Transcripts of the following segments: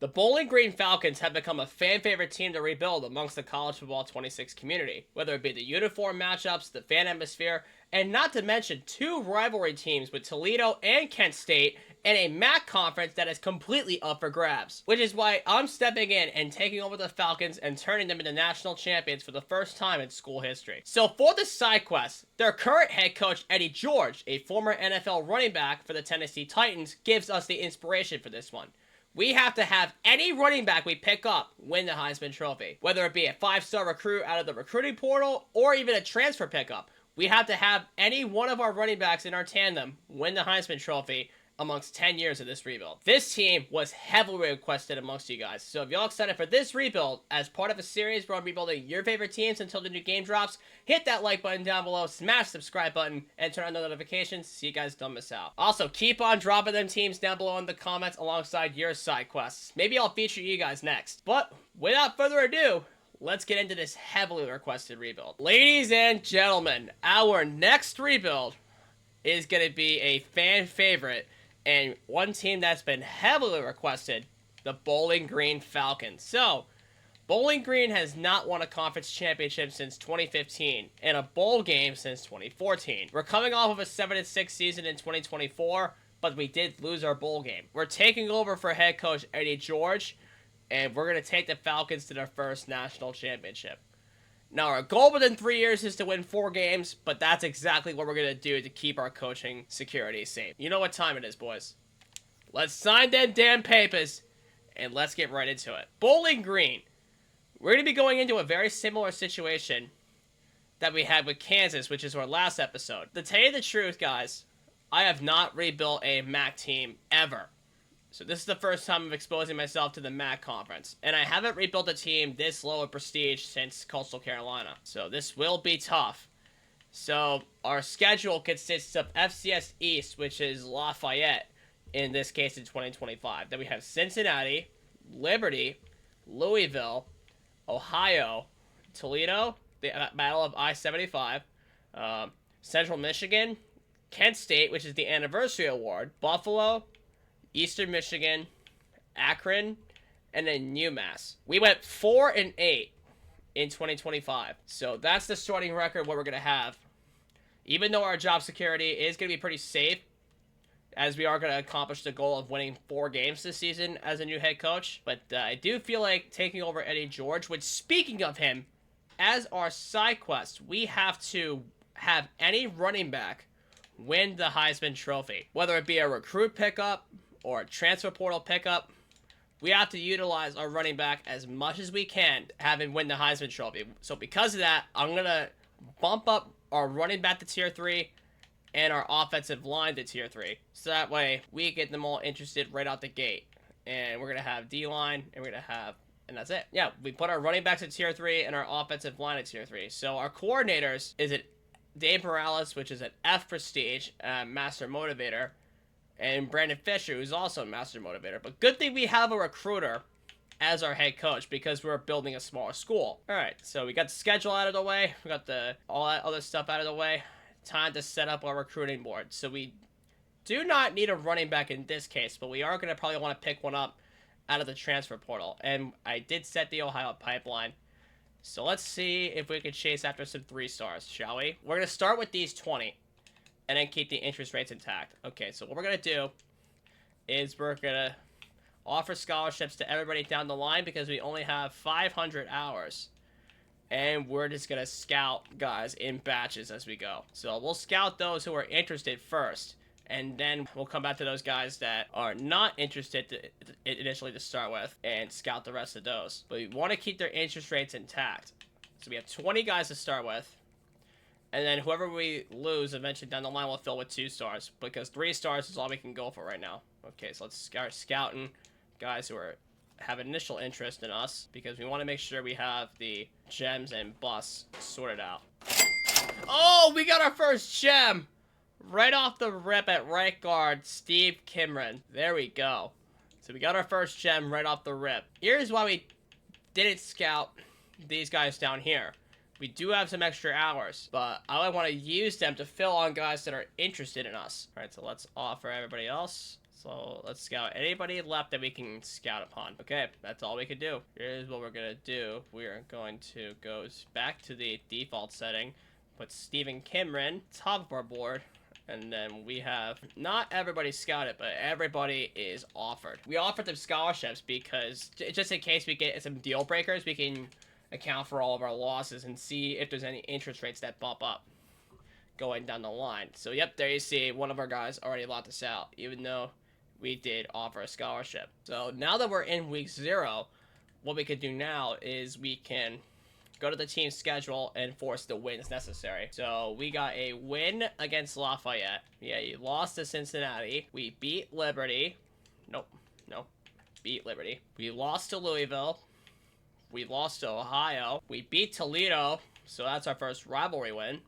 The Bowling Green Falcons have become a fan favorite team to rebuild amongst the college football 26 community, whether it be the uniform matchups, the fan atmosphere, and not to mention two rivalry teams with Toledo and Kent State and a MAC conference that is completely up for grabs. Which is why I'm stepping in and taking over the Falcons and turning them into national champions for the first time in school history. So for the side quest, their current head coach Eddie George, a former NFL running back for the Tennessee Titans, gives us the inspiration for this one. We have to have any running back we pick up win the Heisman Trophy. Whether it be a 5-star recruit out of the recruiting portal or even a transfer pickup, we have to have any one of our running backs in our tandem win the Heisman Trophy amongst 10 years of this rebuild. This team was heavily requested amongst you guys, so if y'all excited for this rebuild as part of a series where I'm rebuilding your favorite teams until the new game drops, hit that like button down below, smash the subscribe button, and turn on the notifications so you guys don't miss out. Also, keep on dropping them teams down below in the comments alongside your side quests. Maybe I'll feature you guys next. But without further ado, let's get into this heavily requested rebuild. Ladies and gentlemen, our next rebuild is going to be a fan favorite and one team that's been heavily requested, the Bowling Green Falcons. So, Bowling Green has not won a conference championship since 2015 and a bowl game since 2014. We're coming off of a 7-6 season in 2024, but we did lose our bowl game. We're taking over for head coach Eddie George, and we're going to take the Falcons to their first national championship. Now, our goal within 3 years is to win 4 games, but that's exactly what we're going to do to keep our coaching security safe. You know what time it is, boys. Let's sign them damn papers, and let's get right into it. Bowling Green. We're going to be going into a very similar situation that we had with Kansas, which is our last episode. To tell you the truth, guys, I have not rebuilt a MAC team ever. So this is the first time I'm exposing myself to the MAC conference. And I haven't rebuilt a team this low in prestige since Coastal Carolina. So this will be tough. So our schedule consists of FCS East, which is Lafayette, in this case in 2025. Then we have Cincinnati, Liberty, Louisville, Ohio, Toledo, the Battle of I-75, Central Michigan, Kent State, which is the Anniversary Award, Buffalo, Eastern Michigan, Akron, and then UMass. We went 4-8 in 2025. So that's the starting record, what we're going to have. Even though our job security is going to be pretty safe, as we are going to accomplish the goal of winning 4 games this season as a new head coach. But I do feel like taking over Eddie George, which, speaking of him, as our side quest, we have to have any running back win the Heisman Trophy. Whether it be a recruit pickup or a transfer portal pickup, we have to utilize our running back as much as we can to have him win the Heisman Trophy. So because of that, I'm going to bump up our running back to tier 3 and our offensive line to tier 3. So that way, we get them all interested right out the gate. And we're going to have D-line, and we're going to have, and that's it. Yeah, we put our running backs at tier 3 and our offensive line at tier 3. So our coordinators is it Dave Morales, which is an F prestige, master motivator, and Brandon Fisher, who's also a master motivator. But good thing we have a recruiter as our head coach because we're building a smaller school. All right, so we got the schedule out of the way. We got all that other stuff out of the way. Time to set up our recruiting board. So we do not need a running back in this case, but we are going to probably want to pick one up out of the transfer portal. And I did set the Ohio pipeline. So let's see if we can chase after some 3-stars, shall we? We're going to start with these 20 and then keep the interest rates intact. Okay, so what we're going to do is we're going to offer scholarships to everybody down the line because we only have 500 hours. And we're just going to scout guys in batches as we go. So we'll scout those who are interested first. And then we'll come back to those guys that are not interested initially to start with and scout the rest of those. But we want to keep their interest rates intact. So we have 20 guys to start with. And then whoever we lose eventually down the line will fill with 2 stars. Because 3 stars is all we can go for right now. Okay, so let's start scouting guys who have initial interest in us. Because we want to make sure we have the gems and busts sorted out. Oh, we got our first gem! Right off the rip at right guard, Steve Kimron. There we go. So we got our first gem right off the rip. Here's why we didn't scout these guys down here. We do have some extra hours, but I want to use them to fill on guys that are interested in us. All right, so let's offer everybody else. So let's scout anybody left that we can scout upon. Okay, that's all we can do. Here's what we're gonna do. We are going to go back to the default setting, put Stephen Kimron top of our board, and then we have not everybody scouted, but everybody is offered. We offered them scholarships because just in case we get some deal breakers, we can account for all of our losses and see if there's any interest rates that bump up going down the line. So yep, there you see one of our guys already locked us out, even though we did offer a scholarship. So now that we're in week 0, what we could do now is we can go to the team's schedule and force the wins necessary. So we got a win against Lafayette. Yeah, you lost to Cincinnati. We beat Liberty. Nope. Beat Liberty. We lost to Louisville. We lost to Ohio. We beat Toledo. So that's our first rivalry win.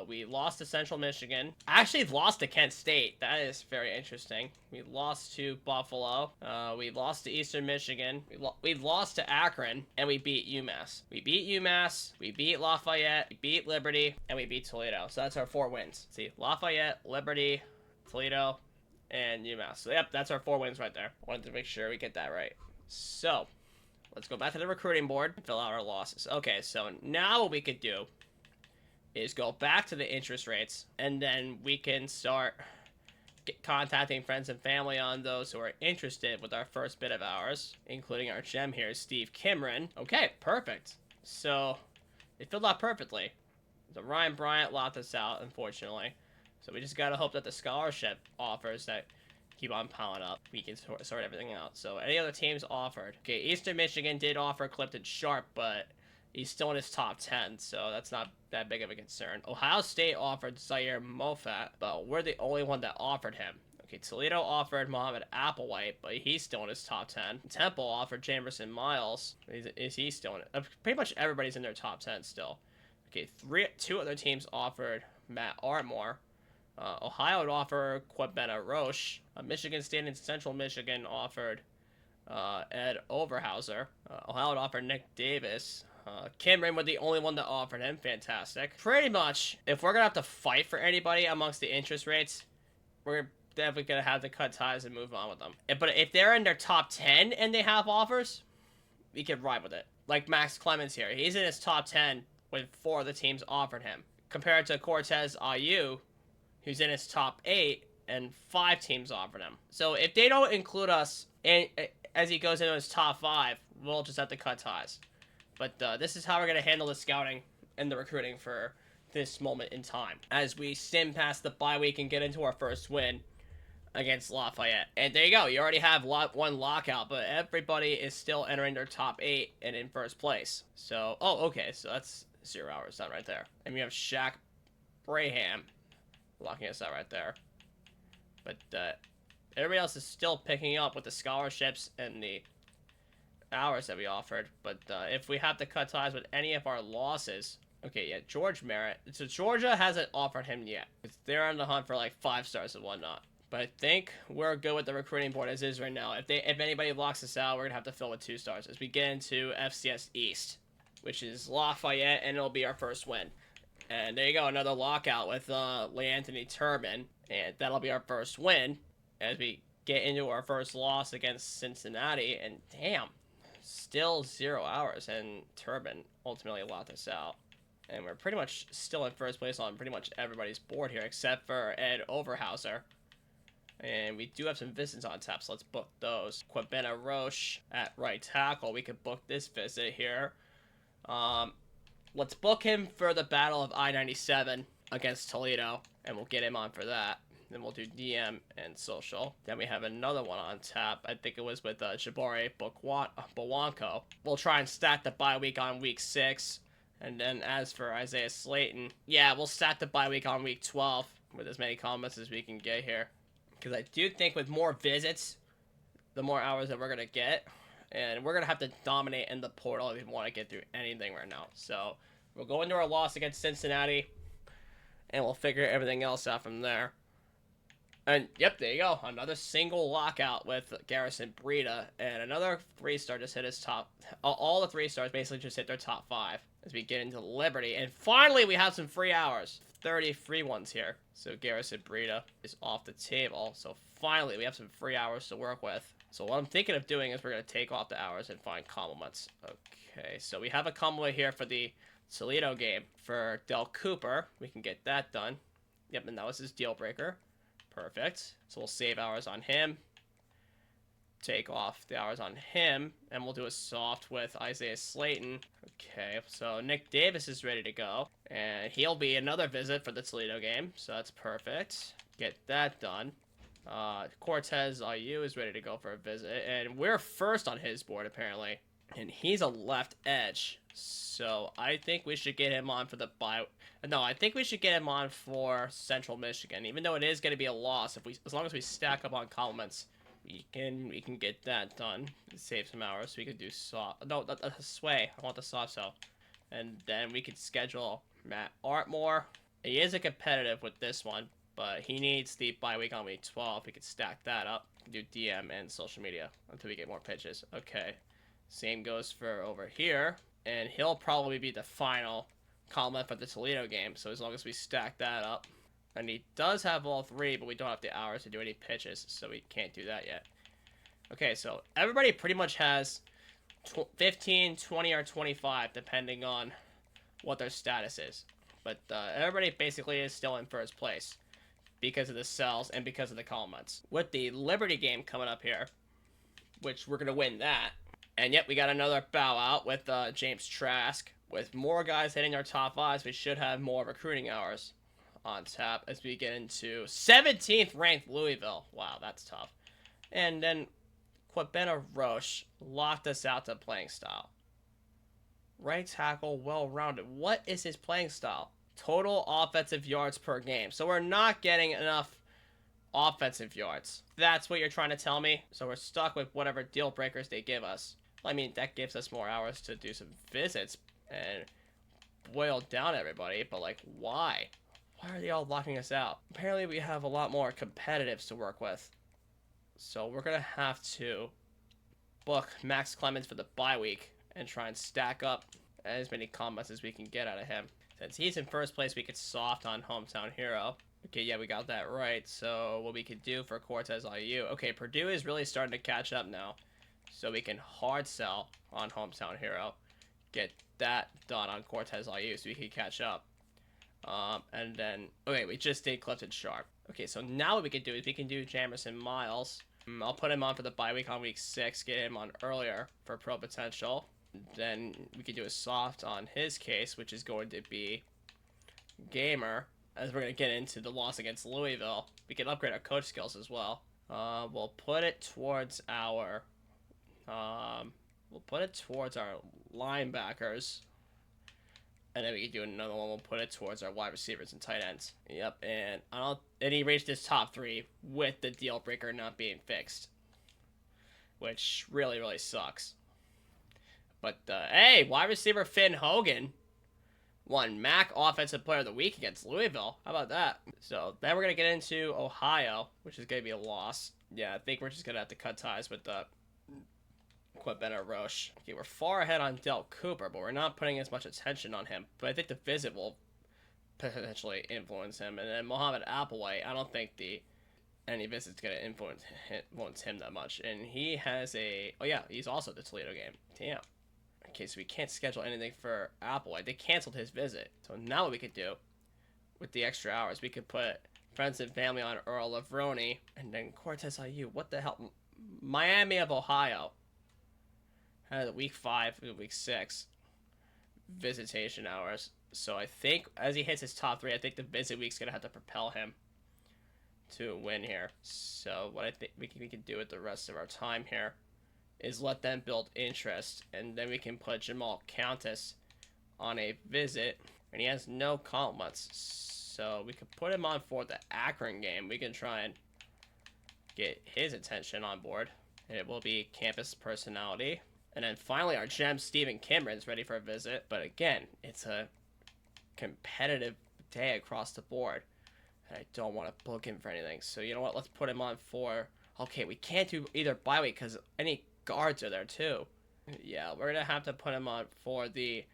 We lost to Central Michigan. Actually lost to Kent State. That is very interesting. We lost to Buffalo. We lost to Eastern Michigan. We lost to Akron. And we beat UMass. We beat UMass. We beat Lafayette. We beat Liberty. And we beat Toledo. So that's our 4 wins. See, Lafayette, Liberty, Toledo, and UMass. So yep, that's our 4 wins right there. Wanted to make sure we get that right. So, let's go back to the recruiting board and fill out our losses. Okay, so now what we could do is go back to the interest rates, and then we can start contacting friends and family on those who are interested with our first bit of ours, including our gem here, Steve Kimron. Okay, perfect. So, it filled out perfectly. So Ryan Bryant locked us out, unfortunately. So we just gotta hope that the scholarship offers that keep on piling up, we can sort everything out. So any other teams offered? Okay, Eastern Michigan did offer Clifton Sharp, but he's still in his top 10, so that's not that big of a concern. Ohio State offered Zaire Mofat, but we're the only one that offered him. Okay, Toledo offered Mohamed Applewhite, but he's still in his top 10. Temple offered Jamerson Miles. Is he still in it? Pretty much everybody's in their top 10 still. Okay, 2 other teams offered Matt Artmore. Ohio would offer Quebena Roche. Michigan State and Central Michigan offered Ed Overhauser. Ohio would offer Nick Davis. Kimron was the only one that offered him. Fantastic. Pretty much, if we're going to have to fight for anybody amongst the interest rates, we're definitely going to have to cut ties and move on with them. But if they're in their top 10 and they have offers, we can ride with it. Like Max Clemens here. He's in his top 10 with 4 of the teams offered him. Compared to Cortez Ayu, who's in his top 8 and 5 teams offered him. So if they don't include us as he goes into his top 5, we'll just have to cut ties. But this is how we're going to handle the scouting and the recruiting for this moment in time, as we sim past the bye week and get into our first win against Lafayette. And there you go. You already have one lockout, but everybody is still entering their top 8 and in first place. So, okay. So that's 0 hours done right there. And we have Shaq Braham locking us out right there. But everybody else is still picking up with the scholarships and the hours that we offered. But if we have to cut ties with any of our losses, okay, yeah, George Merritt. So Georgia hasn't offered him yet. They're on the hunt for like 5 stars and whatnot. But I think we're good with the recruiting board as is right now. If anybody locks us out, we're gonna have to fill with 2 stars as we get into FCS East, which is Lafayette, and it'll be our first win. And there you go, another lockout with LeAnthony Turbin, and that'll be our first win as we get into our first loss against Cincinnati. And damn, still 0 hours, and Turbin ultimately locked us out. And we're pretty much still in first place on pretty much everybody's board here, except for Ed Overhauser. And we do have some visits on tap, so let's book those. Quebena Roche at right tackle. We could book this visit here. Let's book him for the Battle of I-97 against Toledo, and we'll get him on for that. Then we'll do DM and social. Then we have another one on tap. I think it was with Jabari Bawanko. We'll try and stack the bye week on week 6. And then as for Isaiah Slayton, yeah, we'll stack the bye week on week 12 with as many comments as we can get here. Because I do think with more visits, the more hours that we're going to get. And we're going to have to dominate in the portal if we want to get through anything right now. So we'll go into our loss against Cincinnati, and we'll figure everything else out from there. And, yep, there you go. Another single lockout with Garrison Breida. And another 3-star just hit his top. All the 3 stars basically just hit their top 5 as we get into Liberty. And finally, we have some free hours. 30 free ones here. So Garrison Breida is off the table. So finally, we have some free hours to work with. So what I'm thinking of doing is we're going to take off the hours and find compliments. Okay, so we have a compliment here for the Toledo game. For Del Cooper, we can get that done. Yep, and that was his deal breaker. Perfect. So we'll save hours on him. Take off the hours on him. And we'll do a soft with Isaiah Slayton. Okay, so Nick Davis is ready to go. And he'll be another visit for the Toledo game. So that's perfect. Get that done. Cortez IU is ready to go for a visit. And we're first on his board, apparently. And he's a left edge. So I think we should get him on for the bye. No, I think we should get him on for Central Michigan. Even though it is going to be a loss, as long as we stack up on compliments, we can get that done. Save some hours. So we could do soft. No, sway. I want the soft cell. And then we could schedule Matt Artmore. He is a competitive with this one, but he needs the bye week on week 12. We could stack that up. Do DM and social media until we get more pitches. Okay. Same goes for over here. And he'll probably be the final compliment for the Toledo game. So as long as we stack that up. And he does have all three, but we don't have the hours to do any pitches. So we can't do that yet. Okay, so everybody pretty much has 15, 20, or 25, depending on what their status is. But everybody basically is still in first place because of the cells and because of the compliments. With the Liberty game coming up here, which we're going to win that. And yet we got another bow out with James Trask. With more guys hitting our top fives, we should have more recruiting hours on tap as we get into 17th ranked Louisville. Wow, that's tough. And then Quabena Roche locked us out to playing style. Right tackle, well-rounded. What is his playing style? Total offensive yards per game. So we're not getting enough offensive yards. That's what you're trying to tell me? So we're stuck with whatever deal breakers they give us. I mean, that gives us more hours to do some visits and boil down everybody, but like, why? Why are they all locking us out? Apparently we have a lot more competitives to work with. So we're going to have to book Max Clemens for the bye week and try and stack up as many combats as we can get out of him. Since he's in first place, we could soft on Hometown Hero. Okay, yeah, we got that right. So what we could do for Cortez IU. Okay, Purdue is really starting to catch up now. So we can hard sell on Hometown Hero. Get that done on Cortez IU so we can catch up. And then, okay, we just did Clifton Sharp. Okay, so now what we can do is we can do Jamerson Miles. I'll put him on for the bye week on week 6, get him on earlier for pro potential. Then we could do a soft on his case, which is going to be Gamer. As we're going to get into the loss against Louisville, we can upgrade our coach skills as well. We'll put it towards our linebackers. And then we can do another one. We'll put it towards our wide receivers and tight ends. Yep, and he reached his top 3 with the deal breaker not being fixed, which really, really sucks. But hey, wide receiver Finn Hogan won MAC Offensive Player of the Week against Louisville. How about that? So then we're gonna get into Ohio, which is gonna be a loss. Yeah, I think we're just gonna have to cut ties with the Quabena Roche. Okay, we're far ahead on Del Cooper, but we're not putting as much attention on him. But I think the visit will potentially influence him. And then Mohamed Applewhite, I don't think any visit's going to influence him that much. And he has he's also the Toledo game. Damn. Okay, so we can't schedule anything for Applewhite. They canceled his visit. So now what we could do with the extra hours, we could put friends and family on Earl Lavroni and then Cortez IU. What the hell? Miami of Ohio. Week 5 and week 6 visitation hours. So I think as he hits his top 3, I think the visit week's gonna have to propel him to win here. So what I think we can do with the rest of our time here is let them build interest, and then we can put Jamal Countess on a visit, and he has no compliments. So we could put him on for the Akron game. We can try and get his attention on board. And it will be campus personality. And then finally, our gem, Stephen Kimbrell's ready for a visit. But again, it's a competitive day across the board. And I don't want to book him for anything. So you know what? Let's put him on for... Okay, we can't do either bye week because any guards are there too. Yeah, we're going to have to put him on for the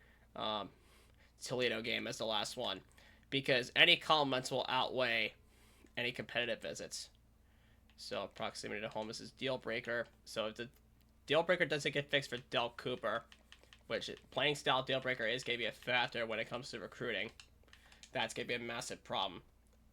Toledo game as the last one. Because any compliments will outweigh any competitive visits. So proximity to home is his deal breaker. So if the deal breaker doesn't get fixed for Del Cooper, which playing style deal breaker is going to be a factor when it comes to recruiting, that's going to be a massive problem.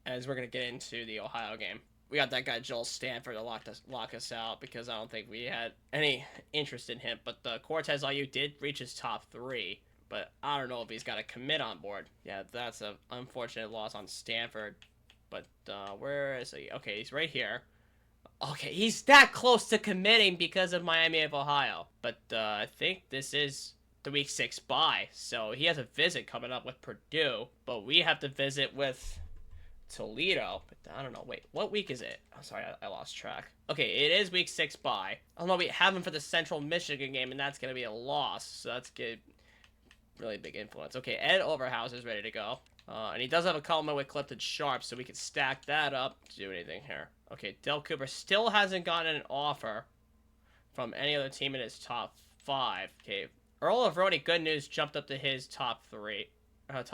As we're going to get into the Ohio game. We got that guy Joel Stanford to lock us out because I don't think we had any interest in him. But the Cortez IU did reach his top 3. But I don't know if he's got a commit on board. Yeah, that's an unfortunate loss on Stanford. But where is he? Okay, he's right here. Okay, he's that close to committing because of Miami of Ohio. But I think this is the week 6 bye. So he has a visit coming up with Purdue. But we have to visit with Toledo. But I don't know. Wait, what week is it? I'm sorry, I lost track. Okay, it is week 6 bye. Oh no, we have him for the Central Michigan game, and that's going to be a loss. So that's good. Really big influence. Okay, Ed Overhouse is ready to go. And he does have a Coleman with Clifton Sharp, so we can stack that up to do anything here. Okay, Del Cooper still hasn't gotten an offer from any other team in his top 5. Okay, Earl of Roney, good news, jumped up to his top 8, and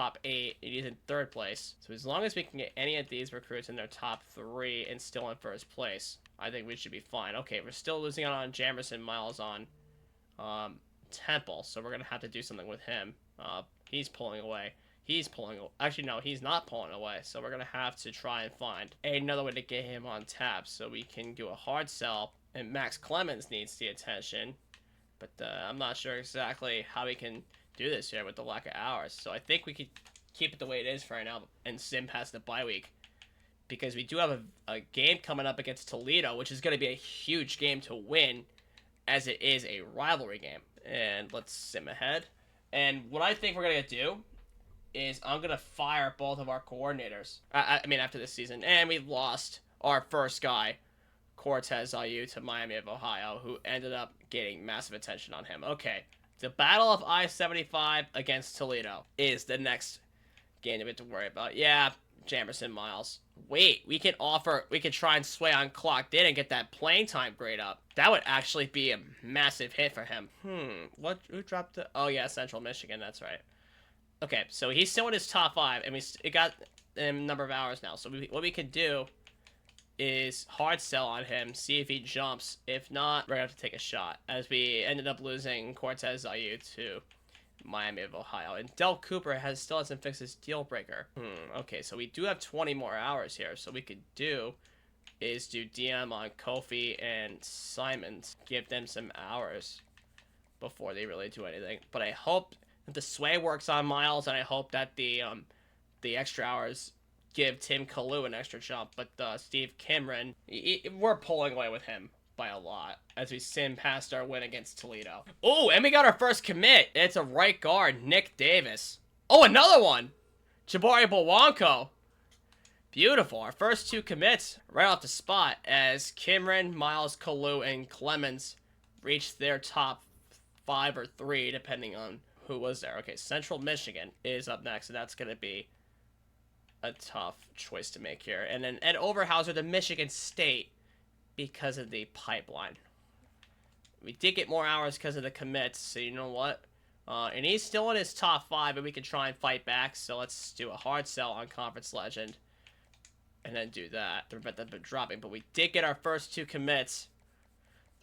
he's in 3rd place. So as long as we can get any of these recruits in their top 3 and still in 1st place, I think we should be fine. Okay, we're still losing out on Jamerson Miles on Temple, so we're going to have to do something with him. He's pulling away. Actually, no, he's not pulling away, so we're going to have to try and find another way to get him on tap so we can do a hard sell, and Max Clemens needs the attention, but I'm not sure exactly how we can do this here with the lack of hours, so I think we could keep it the way it is for right now and sim past the bye week, because we do have a game coming up against Toledo, which is going to be a huge game to win, as it is a rivalry game. And let's sim ahead. And what I think we're going to do is I'm going to fire both of our coordinators. I mean, after this season. And we lost our first guy, Cortez IU, to Miami of Ohio, who ended up getting massive attention on him. Okay, the Battle of I-75 against Toledo is the next game that we have to worry about. Yeah, Jamerson Miles. Wait, we can try and sway on clocked in and get that playing time grade up. That would actually be a massive hit for him. Who dropped the... Oh, yeah, Central Michigan, that's right. Okay, so he's still in his top 5, and it got a number of hours now. So what we could do is hard sell on him, see if he jumps. If not, we're going to have to take a shot, as we ended up losing Cortez IU to Miami of Ohio. And Del Cooper still hasn't fixed his deal breaker. Okay, so we do have 20 more hours here. So we could do is do DM on Kofi and Simons. Give them some hours before they really do anything. But I hope that the sway works on Miles, and I hope that the extra hours give Tim Kalu an extra jump. But Steve Kimron, we're pulling away with him by a lot as we sim past our win against Toledo. Oh, and we got our first commit. It's a right guard, Nick Davis. Oh, another one. Jabari Bowanko. Beautiful. Our first 2 commits right off the spot as Kimron, Miles, Kalu, and Clemens reached their top 5 or 3, depending on who was there. Okay, Central Michigan is up next, and that's going to be a tough choice to make here. And then Ed Overhauser to Michigan State because of the pipeline. We did get more hours because of the commits, so you know what? And he's still in his top 5, and we can try and fight back, so let's do a hard sell on Conference Legend. And then do that to prevent them from dropping. But we did get our first 2 commits.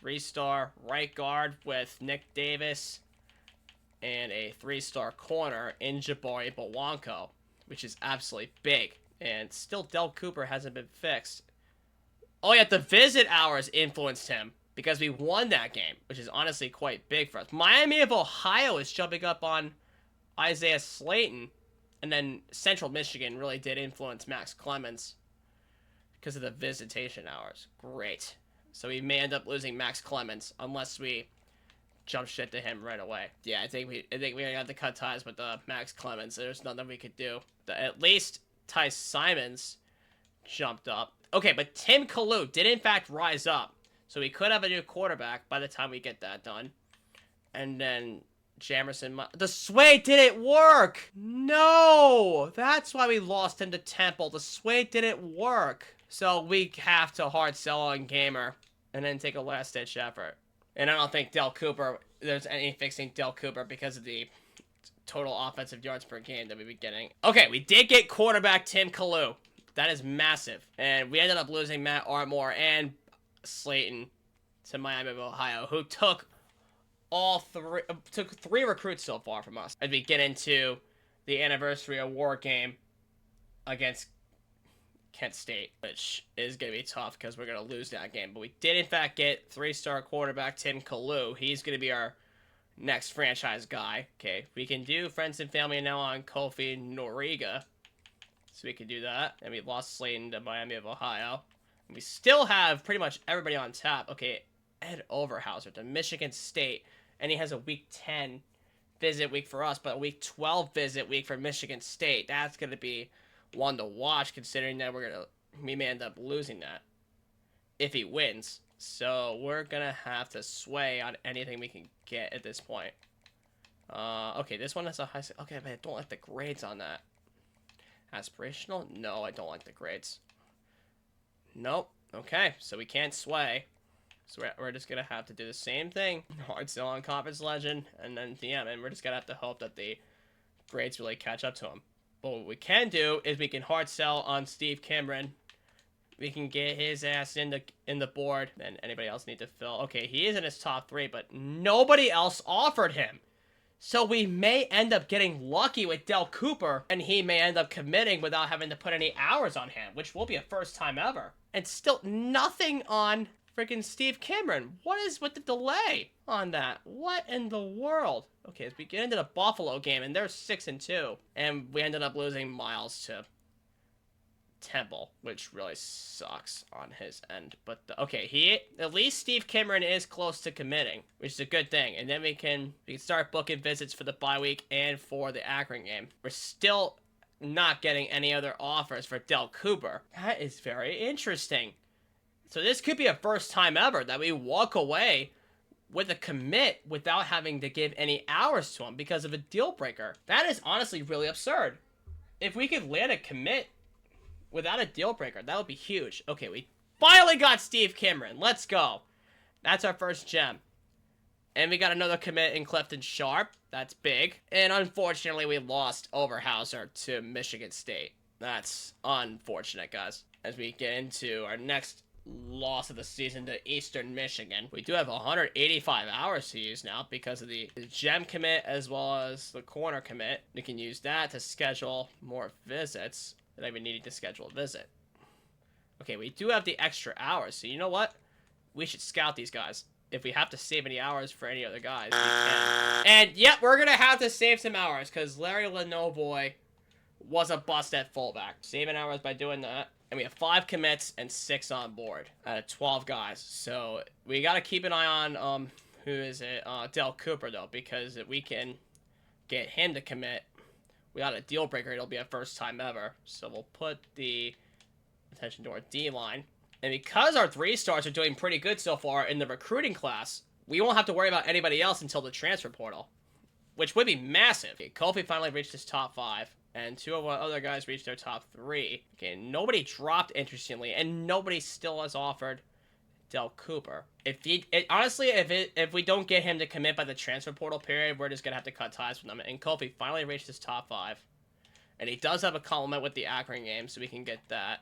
3-star right guard with Nick Davis. And a 3-star corner in Jabari Bowanko, which is absolutely big. And still Del Cooper hasn't been fixed. Oh yeah, the visit hours influenced him because we won that game, which is honestly quite big for us. Miami of Ohio is jumping up on Isaiah Slayton. And then Central Michigan really did influence Max Clemens because of the visitation hours. Great. So we may end up losing Max Clemens unless we jump shit to him right away. Yeah, I think we have to cut ties with Max Clemens. There's nothing we could do. At least Ty Simons jumped up. Okay, but Tim Kalu did in fact rise up. So we could have a new quarterback by the time we get that done. And then Jamerson... The sway didn't work! No! That's why we lost him to Temple. The sway didn't work. So we have to hard sell on Gamer and then take a last-ditch effort. And I don't think there's any fixing Del Cooper because of the total offensive yards per game that we've been getting. Okay, we did get quarterback Tim Kalu. That is massive. And we ended up losing Matt Artmore and Slayton to Miami of Ohio, who took three recruits so far from us. As we get into the anniversary award game against Kent State, which is going to be tough because we're going to lose that game. But we did, in fact, get 3-star quarterback Tim Kalu. He's going to be our next franchise guy. Okay, we can do friends and family now on Kofi Noriga. So we can do that. And we lost Slayton to Miami of Ohio. And we still have pretty much everybody on tap. Okay, Ed Overhauser to Michigan State. And he has a Week 10 visit week for us, but a Week 12 visit week for Michigan State. That's going to be one to watch, considering that we may end up losing that if he wins. So we're going to have to sway on anything we can get at this point. Okay, this one has a high... Okay, but I don't like the grades on that. Aspirational? No, I don't like the grades. Nope. Okay, so we can't sway. So we're just going to have to do the same thing. Hard sell on Conference Legend, and then DM, and we're just going to have to hope that the grades really catch up to him. But what we can do is we can hard sell on Steve Cameron. We can get his ass in the board. And anybody else need to fill. Okay, he is in his top 3, but nobody else offered him. So we may end up getting lucky with Del Cooper, and he may end up committing without having to put any hours on him, which will be a first time ever. And still nothing on freaking Steve Cameron. What is with the delay on that? What in the world? Okay, as we get into the Buffalo game, and they're 6-2, and we ended up losing Miles to Temple, which really sucks on his end. But okay, at least Steve Cameron is close to committing, which is a good thing. And then we can start booking visits for the bye week and for the Akron game. We're still not getting any other offers for Del Cooper. That is very interesting. So this could be a first time ever that we walk away with a commit without having to give any hours to him because of a deal breaker. That is honestly really absurd. If we could land a commit without a deal breaker, that would be huge. Okay, we finally got Steve Cameron. Let's go. That's our first gem. And we got another commit in Clifton Sharp. That's big. And unfortunately, we lost Overhauser to Michigan State. That's unfortunate, guys. As we get into our next loss of the season to Eastern Michigan. We do have 185 hours to use now because of the gem commit as well as the corner commit. We can use that to schedule more visits that I would need to schedule a visit. Okay, we do have the extra hours, so you know what? We should scout these guys. If we have to save any hours for any other guys, we can. And yep, we're gonna have to save some hours because Larry Lenoboy was a bust at fullback. Saving hours by doing that. And we have 5 commits and 6 on board out of 12 guys. So we got to keep an eye on, who is it? Del Cooper, though, because if we can get him to commit without a deal breaker, it'll be a first time ever. So we'll put the attention to our D-line. And because our 3-stars are doing pretty good so far in the recruiting class, we won't have to worry about anybody else until the transfer portal, which would be massive. Okay, Kofi finally reached his top 5. And 2 of our other guys reached their top 3. Okay, nobody dropped, interestingly, and nobody still has offered Del Cooper. Honestly, if we don't get him to commit by the transfer portal period, we're just gonna have to cut ties with him. And Kofi finally reached his top 5, and he does have a compliment with the Akron game, so we can get that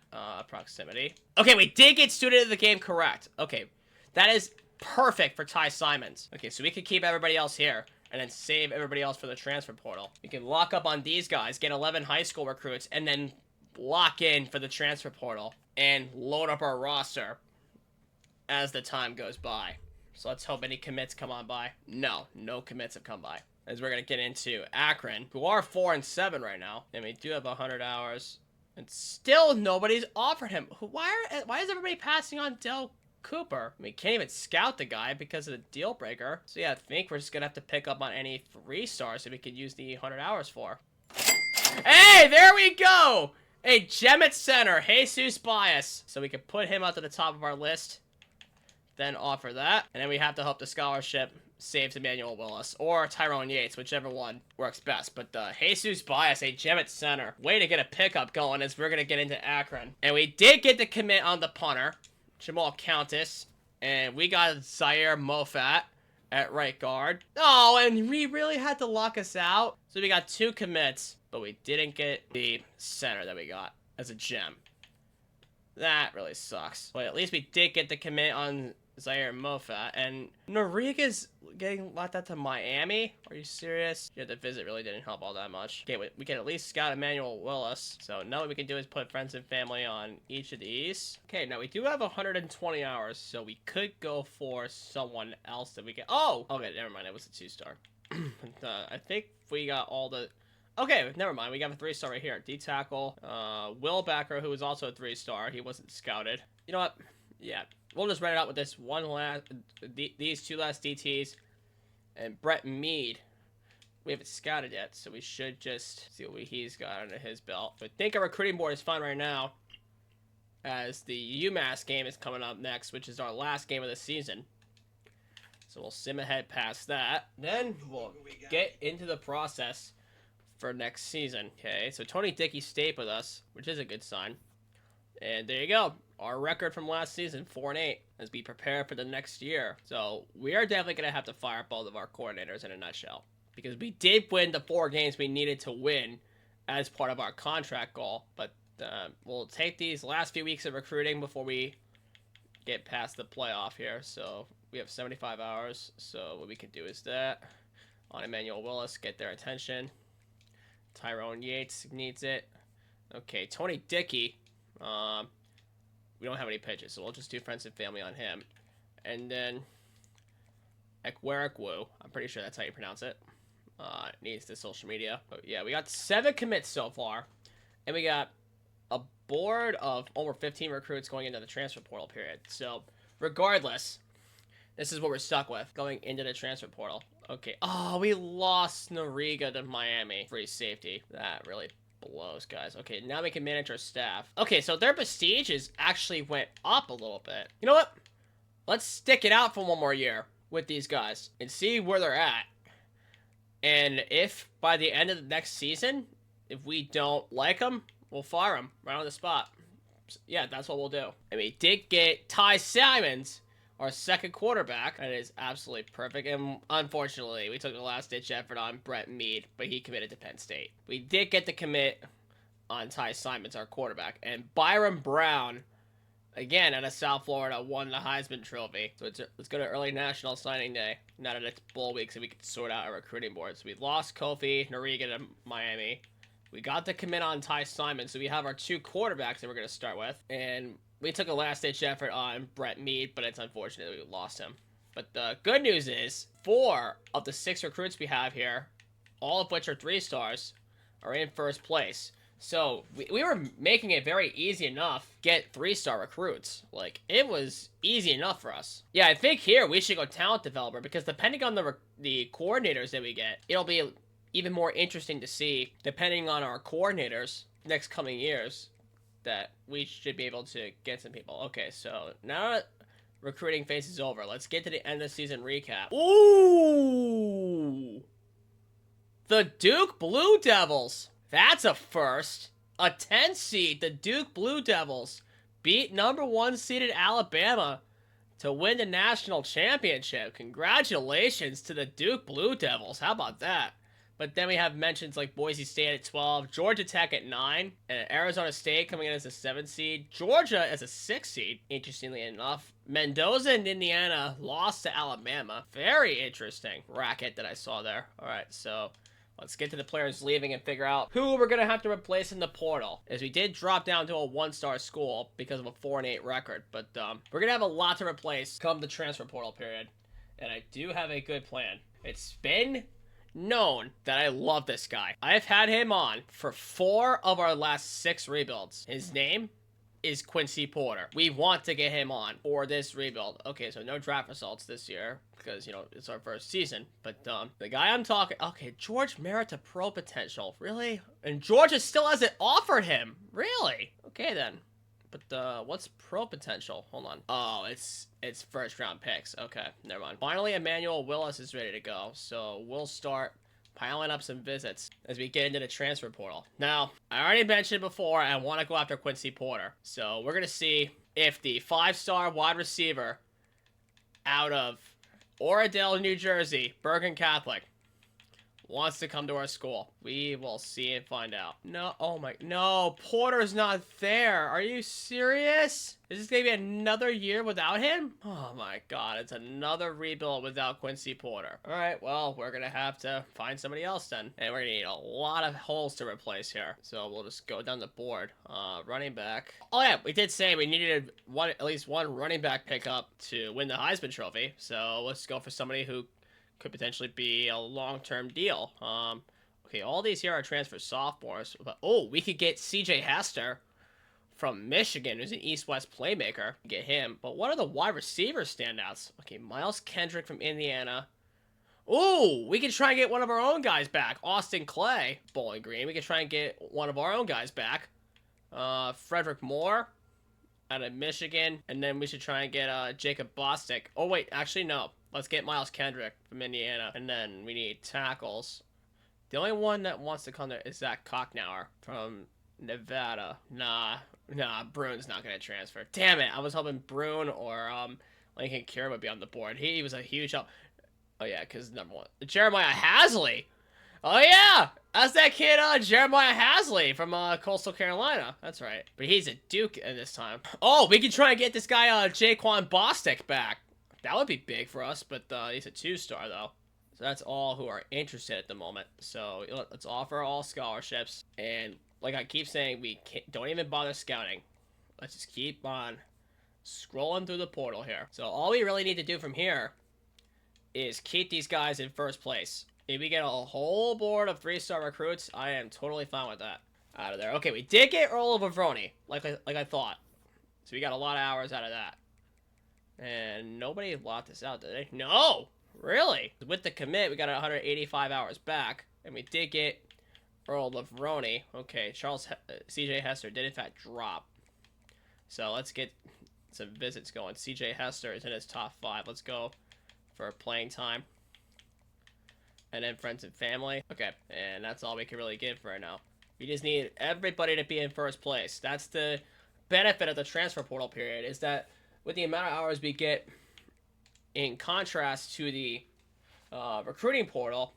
proximity. Okay, we did get student of the game correct. Okay, that is perfect for Ty Simons. Okay, so we can keep everybody else here and then save everybody else for the transfer portal. We can lock up on these guys, get 11 high school recruits, and then lock in for the transfer portal and load up our roster as the time goes by. So let's hope any commits come on by. No commits have come by. As we're going to get into Akron, who are 4-7 right now, and we do have 100 hours, and still nobody's offered him. Why is everybody passing on Del Cooper? I mean, can't even scout the guy because of the deal breaker. So yeah, I think we're just gonna have to pick up on any 3-stars that we could use the 100 hours for. Hey, there we go! A gem at center, Jesus Bias. So we can put him up to the top of our list, then offer that, and then we have to hope the scholarship saves Emmanuel Willis or Tyrone Yates, whichever one works best. But Jesus Bias, a gem at center. Way to get a pickup going as we're gonna get into Akron. And we did get the commit on the punter, Jamal Countess, and we got Zaire Mofat at right guard. Oh, and we really had to lock us out. So we got 2 commits, but we didn't get the center that we got as a gem. That really sucks. But at least we did get the commit on Zaire Moffat, and Noriga's getting left out to Miami? Are you serious? Yeah, the visit really didn't help all that much. Okay, we can at least scout Emmanuel Willis. So now what we can do is put friends and family on each of these. Okay, now we do have 120 hours, so we could go for someone else that we can... Oh! Okay, never mind. It was a 2-star. I think we got all the... Okay, never mind. We got a 3-star right here. D-tackle. Will Backer, who was also a 3-star. He wasn't scouted. You know what? Yeah. We'll just run it out with this these 2 last DTs. And Brett Mead. We haven't scouted yet, so we should just see what he's got under his belt. But I think our recruiting board is fine right now, as the UMass game is coming up next, which is our last game of the season. So we'll sim ahead past that. Then we'll get into the process for next season. Okay, so Tony Dickey stayed with us, which is a good sign. And there you go. Our record from last season, 4-8, as we prepare for the next year. So we are definitely going to have to fire up both of our coordinators in a nutshell. Because we did win the 4 games we needed to win as part of our contract goal. But we'll take these last few weeks of recruiting before we get past the playoff here. So we have 75 hours. So what we can do is that. On Emmanuel Willis, get their attention. Tyrone Yates needs it. Okay, Tony Dickey. We don't have any pitches, so we'll just do friends and family on him. And then Ekwerikwu, I'm pretty sure that's how you pronounce it. Needs the social media. But yeah, we got 7 commits so far. And we got a board of over 15 recruits going into the transfer portal period. So regardless, this is what we're stuck with going into the transfer portal. Okay. Oh, we lost Noriga to Miami. Free safety. That really blows, guys. Okay, now we can manage our staff. Okay, so their prestige is actually went up a little bit. You know what? Let's stick it out for 1 more year with these guys and see where they're at. And if by the end of the next season, if we don't like them, we'll fire them right on the spot. Yeah, that's what we'll do. And we did get Ty Simons, our second quarterback. That is absolutely perfect. And unfortunately, we took a last-ditch effort on Brett Mead, but he committed to Penn State. We did get the commit on Ty Simons, our quarterback. And Byron Brown, again, out of South Florida, won the Heisman Trophy. So let's go to early National Signing Day. Now that it's bowl week, so we can sort out our recruiting boards. We lost Kofi Noriga to Miami. We got the commit on Ty Simons, so we have our 2 quarterbacks that we're going to start with. And we took a last-ditch effort on Brett Mead, but it's unfortunate we lost him. But the good news is, 4 of the 6 recruits we have here, all of which are 3-stars, are in first place. So we were making it very easy enough to get 3-star recruits. Like, it was easy enough for us. Yeah, I think here we should go talent developer, because depending on the coordinators that we get, it'll be even more interesting to see, depending on our coordinators next coming years, that we should be able to get some people. Okay, so now that recruiting phase is over, let's get to the end of the season recap. Ooh! The Duke Blue Devils. That's a first. A 10 seed, the Duke Blue Devils, beat number 1 seeded Alabama to win the national championship. Congratulations to the Duke Blue Devils. How about that? But then we have mentions like Boise State at 12, Georgia Tech at 9, and Arizona State coming in as a 7 seed, Georgia as a 6 seed, interestingly enough. Mendoza and Indiana lost to Alabama. Very interesting racket that I saw there. All right, so let's get to the players leaving and figure out who we're going to have to replace in the portal, as we did drop down to a 1-star school because of a 4-8 record. But we're going to have a lot to replace come the transfer portal period, and I do have a good plan. It's been known that I love this guy. I've had him on for 4 of our last 6 rebuilds. His name is Quincy Porter. We want to get him on for this rebuild. Okay, so no draft results this year because, you know, it's our first season. But the guy I'm talking... Okay, George Merritt to pro potential. Really? And Georgia still hasn't offered him. Really? Okay, then. But what's pro potential? Hold on. Oh, it's first round picks. Okay, never mind. Finally, Emmanuel Willis is ready to go. So we'll start piling up some visits as we get into the transfer portal. Now, I already mentioned before I want to go after Quincy Porter. So we're going to see if the 5-star wide receiver out of Oradell, New Jersey, Bergen Catholic, wants to come to our school. We will see and find out. No, oh my, no, Porter's not there. Are you serious? Is this gonna be another year without him? Oh my god, it's another rebuild without Quincy Porter. All right, well, we're gonna have to find somebody else then. And we're gonna need a lot of holes to replace here. So we'll just go down the board. Running back. Oh yeah, we did say we needed at least one running back pickup to win the Heisman Trophy. So let's go for somebody who could potentially be a long-term deal. Okay, all these here are transfer sophomores. But, oh, we could get CJ Hester from Michigan, who's an East-West playmaker. Get him. But what are the wide receiver standouts? Okay, Miles Kendrick from Indiana. Ooh, we could try and get one of our own guys back. Austin Clay, Bowling Green. We could try and get one of our own guys back. Frederick Moore out of Michigan. And then we should try and get Jacob Bostic. Oh, wait, actually, no. Let's get Miles Kendrick from Indiana. And then we need tackles. The only one that wants to come there is Zach Kocknauer from Nevada. Nah, Brune's not going to transfer. Damn it. I was hoping Brune or Lincoln Kira would be on the board. He was a huge help. Oh, yeah, because number one. Jeremiah Hasley. Oh, yeah. That's that kid, Jeremiah Hasley from Coastal Carolina. That's right. But he's a Duke at this time. Oh, we can try and get this guy, Jaquan Bostic back. That would be big for us, but he's a 2-star, though. So that's all who are interested at the moment. So let's offer all scholarships. And like I keep saying, we don't even bother scouting. Let's just keep on scrolling through the portal here. So all we really need to do from here is keep these guys in first place. If we get a whole board of 3-star recruits, I am totally fine with that. Out of there. Okay, we did get Earl Vavroni, like I thought. So we got a lot of hours out of that. And nobody locked this out, did they? No! Really? With the commit, we got 185 hours back. And we did get Earl Vavroni. Okay, CJ Hester did in fact drop. So let's get some visits going. CJ Hester is in his top 5. Let's go for playing time. And then friends and family. Okay, and that's all we can really give right now. We just need everybody to be in first place. That's the benefit of the transfer portal period, is that with the amount of hours we get in contrast to the recruiting portal,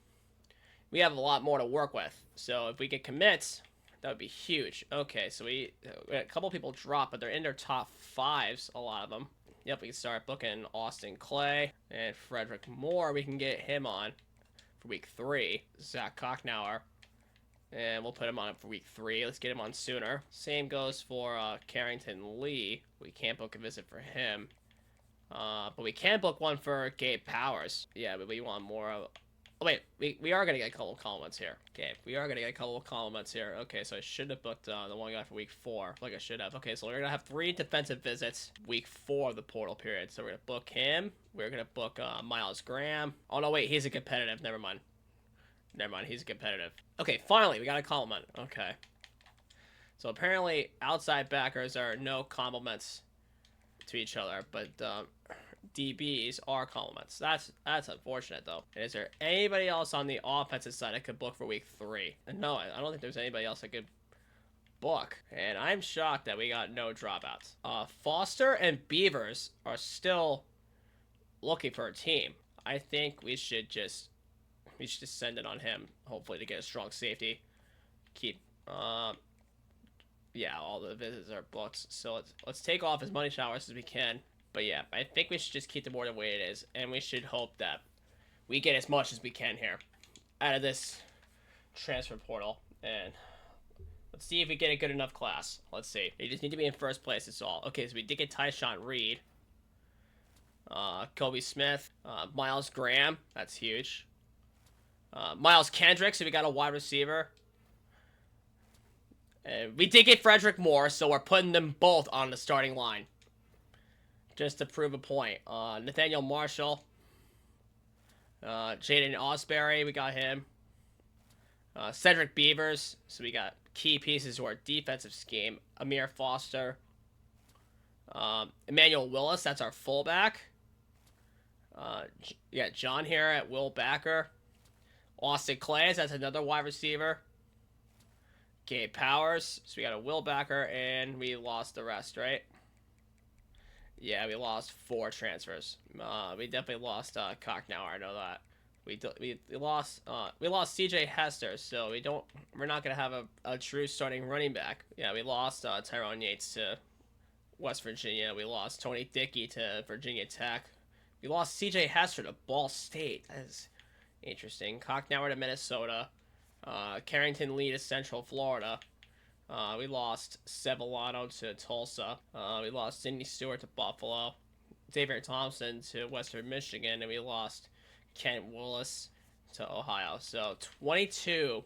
we have a lot more to work with. So if we get commits, that would be huge. Okay, so we had a couple people drop, but they're in their top 5s, a lot of them. Yep, we can start booking Austin Clay and Frederick Moore. We can get him on for week 3. Zach Kocknauer. And we'll put him on for week 3. Let's get him on sooner. Same goes for Carrington Lee. We can't book a visit for him. But we can book one for Gabe Powers. Yeah, but we want more of... Oh, wait. We are going to get a couple of compliments here. Okay, we are going to get a couple of compliments here. Okay, so I should have booked the one guy for week 4. Like I should have. Okay, so we're going to have 3 defensive visits week 4 of the portal period. So we're going to book him. We're going to book Miles Graham. Oh, no, wait. He's a competitive. Never mind. He's competitive. Okay, finally, we got a compliment. Okay. So apparently, outside backers are no compliments to each other, but DBs are compliments. That's unfortunate, though. And is there anybody else on the offensive side that could book for week 3? And no, I don't think there's anybody else that could book. And I'm shocked that we got no dropouts. Foster and Beavers are still looking for a team. I think we should just send it on him, hopefully, to get a strong safety. Keep, yeah, all the visits are booked. So let's take off as many showers as we can. But yeah, I think we should just keep the board the way it is, and we should hope that we get as much as we can here out of this transfer portal. And let's see if we get a good enough class. Let's see. You just need to be in first place, that's all. Okay, so we did get Tyshawn Reed. Kobe Smith. Miles Graham. That's huge. Miles Kendrick, so we got a wide receiver. And we did get Frederick Moore, so we're putting them both on the starting line. Just to prove a point. Nathaniel Marshall. Jaden Osbury, we got him. Cedric Beavers, so we got key pieces to our defensive scheme. Amir Foster. Emmanuel Willis, that's our fullback. Yeah, John here at Will Backer. Austin Clays, that's another wide receiver. Gabe Powers, so we got a Will Backer, and we lost the rest, right? Yeah, we lost 4 transfers. We definitely lost Kocknauer, I know that. We lost CJ Hester, so we're not gonna have a true starting running back. Yeah, we lost Tyrone Yates to West Virginia. We lost Tony Dickey to Virginia Tech. We lost CJ Hester to Ball State. That is interesting. Cocknauer to Minnesota. Carrington Lee to Central Florida. We lost Sevillano to Tulsa. We lost Sidney Stewart to Buffalo. Xavier Thompson to Western Michigan. And we lost Kent Willis to Ohio. So 22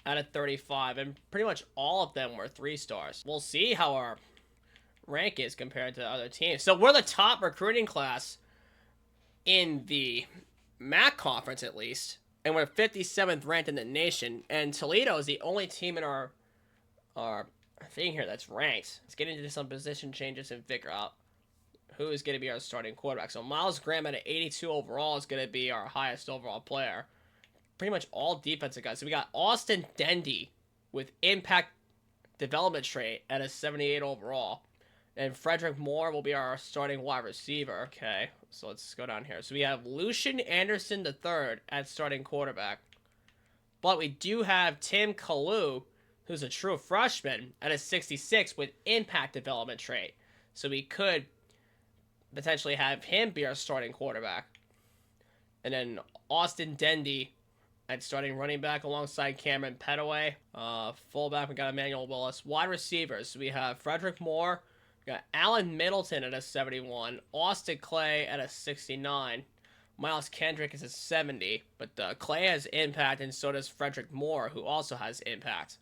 out of 35. And pretty much all of them were 3-stars. We'll see how our rank is compared to other teams. So we're the top recruiting class in the MAC conference, at least. And we're 57th ranked in the nation. And Toledo is the only team in our thing here that's ranked. Let's get into some position changes and figure out who is going to be our starting quarterback. So Miles Graham at an 82 overall is going to be our highest overall player. Pretty much all defensive guys. So we got Austin Dendy with impact development trait at a 78 overall. And Frederick Moore will be our starting wide receiver. Okay, so let's go down here. So we have Lucian Anderson III at starting quarterback. But we do have Tim Kalu, who's a true freshman, at a 66 with impact development trait. So we could potentially have him be our starting quarterback. And then Austin Dendy at starting running back alongside Cameron Petaway. Fullback, we got Emmanuel Willis. Wide receivers, so we have Frederick Moore. We got Alan Middleton at a 71. Austin Clay at a 69. Miles Kendrick is a 70. But Clay has impact, and so does Frederick Moore, who also has impact.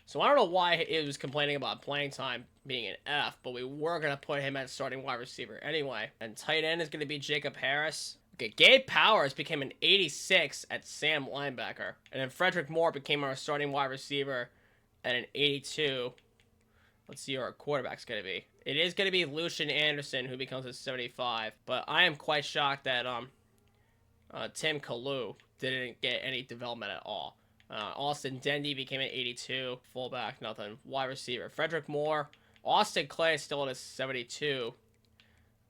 So I don't know why it was complaining about playing time being an F, but we were going to put him at starting wide receiver anyway. And tight end is going to be Jacob Harris. Okay, Gabe Powers became an 86 at Sam linebacker. And then Frederick Moore became our starting wide receiver at an 82. Let's see who our quarterback's going to be. It is going to be Lucian Anderson, who becomes a 75. But I am quite shocked that Tim Kalu didn't get any development at all. Austin Dendy became an 82. Fullback, nothing. Wide receiver, Frederick Moore. Austin Clay is still at a 72,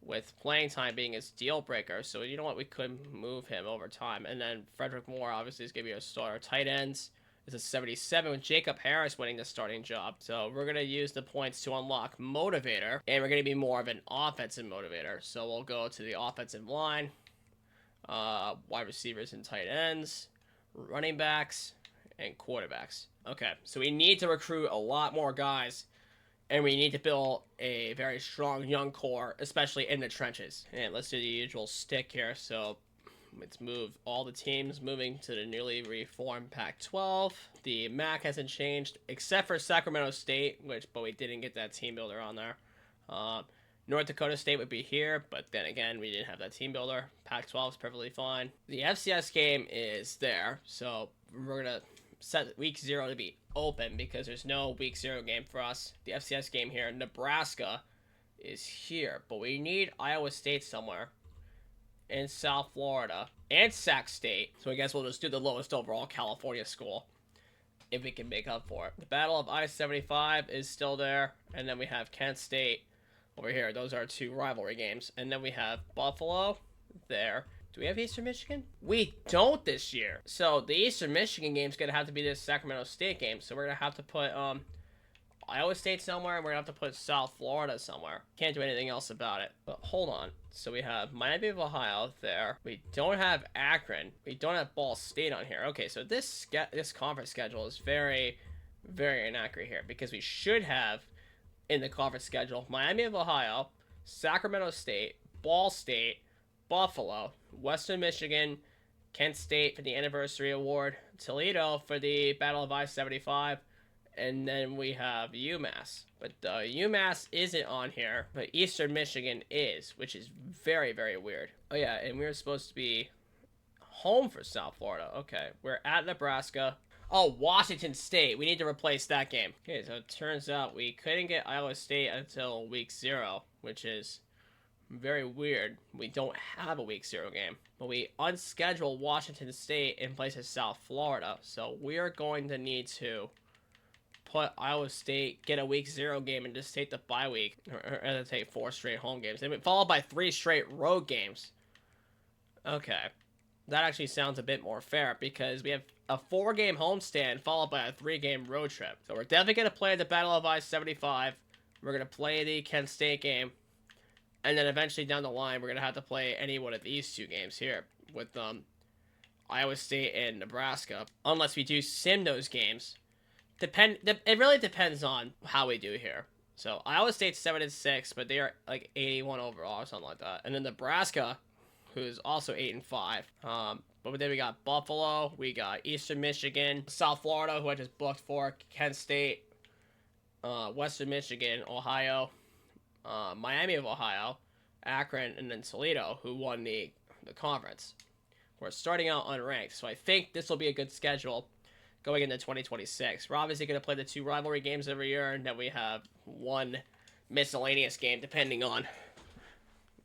with playing time being his deal breaker. So you know what? We could move him over time. And then Frederick Moore obviously is going to be our starter. Tight ends is a 77, with Jacob Harris winning the starting job. So we're going to use the points to unlock motivator, and we're going to be more of an offensive motivator. So we'll go to the offensive line, wide receivers and tight ends, running backs, and quarterbacks. Okay, so we need to recruit a lot more guys, and we need to build a very strong young core, especially in the trenches. And let's do the usual stick here. So let's move all the teams moving to the newly reformed Pac-12. The MAC hasn't changed, except for Sacramento State, but we didn't get that team builder on there. North Dakota State would be here, but then again, we didn't have that team builder. Pac-12 is perfectly fine. The FCS game is there, so we're going to set week 0 to be open because there's no week 0 game for us. The FCS game here, Nebraska is here, but we need Iowa State somewhere in South Florida and Sac State. So I guess we'll just do the lowest overall California school if we can make up for it. The Battle of I-75 is still there, and then we have Kent State over here. Those are 2 rivalry games. And then we have Buffalo there. Do we have Eastern Michigan? We don't this year. So the Eastern Michigan game is going to have to be this Sacramento State game. So we're going to have to put Iowa State somewhere, and we're going to have to put South Florida somewhere. Can't do anything else about it. But hold on. So we have Miami of Ohio there. We don't have Akron. We don't have Ball State on here. Okay, so this conference schedule is very, very inaccurate here, because we should have in the conference schedule Miami of Ohio, Sacramento State, Ball State, Buffalo, Western Michigan, Kent State for the anniversary award, Toledo for the Battle of I-75, and then we have UMass. But UMass isn't on here, but Eastern Michigan is, which is very, very weird. Oh yeah, and we were supposed to be home for South Florida. Okay, we're at Nebraska. Oh, Washington State. We need to replace that game. Okay, so it turns out we couldn't get Iowa State until week 0, which is very weird. We don't have a week 0 game, but we unscheduled Washington State in place of South Florida. So we are going to need to put Iowa State, get a week 0 game, and just take the bye week, or take 4 straight home games, and followed by 3 straight road games. Okay, That actually sounds a bit more fair because we have a 4-game homestand followed by a 3-game road trip. So we're definitely going to play the Battle of I-75. We're going to play the Kent State game. And then eventually down the line, we're going to have to play any one of these 2 games here with Iowa State and Nebraska. Unless we do sim those games. It really depends on how we do here. So Iowa State's 7-6, but they are like 81 overall or something like that. And then Nebraska, who's also 8-5. But then we got Buffalo, we got Eastern Michigan, South Florida, who I just booked for, Kent State, Western Michigan, Ohio, Miami of Ohio, Akron, and then Toledo, who won the conference. We're starting out unranked, so I think this will be a good schedule going into 2026. We're obviously going to play the 2 rivalry games every year, and then we have 1 miscellaneous game, depending on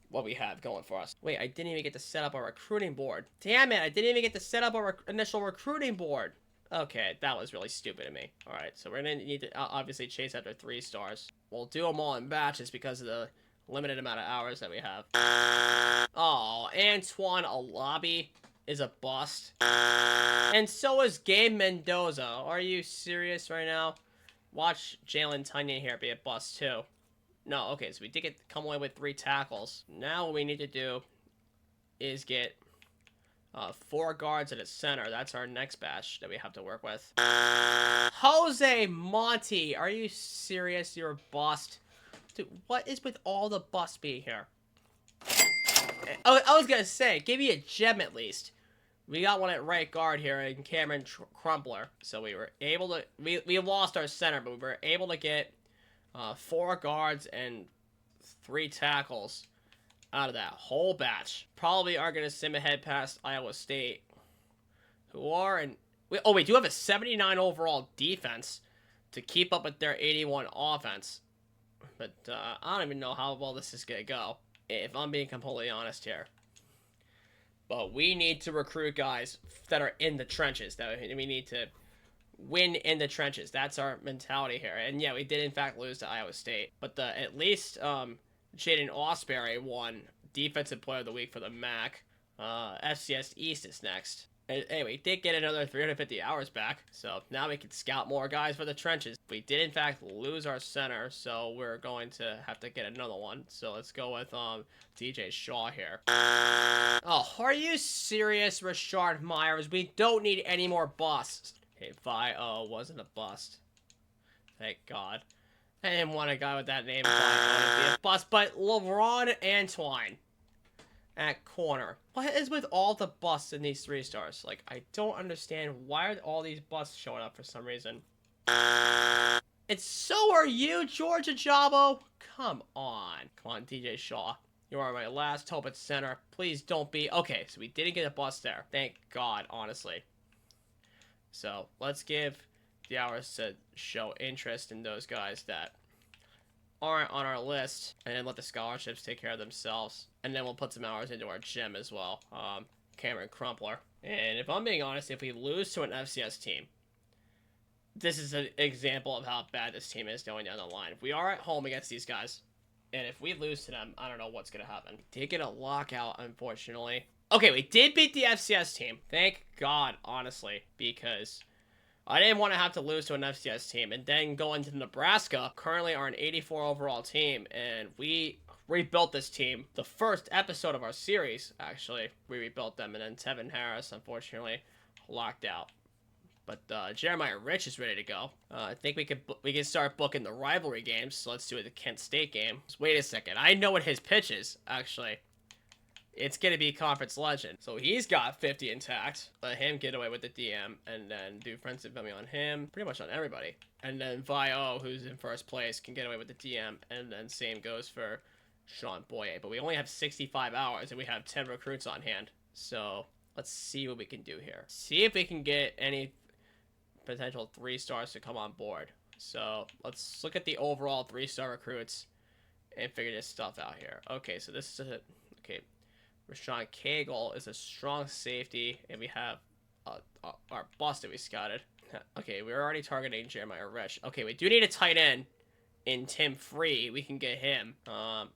what we have going for us. Wait, I didn't even get to set up our recruiting board. Damn it, I didn't even get to set up our initial recruiting board. Okay, that was really stupid of me. Alright, so we're going to need to obviously chase after 3 stars. We'll do them all in batches because of the limited amount of hours that we have. Oh, Antoine Alabi is a bust. And so is Gabe Mendoza. Are you serious right now? Watch Jalen Tunyon here be a bust too. No, okay, so we did come away with 3 tackles. Now what we need to do is get 4 guards at a center. That's our next batch that we have to work with. Jose Monty, are you serious? You're a bust. Dude, what is with all the busts being here? I was gonna say, give me a gem at least. We got one at right guard here in Cameron Crumpler. So we were able to... We lost our center, but we were able to get 4 guards and 3 tackles out of that whole batch. Probably are going to sim ahead past Iowa State, who are in... we do have a 79 overall defense to keep up with their 81 offense. But I don't even know how well this is going to go, if I'm being completely honest here. But we need to recruit guys that are in the trenches. That we need to win in the trenches. That's our mentality here. And yeah, we did in fact lose to Iowa State. But at least Jaden Osbury won Defensive Player of the Week for the MAC. FCS East is next. And anyway, we did get another 350 hours back. So now we can scout more guys for the trenches. We did in fact lose our center, so we're going to have to get another one. So let's go with DJ Shaw here. Oh, are you serious, Rashard Myers? We don't need any more busts. Okay, Vi-O wasn't a bust. Thank God. I didn't want a guy with that name to be a bust, but LeBron Antoine at corner. What is with all the busts in these 3 stars? Like, I don't understand why are all these busts showing up for some reason. And so are you, Georgia Jabo. Come on, DJ Shaw. You are my last hope at center. Please don't be... Okay, so we didn't get a bust there. Thank God, honestly. So, let's give the hours to show interest in those guys that aren't on our list. And then let the scholarships take care of themselves. And then we'll put some hours into our gym as well. Cameron Crumpler. And if I'm being honest, if we lose to an FCS team, this is an example of how bad this team is going down the line. If we are at home against these guys, and if we lose to them, I don't know what's going to happen. We did get a lockout, unfortunately. Okay, we did beat the FCS team. Thank God, honestly, because I didn't want to have to lose to an FCS team and then go into Nebraska, currently are an 84 overall team, and we rebuilt this team. The first episode of our series, actually, we rebuilt them, and then Tevin Harris, unfortunately, locked out. But Jeremiah Rich is ready to go. I think we can start booking the rivalry games. So let's do the Kent State game. Wait a second. I know what his pitch is, actually. It's going to be Conference Legend. So he's got 50 intact. Let him get away with the DM. And then do Friends and Family on him. Pretty much on everybody. And then Vi-O, who's in first place, can get away with the DM. And then same goes for Sean Boye. But we only have 65 hours and we have 10 recruits on hand. So let's see what we can do here. See if we can get any potential 3-stars to come on board. So let's look at the overall 3-star recruits and figure this stuff out here. Okay, so this is okay. Rashawn Cagle is a strong safety, and we have our bust that we scouted. Okay, we're already targeting Jeremiah Rich. Okay, we do need a tight end in Tim Free. We can get him.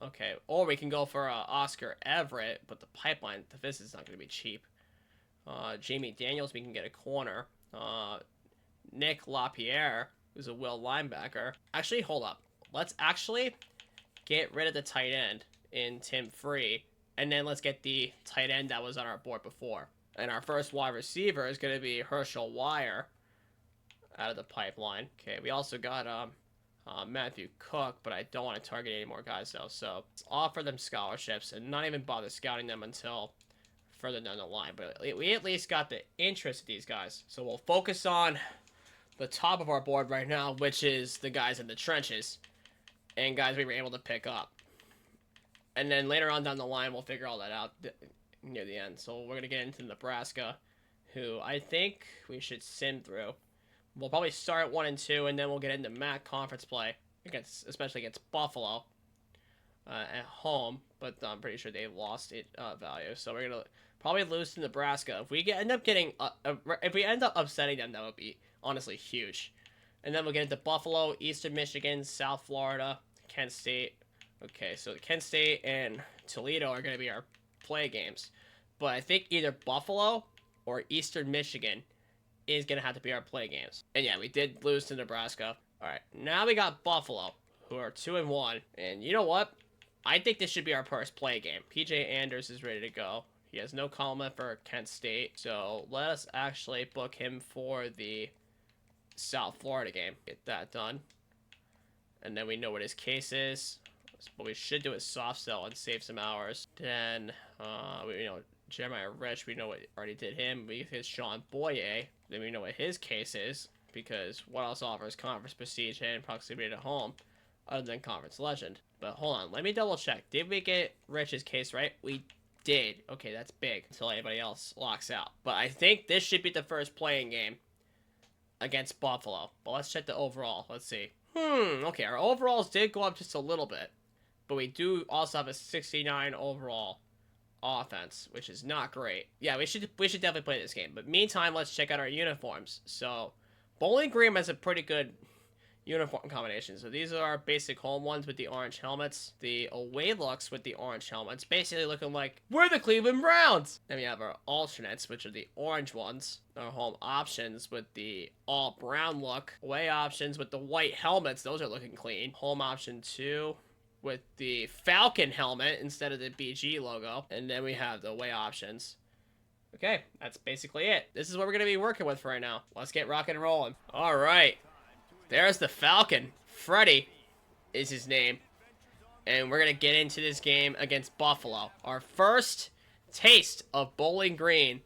Okay, or we can go for Oscar Everett, but the pipeline, the visit is not going to be cheap. Jamie Daniels, we can get a corner. Nick LaPierre, who's a will linebacker. Actually, hold up. Let's actually get rid of the tight end in Tim Free, and then let's get the tight end that was on our board before. And our first wide receiver is going to be Herschel Wire out of the pipeline. Okay, we also got Matthew Cook, but I don't want to target any more guys though, so let's offer them scholarships and not even bother scouting them until further down the line. But we at least got the interest of these guys, so we'll focus on the top of our board right now, which is the guys in the trenches and guys we were able to pick up. And then later on down the line, we'll figure all that out near the end. So we're going to get into Nebraska, who I think we should sim through. We'll probably start at 1 and 2, and then we'll get into MAC conference play, especially against Buffalo at home. But I'm pretty sure they lost it value, so we're gonna probably lose to Nebraska. If we end up upsetting them, that would be honestly huge. And then we'll get into Buffalo, Eastern Michigan, South Florida, Kent State. Okay, so Kent State and Toledo are going to be our play games. But I think either Buffalo or Eastern Michigan is going to have to be our play games. And yeah, we did lose to Nebraska. All right, now we got Buffalo, who are 2-1. And you know what? I think this should be our first play game. PJ Anders is ready to go. He has no comment for Kent State. So let us actually book him for the South Florida game. Get that done. And then we know what his case is. What we should do is soft sell and save some hours. Then, Jeremiah Rich, we know what already did him. We hit Sean Boye. Then we know what his case is, because what else offers conference prestige and proximity to home other than conference legend? But hold on, let me double check. Did we get Rich's case right? We did. Okay, that's big until anybody else locks out. But I think this should be the first playing game against Buffalo. But let's check the overall. Let's see. Okay, our overalls did go up just a little bit. But we do also have a 69 overall offense, which is not great. Yeah, we should definitely play this game. But meantime, let's check out our uniforms. So, Bowling Green has a pretty good uniform combination. So these are our basic home ones with the orange helmets. The away looks with the orange helmets, basically looking like we're the Cleveland Browns. Then we have our alternates, which are the orange ones. Our home options with the all brown look. Away options with the white helmets. Those are looking clean. Home option 2 with the Falcon helmet instead of the BG logo. And then we have the away options. Okay, that's basically it. This is what we're going to be working with for right now. Let's get rocking and rolling. All right. There's the Falcon. Freddy is his name. And we're going to get into this game against Buffalo. Our first taste of Bowling Green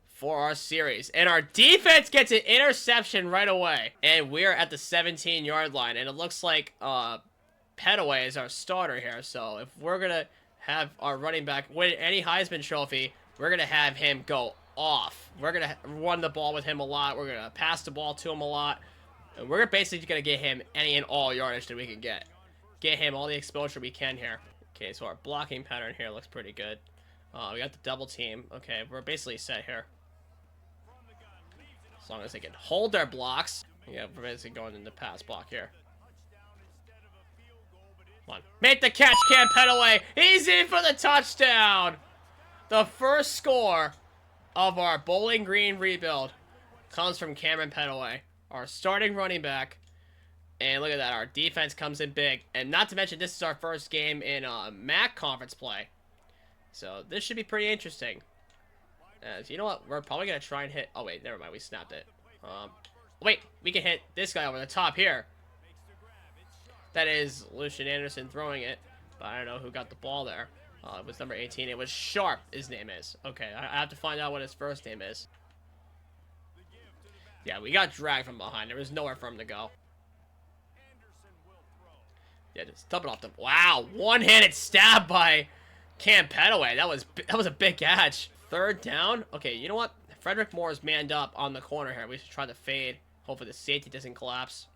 for our series. And our defense gets an interception right away. And we're at the 17-yard line. And it looks like Petaway is our starter here. So if we're going to have our running back win any Heisman Trophy, we're going to have him go off. We're going to run the ball with him a lot. We're going to pass the ball to him a lot. And we're basically going to get him any and all yardage that we can get. Get him all the exposure we can here. Okay, so our blocking pattern here looks pretty good. We got the double team. Okay, we're basically set here. As long as they can hold their blocks. Yeah, we're basically going in the pass block here. Come on. Make the catch, Cam Petaway. He's in for the touchdown. The first score of our Bowling Green rebuild comes from Cameron Petaway, our starting running back. And look at that, our defense comes in big. And not to mention, this is our first game in MAC conference play. So this should be pretty interesting. As you know what, we're probably going to try and hit... Oh, wait, never mind, we snapped it. Wait, we can hit this guy over the top here. That is Lucian Anderson throwing it. But I don't know who got the ball there. It was number 18. It was Sharp, his name is. Okay, I have to find out what his first name is. Yeah, we got dragged from behind. There was nowhere for him to go. Yeah, just dump it off the... Wow, one-handed stab by Cam Petaway. That was a big catch. Third down. Okay, you know what? Frederick Moore is manned up on the corner here. We should try to fade. Hopefully the safety doesn't collapse.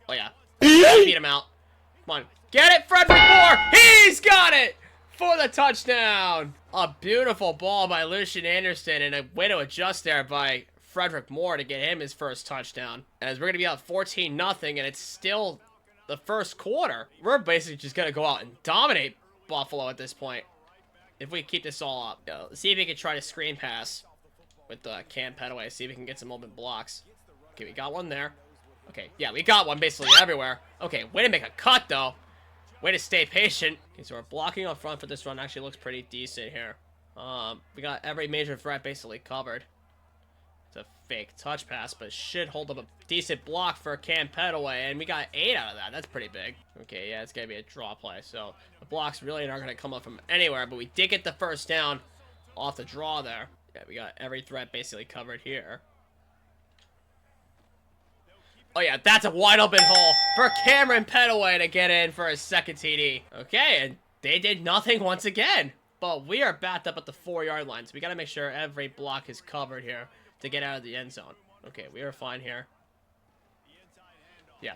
Oh, yeah. Beat him out. Come on. Get it, Frederick Moore! He's got it! For the touchdown! A beautiful ball by Lucian Anderson and a way to adjust there by Frederick Moore to get him his first touchdown. As we're going to be out 14-0 and it's still the first quarter. We're basically just going to go out and dominate Buffalo at this point. if we keep this all up. See if we can try to screen pass with Cam Petaway. See if we can get some open blocks. Okay, we got one there. Okay, yeah, we got one basically everywhere. Okay, way to make a cut, though. Way to stay patient. Okay, so our blocking up front for this run actually looks pretty decent here. We got every major threat basically covered. It's a fake touch pass, but should hold up a decent block for Cam Petaway, and we got 8 out of that. That's pretty big. Okay, yeah, it's gonna be a draw play, so the blocks really aren't gonna come up from anywhere, but we did get the first down off the draw there. Yeah, we got every threat basically covered here. Oh yeah, that's a wide open hole for Cameron Petaway to get in for his second TD. Okay, and they did nothing once again. But we are backed up at the 4-yard line, so we got to make sure every block is covered here to get out of the end zone. Okay, we are fine here. Yeah.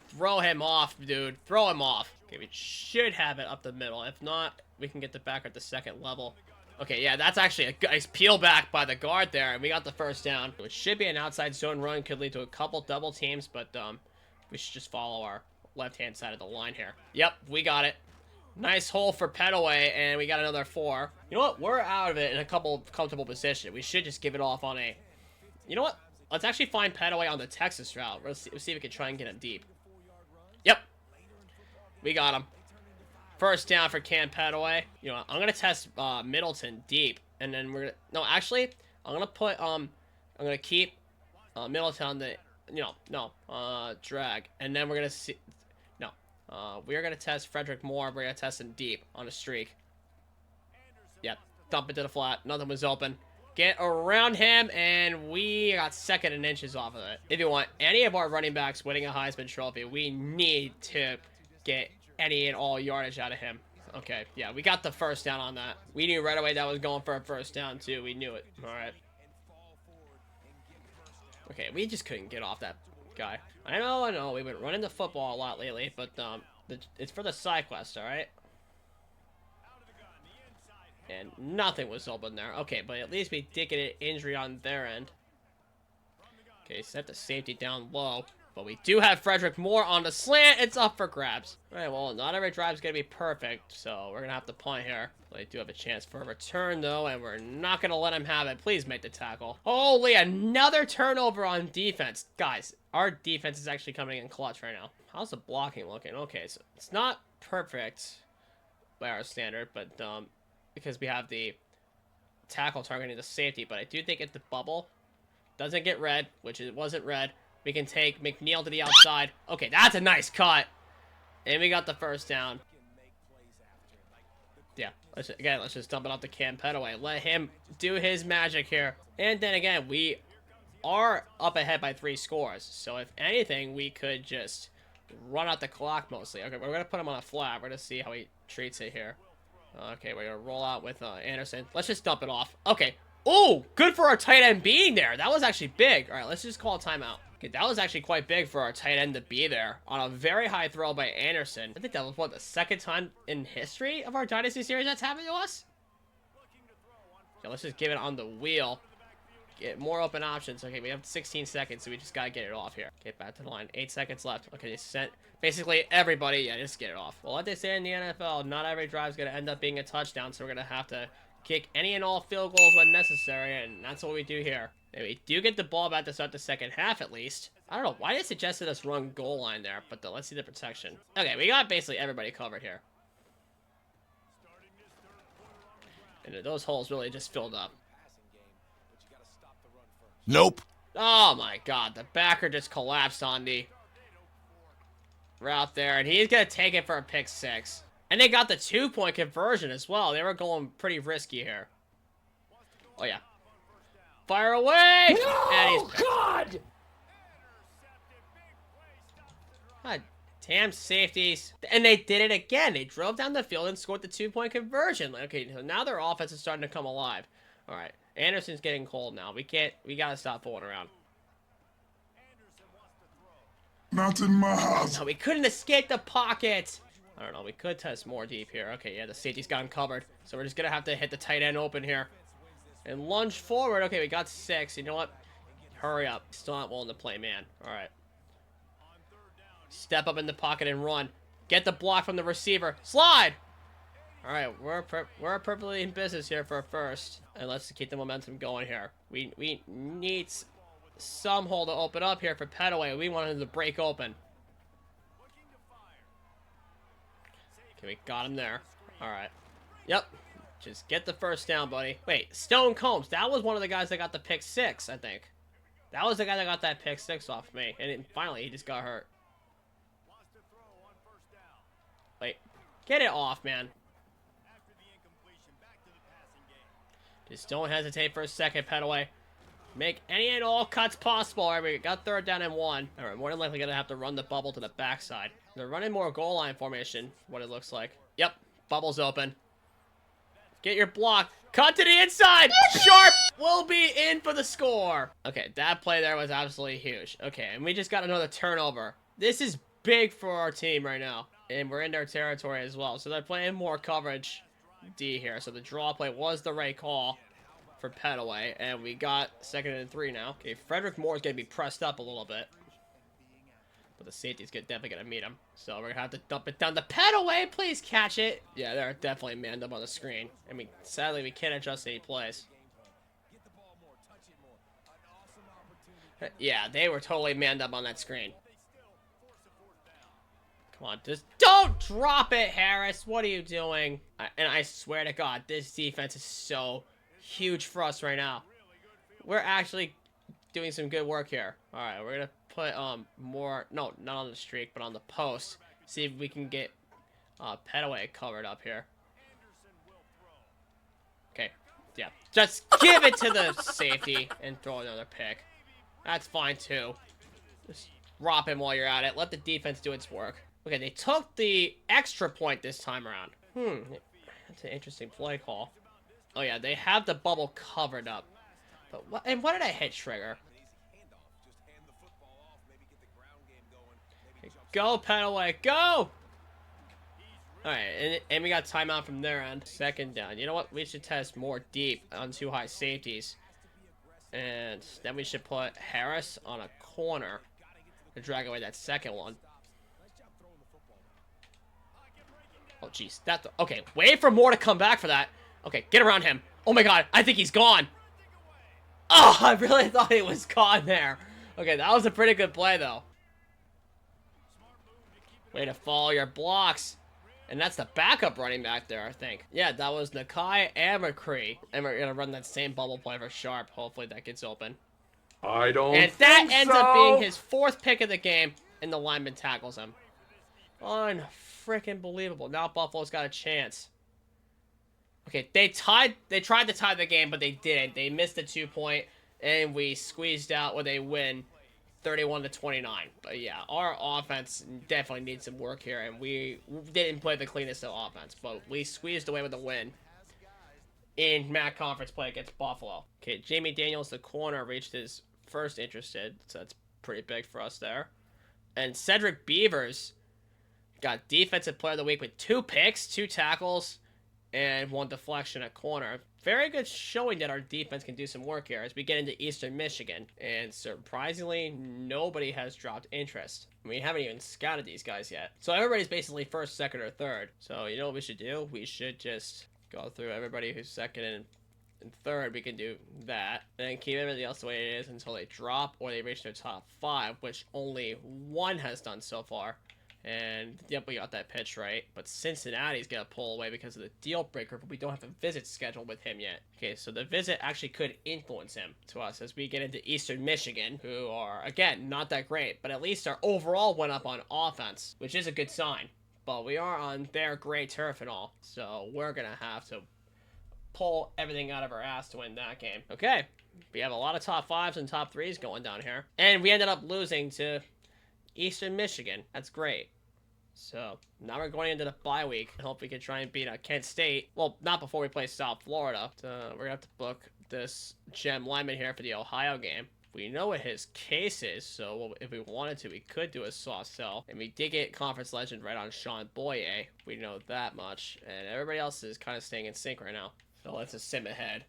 Throw him off, dude. Throw him off. Okay, we should have it up the middle. If not, we can get the back at the second level. Okay, yeah, that's actually a nice peel back by the guard there, and we got the first down. It should be an outside zone run. Could lead to a couple double teams, but we should just follow our left-hand side of the line here. Yep, we got it. Nice hole for Petaway, and we got another 4. You know what? We're out of it in a couple comfortable position. We should just give it off on a... You know what? Let's actually find Petaway on the Texas route. Let's see if we can try and get him deep. Yep. We got him. First down for Cam Petaway. You know, I'm going to test Middleton deep, and then we're going to... No, actually, I'm going to put... I'm going to keep Middleton on the... drag. And then we're going to see... we are going to test Frederick Moore. We're going to test him deep on a streak. Yep. Dump it to the flat. Nothing was open. Get around him, and we got second and inches off of it. If you want any of our running backs winning a Heisman Trophy, we need to get any and all yardage out of him. Okay, yeah, we got the first down on that. We knew right away that was going for a first down, too. We knew it. All right. Okay, we just couldn't get off that guy. I know, we've been running the football a lot lately, but it's for the side quest, alright? And nothing was open there. Okay, but at least we did get an injury on their end. Okay, set the safety down low. But we do have Frederick Moore on the slant. It's up for grabs. Alright, well, not every drive is going to be perfect, so we're going to have to punt here. They do have a chance for a return, though, and we're not going to let him have it. Please make the tackle. Holy, another turnover on defense. Guys, our defense is actually coming in clutch right now. How's the blocking looking? Okay, so it's not perfect by our standard, but because we have the tackle targeting the safety, but I do think if the bubble doesn't get red, which it wasn't red, we can take McNeil to the outside. Okay, that's a nice cut. And we got the first down. Yeah, let's just dump it off to Cam Petaway. Let him do his magic here. And then again, we are up ahead by 3 scores. So if anything, we could just run out the clock mostly. Okay, we're going to put him on a flat. We're going to see how he treats it here. Okay, we're going to roll out with Anderson. Let's just dump it off. Okay. Oh, good for our tight end being there. That was actually big. All right, let's just call a timeout. Okay, that was actually quite big for our tight end to be there on a very high throw by Anderson. I think that was, what, the second time in history of our Dynasty Series that's happened to us? Okay, let's just give it on the wheel. Get more open options. Okay, we have 16 seconds, so we just got to get it off here. Get back to the line. 8 seconds left. Okay, they sent basically everybody. Yeah, just get it off. Well, like they say in the NFL, not every drive is going to end up being a touchdown, so we're going to have to kick any and all field goals when necessary, and that's what we do here. And we do get the ball back to start the second half, at least. I don't know why they suggested us run goal line there, but let's see the protection. Okay, we got basically everybody covered here. And those holes really just filled up. Nope. Oh my god, the backer just collapsed on the route there, and he's going to take it for a pick 6. And they got the 2-point conversion as well. They were going pretty risky here. Oh, yeah. Fire away! No, and he's God! God damn safeties. And they did it again. They drove down the field and scored the 2-point conversion. Okay, so now their offense is starting to come alive. All right. Anderson's getting cold now. We got to stop fooling around. Not in my house. No, we couldn't escape the pocket. I don't know. We could test more deep here. Okay, yeah, the safety's got him covered. So we're just going to have to hit the tight end open here. And lunge forward. Okay, we got 6. You know what? Hurry up. Still not willing to play man. All right. Step up in the pocket and run. Get the block from the receiver. Slide! All right, we're perfectly in business here for a first, and let's keep the momentum going here. We need some hole to open up here for Petaway. We want him to break open. Okay, we got him there. All right. Yep. Just get the first down, buddy. Wait, Stone Combs. That was one of the guys that got the pick 6, I think. That was the guy that got that pick 6 off me, and then finally he just got hurt. Wait, get it off, man. Just don't hesitate for a second, Petaway. Make any and all cuts possible. All right, we got 3rd down and 1. All right, more than likely gonna have to run the bubble to the backside. They're running more goal line formation, what it looks like. Yep, bubble's open. Get your block. Cut to the inside. Sharp will be in for the score. Okay, that play there was absolutely huge. Okay, and we just got another turnover. This is big for our team right now. And we're in their territory as well. So they're playing more coverage D here. So the draw play was the right call for Petaway. And we got 2nd and 3 now. Okay, Frederick Moore is going to be pressed up a little bit. But the safety's definitely going to meet him. So we're going to have to dump it down to Petaway. Please catch it. Yeah, they're definitely manned up on the screen. I mean, sadly, we can't adjust any plays. Yeah, they were totally manned up on that screen. Come on, just don't drop it, Harris. What are you doing? And I swear to God, this defense is so huge for us right now. We're actually doing some good work here. All right, we're going to put more, no, not on the streak, but on the post. See if we can get Petaway covered up here. Okay, yeah. Just give it to the safety and throw another pick. That's fine, too. Just drop him while you're at it. Let the defense do its work. Okay, they took the extra point this time around. That's an interesting play call. Oh, yeah, they have the bubble covered up. But what, and what did I hit, Trigger? Okay, go, Petaway, go! Alright, and we got timeout from their end. 2nd down. You know what? We should test more deep on 2 high safeties. And then we should put Harris on a corner to drag away that 2nd one. Oh, jeez. Okay, wait for Moore to come back for that. Okay, get around him. Oh, my God. I think he's gone. Oh, I really thought he was gone there. Okay, that was a pretty good play, though. Way to follow your blocks. And that's the backup running back there, I think. Yeah, that was Nakai and McCree. And we're going to run that same bubble play for Sharp. Hopefully that gets open. I don't And that ends up being his 4th pick of the game. And the lineman tackles him. Unfreaking believable. Now Buffalo's got a chance. Okay, they tried to tie the game, but they didn't. They missed a 2-point, and we squeezed out with a win, 31-29. But yeah, our offense definitely needs some work here, and we didn't play the cleanest of offense, but we squeezed away with a win in MAC conference play against Buffalo. Okay, Jamie Daniels, the corner, reached his first interested, so that's pretty big for us there. And Cedric Beavers got Defensive Player of the Week with 2 picks, 2 tackles, and 1 deflection at corner. Very good showing that our defense can do some work here as we get into Eastern Michigan. And surprisingly, nobody has dropped interest. We haven't even scouted these guys yet. So everybody's basically 1st, 2nd, or 3rd. So you know what we should do? We should just go through everybody who's 2nd and 3rd. We can do that. And then keep everything else the way it is until they drop or they reach their top 5, which only 1 has done so far. And, yep, we got that pitch right. But Cincinnati's going to pull away because of the deal breaker, but we don't have a visit scheduled with him yet. Okay, so the visit actually could influence him to us as we get into Eastern Michigan, who are, again, not that great. But at least our overall went up on offense, which is a good sign. But we are on their gray turf and all, so we're going to have to pull everything out of our ass to win that game. Okay, we have a lot of top 5s and top 3s going down here. And we ended up losing to Eastern Michigan. That's great. So now we're going into the bye week. I hope we can try and beat Kent State. Well, not before we play South Florida. We're gonna have to book this gem lineman here for the Ohio game. We know what his case is, so if we wanted to, we could do a soft sell. And we did get conference legend right on Sean Boye. We know that much. And everybody else is kind of staying in sync right now. So let's just sim ahead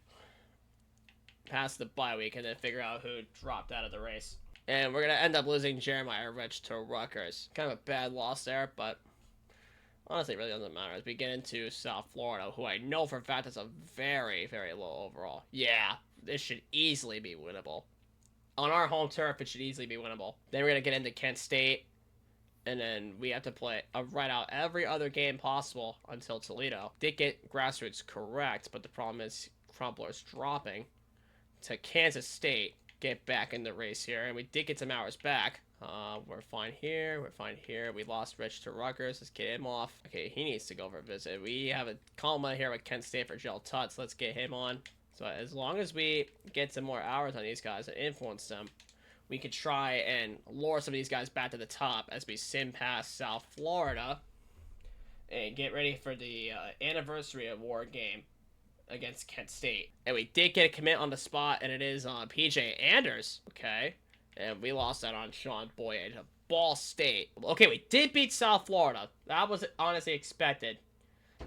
past the bye week and then figure out who dropped out of the race. And we're going to end up losing Jeremiah Rich to Rutgers. Kind of a bad loss there, but Honestly, it really doesn't matter as we get into South Florida, who I know for a fact is a very, very low overall. Yeah, this should easily be winnable. On our home turf, it should easily be winnable. Then we're going to get into Kent State, and then we have to play right out every other game possible until Toledo. Did get grassroots correct, but the problem is Crumpler's dropping to Kansas State. Get back in the race here, and we did get some hours back. We're fine here. We're fine here. We lost Rich to Rutgers. Let's get him off. Okay, he needs to go for a visit. We have a call here with Kent State for Gel Tuts. Let's get him on. So as long as we get some more hours on these guys and influence them, we could try and lure some of these guys back to the top as we sim past South Florida and get ready for the anniversary award game against Kent State. And we did get a commit on the spot, and it is PJ Anders. Okay. And we lost that on Sean Boye to Ball State. Okay, we did beat South Florida. That was honestly expected.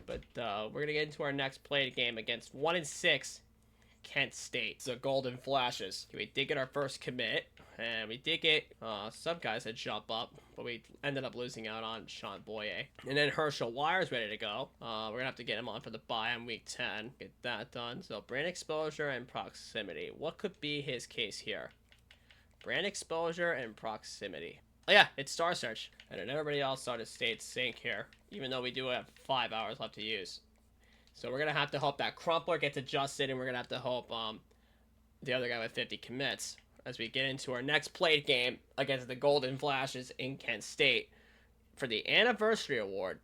But we're going to get into our next played game against 1-6 Kent State. The Golden Flashes. Okay, we did get our first commit. And we did get some guys that jump up. But we ended up losing out on Sean Boye. And then Herschel Wire's ready to go. We're going to have to get him on for the bye on week 10. Get that done. So brand exposure and proximity. What could be his case here? Brand exposure and proximity. Oh yeah, it's Star Search. And then everybody else started state sync here. Even though we do have 5 hours left to use. So we're going to have to hope that Crumpler gets adjusted. And we're going to have to hope the other guy with 50 commits. As we get into our next played game against the Golden Flashes in Kent State. For the Anniversary Award.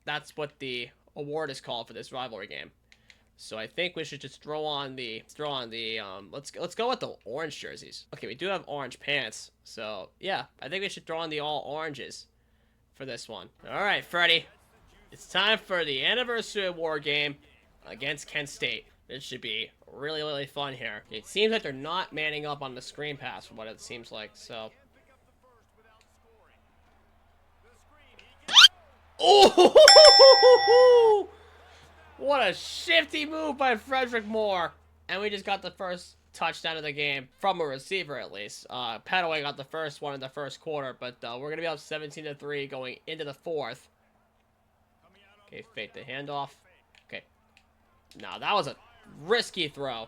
That's what the award is called for this rivalry game. So I think we should just throw on the let's go with the orange jerseys. Okay, we do have orange pants. So, yeah, I think we should throw on the all oranges for this one. All right, Freddie. It's time for the Anniversary Award game against Kent State. This should be really, really fun here. It seems like they're not manning up on the screen pass from what it seems like, so. Oh! What a shifty move by Frederick Moore. And we just got the first touchdown of the game from a receiver, at least. Petaway got the first one in the first quarter, but we're going to be up 17-3 going into the fourth. Okay, fake the handoff. Okay. Now, that was a risky throw.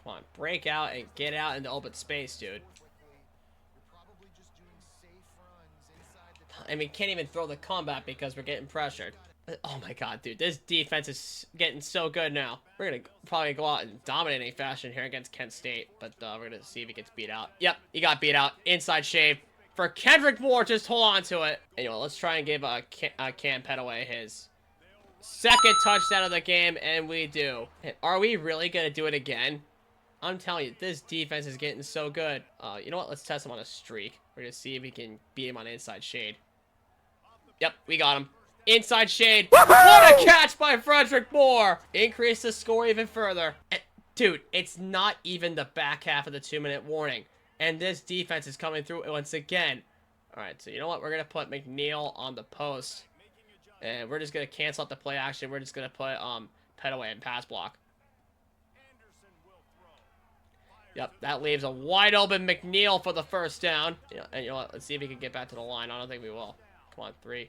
Come on, break out and get out into open space, dude. And we can't even throw the combat because we're getting pressured. Oh my god, dude. This defense is getting so good now. We're going to probably go out in dominating fashion here against Kent State. But we're going to see if he gets beat out. Yep, he got beat out. Inside shave. For Kendrick Moore, just hold on to it. Anyway, let's try and give Cam Petaway his second touchdown of the game. And we do. And are we really going to do it again? I'm telling you, this defense is getting so good. You know what? Let's test him on a streak. We're going to see if we can beat him on inside shade. Yep, we got him. Inside shade. What a catch by Frederick Moore. Increase the score even further. And, dude, it's not even the back half of the 2-minute warning. And this defense is coming through once again. All right, so you know what? We're going to put McNeil on the post. And we're just going to cancel out the play action. We're just going to put Petaway in pass block. Yep, that leaves a wide open McNeil for the first down. Yeah, and you know what? Let's see if we can get back to the line. I don't think we will. Come on, 3,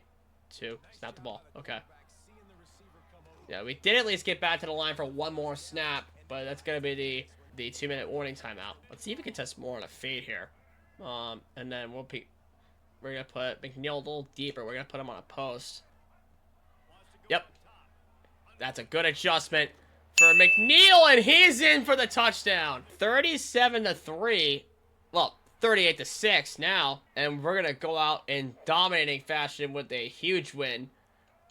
2, snap the ball. Okay. Yeah, we did at least get back to the line for one more snap, but that's going to be the 2-minute warning timeout. Let's see if we can test more on a fade here. And then we're going to put McNeil a little deeper. We're going to put him on a post. Yep. That's a good adjustment for McNeil, and he's in for the touchdown. 37-3. Well, 38-6 now, and we're gonna go out in dominating fashion with a huge win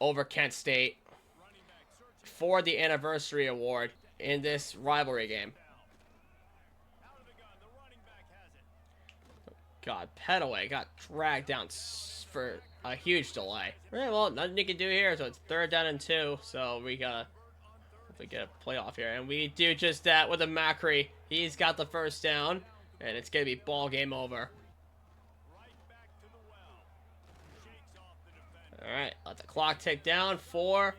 over Kent State for the Anniversary Award in this rivalry game. God, Petaway got dragged down for a huge delay. Right, well, nothing you can do here, so it's 3rd down and 2, so we gotta get a playoff here, and we do just that with a Macri. He's got the first down. And it's going to be ball game over. Alright, let the clock tick down. 4,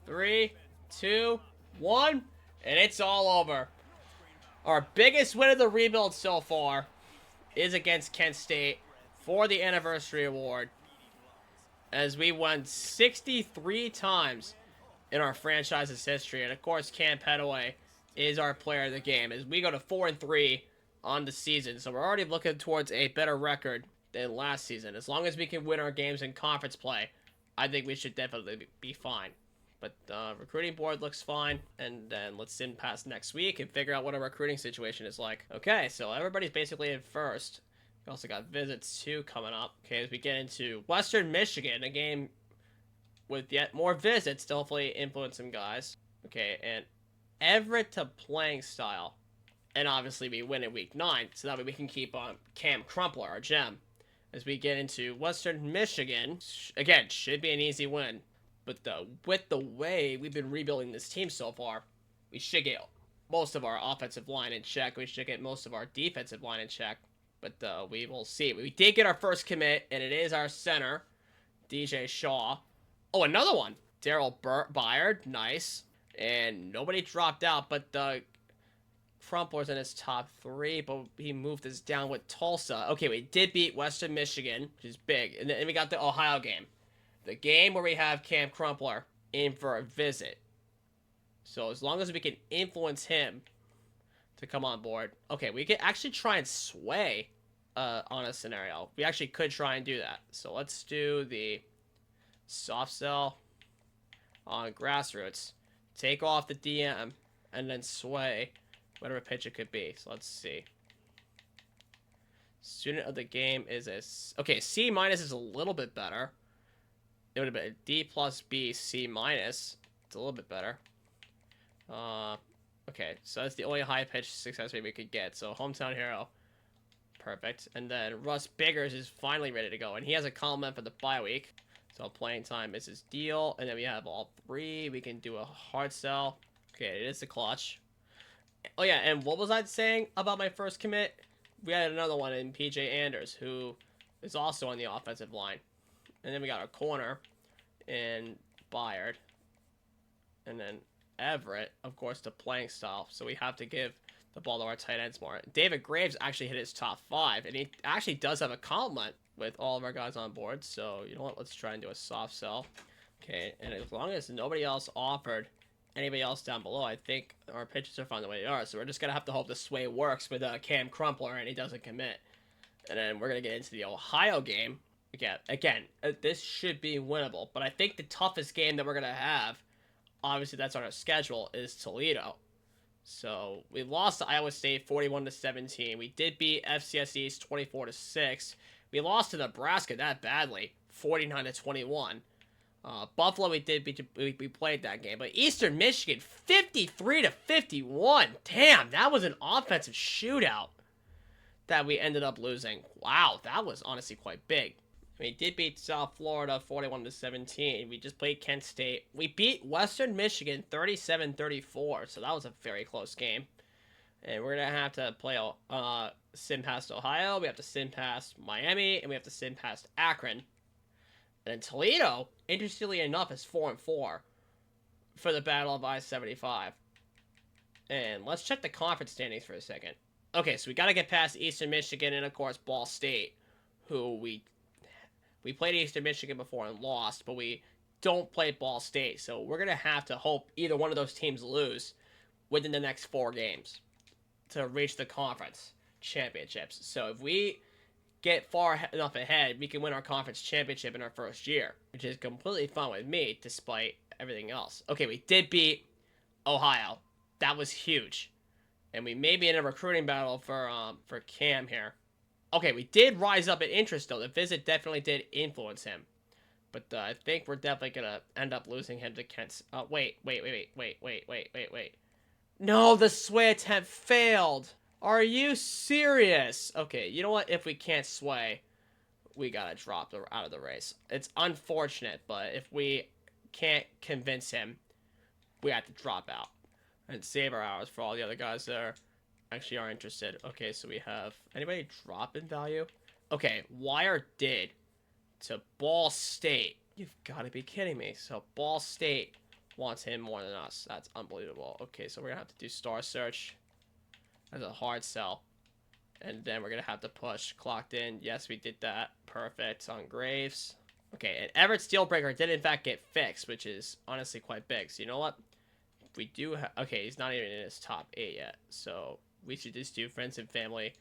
3, 2, 1. And it's all over. Our biggest win of the rebuild so far is against Kent State. for the anniversary award, as we won 63 times in our franchise's history. And of course, Cam Petaway is our player of the game, as we go to 4-3 on the season. So we're already looking towards a better record than last season. As long as we can win our games in conference play, I think we should definitely be fine. But the recruiting board looks fine, and then let's sim past next week and figure out what our recruiting situation is like. Okay, so everybody's basically in first. We also got visits too coming up. Okay, as we get into Western Michigan, a game with yet more visits to hopefully influence some guys. Okay, and Everett to playing style. And obviously we win in week 9, so that way we can keep on Cam Crumpler, our gem. As we get into Western Michigan, again, should be an easy win. But with the way we've been rebuilding this team so far, we should get most of our offensive line in check. We should get most of our defensive line in check. But we will see. We did get our first commit, and it is our center, DJ Shaw. Oh, another one. Daryl Byard, nice. And nobody dropped out, but Crumpler's in his top 3, but he moved us down with Tulsa. Okay, we did beat Western Michigan, which is big. And then we got the Ohio game. The game where we have Cam Crumpler in for a visit. So as long as we can influence him to come on board. Okay, we could actually try and sway on a scenario. We actually could try and do that. So let's do the soft sell on grassroots. Take off the DM and then sway whatever pitch it could be. So let's see. Student of the game is a... Okay, C- is a little bit better. It would have been D plus B, C-. It's a little bit better. Okay, so that's the only high pitch success rate we could get. So hometown hero. Perfect. And then Russ Biggers is finally ready to go. And he has a comment for the bye week. So playing time is his deal. And then we have all 3. We can do a hard sell. Okay, it is the clutch. Oh yeah, and what was I saying about my first commit? We had another one in PJ Anders, who is also on the offensive line. And then we got our corner in Byard. And then Everett, of course, the playing style. So we have to give the ball to our tight ends more. David Graves actually hit his top 5. And he actually does have a compliment with all of our guys on board. So, you know what? Let's try and do a soft sell. Okay, and as long as nobody else offered anybody else down below, I think our pitches are fine the way they are. So we're just going to have to hope the sway works with Cam Crumpler and he doesn't commit. And then we're going to get into the Ohio game. Again, this should be winnable. But I think the toughest game that we're going to have, obviously that's on our schedule, is Toledo. So we lost to Iowa State 41-17. We did beat FCS East 24-6. We lost to Nebraska that badly, 49-21. Buffalo, we played that game. But Eastern Michigan, 53-51. Damn, that was an offensive shootout that we ended up losing. Wow, that was honestly quite big. We did beat South Florida 41-17. We just played Kent State. We beat Western Michigan 37-34. So that was a very close game. And we're going to have to play sim past Ohio. We have to sim past Miami. And we have to sim past Akron. And Toledo, interestingly enough, is 4-4 for the Battle of I-75. And let's check the conference standings for a second. Okay, so we got to get past Eastern Michigan and, of course, Ball State, who we played Eastern Michigan before and lost, but we don't play Ball State. So we're going to have to hope either one of those teams lose within the next 4 games to reach the conference championships. So if we get far enough ahead, we can win our conference championship in our first year, which is completely fine with me, despite everything else. Okay, we did beat Ohio. That was huge. And we may be in a recruiting battle for Cam here. Okay, we did rise up in interest, though. The visit definitely did influence him. But I think we're definitely going to end up losing him to Kent. Wait. No, the sway attempt failed. Are you serious? Okay, you know what? If we can't sway, we got to drop out of the race. It's unfortunate, but if we can't convince him, we have to drop out and save our hours for all the other guys that actually are interested. Okay, so we have anybody drop in value? Okay, Wire did to Ball State. You've got to be kidding me. So Ball State wants him more than us. That's unbelievable. Okay, so we're gonna have to do star search as a hard sell. And then we're going to have to push clocked in. Yes, we did that. Perfect on Graves. Okay, and Everett's deal breaker did in fact get fixed, which is honestly quite big. So you know what? We do have... Okay, he's not even in his top 8 yet. So we should just do friends and family.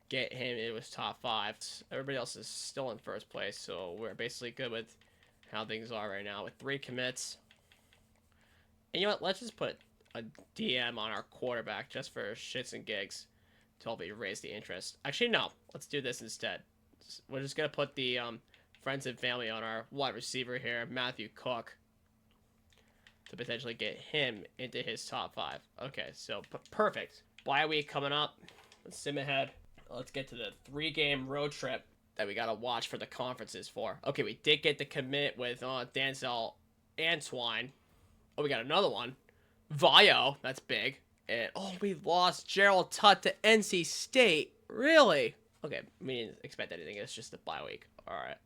Get him into his top 5. Everybody else is still in first place. So we're basically good with how things are right now with 3 commits. And you know what? Let's just put a DM on our quarterback just for shits and gigs to help you raise the interest. Actually, no. Let's do this instead. We're just going to put the friends and family on our wide receiver here, Matthew Cook, to potentially get him into his top 5. Okay, so perfect. Bye week coming up. Let's sim ahead. Let's get to the 3-game road trip that we got to watch for the conferences for. Okay, we did get the commit with Denzel Antwine. Oh, we got another one. Vio, that's big. And, oh, we lost Gerald Tutt to NC State. Really? Okay, we didn't expect anything. It's just a bye week. All right.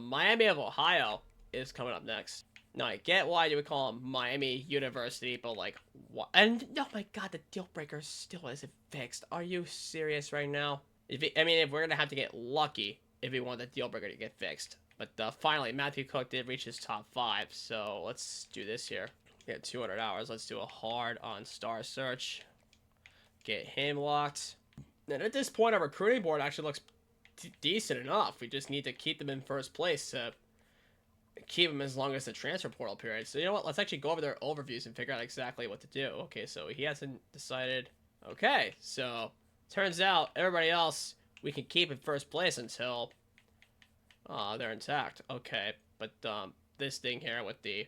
Miami of Ohio is coming up next. Now, I get why you would call him Miami University, but, like, what? And, oh, my God, the deal breaker still isn't fixed. Are you serious right now? If we're going to have to get lucky if we want the deal breaker to get fixed. But finally, Matthew Cook did reach his top 5, so let's do this here. We have 200 hours. Let's do a hard on star search. Get him locked. And at this point, our recruiting board actually looks decent enough. We just need to keep them in first place to keep them as long as the transfer portal period. So you know what? Let's actually go over their overviews and figure out exactly what to do. Okay, so he hasn't decided. Okay, so turns out everybody else we can keep in first place until they're intact. Okay, but this thing here with the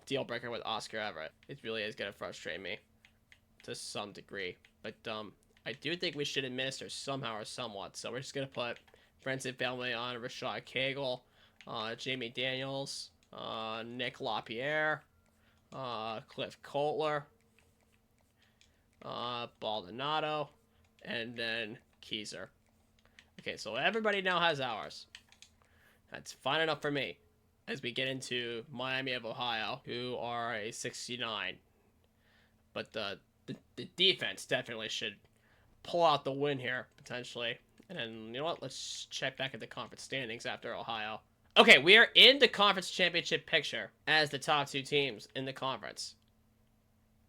deal breaker with Oscar Everett, it really is going to frustrate me to some degree. But I do think we should administer somehow or somewhat. So we're just going to put friends and family on Rashad Cagle, Jamie Daniels, Nick LaPierre, Cliff Kotler, Baldonado, and then Keyser. Okay, so everybody now has ours. That's fine enough for me. As we get into Miami of Ohio, who are a 69. But the defense definitely should pull out the win here, potentially. And then, you know what? Let's check back at the conference standings after Ohio. Okay, we are in the conference championship picture as the top 2 teams in the conference.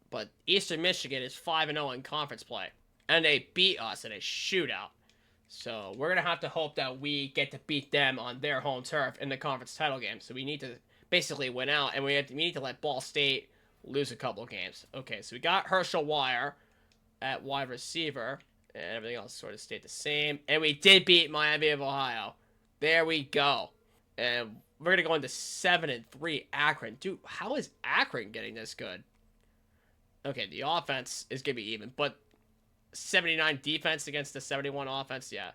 But Eastern Michigan is 5-0 in conference play. And they beat us in a shootout. So we're going to have to hope that we get to beat them on their home turf in the conference title game. So we need to basically win out, and we need to let Ball State lose a couple of games. Okay, so we got Herschel Wire at wide receiver, and everything else sort of stayed the same. And we did beat Miami of Ohio. There we go. And we're going to go into 7-3 Akron. Dude, how is Akron getting this good? Okay, the offense is going to be even, but 79 defense against the 71 offense, yeah.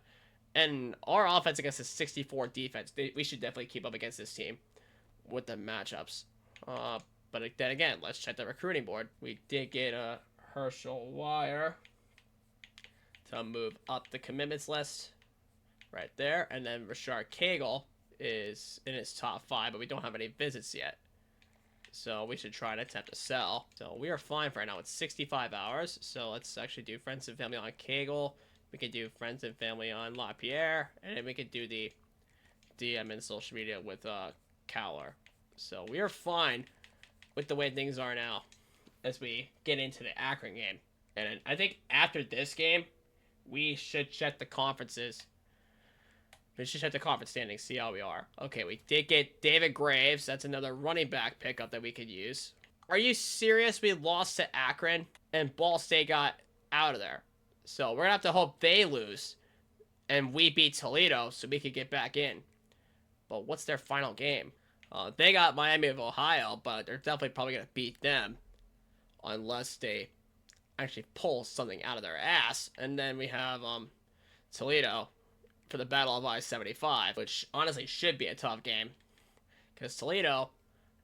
And our offense against the 64 defense. We should definitely keep up against this team with the matchups. But then again, let's check the recruiting board. We did get a Herschel Wire to move up the commitments list right there. And then Rashard Cagle is in his top 5, but we don't have any visits yet. So we should try and attempt to sell. So we are fine for right now. It's 65 hours. So let's actually do friends and family on Cagle. We can do friends and family on LaPierre. And then we could do the DM and social media with Cowler. So we are fine with the way things are now as we get into the Akron game. And I think after this game, we should check the conferences. We should check the conference standings, see how we are. Okay, we did get David Graves. That's another running back pickup that we could use. Are you serious? We lost to Akron, and Ball State got out of there. So we're going to have to hope they lose, and we beat Toledo so we could get back in. But what's their final game? They got Miami of Ohio, but they're definitely probably going to beat them unless they actually pull something out of their ass. And then we have Toledo for the Battle of I-75, which honestly should be a tough game because Toledo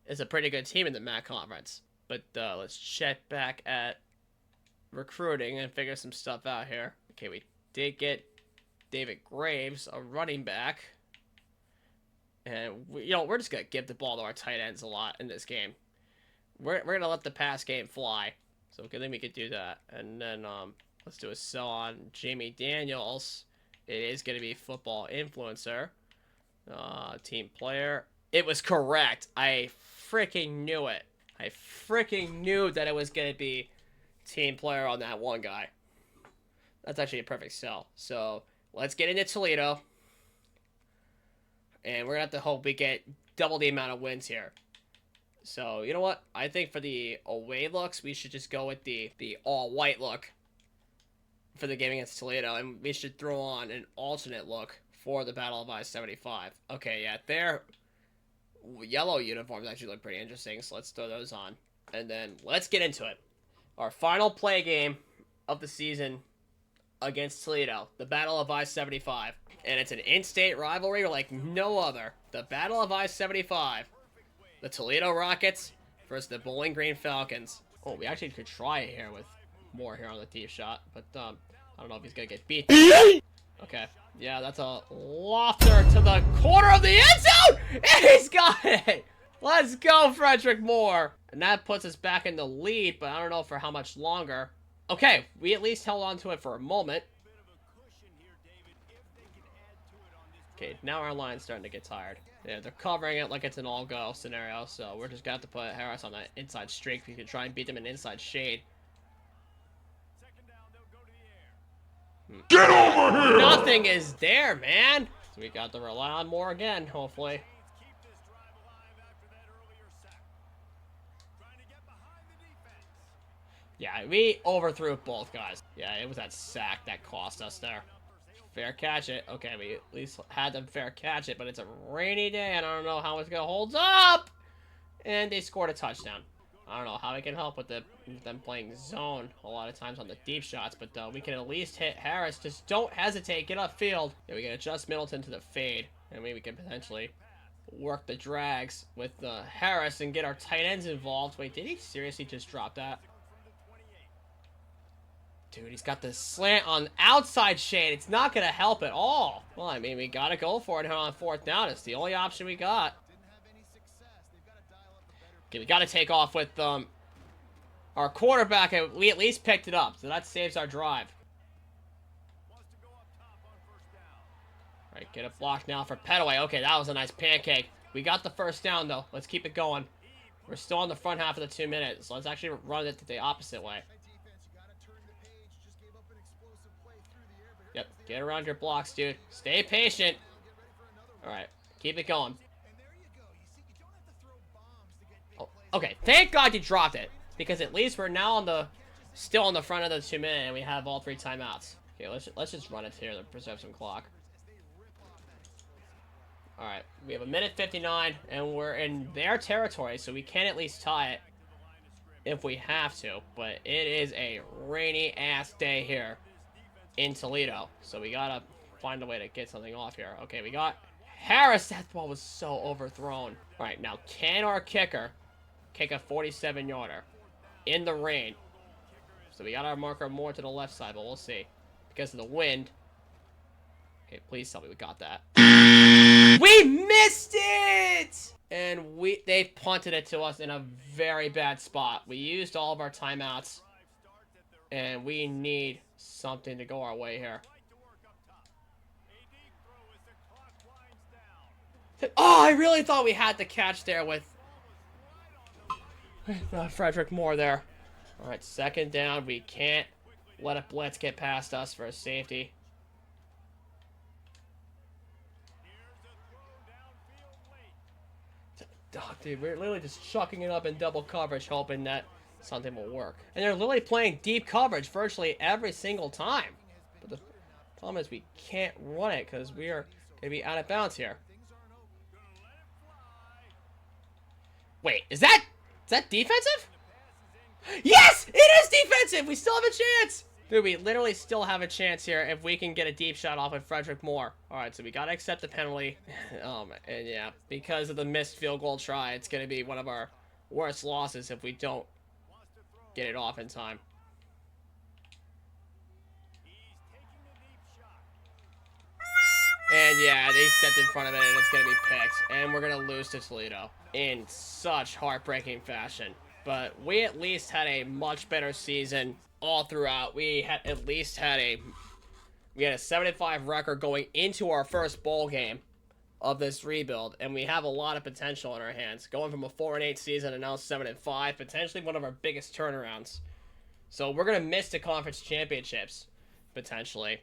is a pretty good team in the MAC conference. But let's check back at recruiting and figure some stuff out here. Okay, we did get David Graves, a running back. And, we're just going to give the ball to our tight ends a lot in this game. We're going to let the pass game fly. So good thing we could do that. And then Let's do a sell on Jamie Daniels. It is going to be football influencer. Team player. It was correct. I freaking knew it. I freaking knew that it was going to be team player on that one guy. That's actually a perfect sell. So let's get into Toledo. And we're going to have to hope we get double the amount of wins here. So, you know what? I think for the away looks, we should just go with the all-white look for the game against Toledo. And we should throw on an alternate look for the Battle of I-75. Okay, yeah, their yellow uniforms actually look pretty interesting, so let's throw those on. And then let's get into it. Our final play game of the season against Toledo, the Battle of I-75. And it's an in-state rivalry like no other. The Battle of I-75. The Toledo Rockets versus the Bowling Green Falcons. Oh, we actually could try it here with Moore here on the deep shot, but I don't know if he's going to get beat. Okay. Yeah, that's a lofter to the corner of the end zone! And he's got it! Let's go, Frederick Moore! And that puts us back in the lead, but I don't know for how much longer. Okay, we at least held on to it for a moment. Okay, now our line's starting to get tired. Yeah, they're covering it like it's an all-go scenario, so we're just going to have to put Harris on that inside streak. We can try and beat them in inside shade. Get over here! Nothing is there, man! So we got to rely on more again, hopefully. Yeah, we overthrew both guys. Yeah, it was that sack that cost us there. Fair catch it. Okay, we at least had them fair catch it, but it's a rainy day, and I don't know how it's going to hold up! And they scored a touchdown. I don't know how we can help with them playing zone a lot of times on the deep shots, but we can at least hit Harris. Just don't hesitate. Get upfield. Yeah, we can adjust Middleton to the fade, and maybe we can potentially work the drags with Harris and get our tight ends involved. Wait, did he seriously just drop that? Dude, he's got the slant on outside shade. It's not going to help at all. Well, I mean, we got to go for it here on fourth down. It's the only option we got. Okay, we got to take off with our quarterback. We at least picked it up, so that saves our drive. All right, get a block now for Petaway. Okay, that was a nice pancake. We got the first down, though. Let's keep it going. We're still on the front half of the 2 minutes, so let's actually run it the opposite way. Yep, get around your blocks, dude. Stay patient. All right, keep it going. Oh, okay, thank God you dropped it, because at least we're now still on the front of the 2 minute, and we have all 3 timeouts. Okay, let's just run it here to preserve some clock. All right, we have 1:59, and we're in their territory, so we can at least tie it if we have to. But it is a rainy ass day here in Toledo, so we gotta find a way to get something off here. Okay, we got Harris. That ball was so overthrown. All right, now can our kicker kick a 47-yarder in the rain? So we got our marker more to the left side, but we'll see because of the wind. Okay, please tell me we got that. We missed it, and they punted it to us in a very bad spot. We used all of our timeouts, and we need something to go our way here. Oh, I really thought we had the catch there with Frederick Moore there. All right, second down. We can't let a blitz get past us for a safety. Oh, dude, we're literally just chucking it up in double coverage, hoping that something will work. And they're literally playing deep coverage virtually every single time. But the problem is we can't run it because we are going to be out of bounds here. Wait, is that defensive? Yes, it is defensive. We still have a chance. Dude, we literally still have a chance here if we can get a deep shot off of Frederick Moore. All right, so we got to accept the penalty. And yeah, because of the missed field goal try, it's going to be one of our worst losses if we don't get it off in time. And yeah, they stepped in front of it, and it's going to be picked. And we're going to lose to Toledo in such heartbreaking fashion. But we at least had a much better season all throughout. We had at least had a 75 record going into our first bowl game of this rebuild, and we have a lot of potential in our hands. Going from a 4-8 season and now 7-5, potentially one of our biggest turnarounds. So we're gonna miss the conference championships, potentially.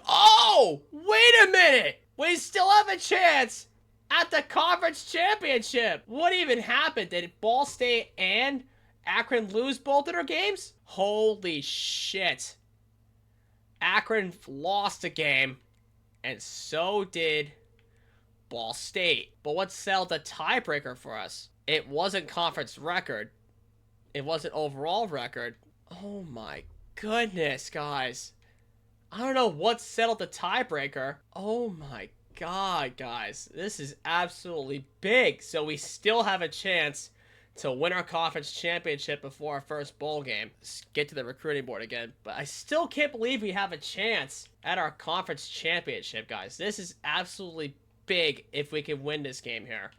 Oh, wait a minute! We still have a chance at the conference championship. What even happened? Did Ball State and Akron lose both of their games? Holy shit! Akron lost a game, and so did Ball State. But what settled the tiebreaker for us? It wasn't conference record. It wasn't overall record. Oh my goodness, guys. I don't know what settled the tiebreaker. Oh my god, guys. This is absolutely big. So we still have a chance to win our conference championship before our first bowl game. Let's get to the recruiting board again. But I still can't believe we have a chance at our conference championship, guys. This is absolutely big if we can win this game here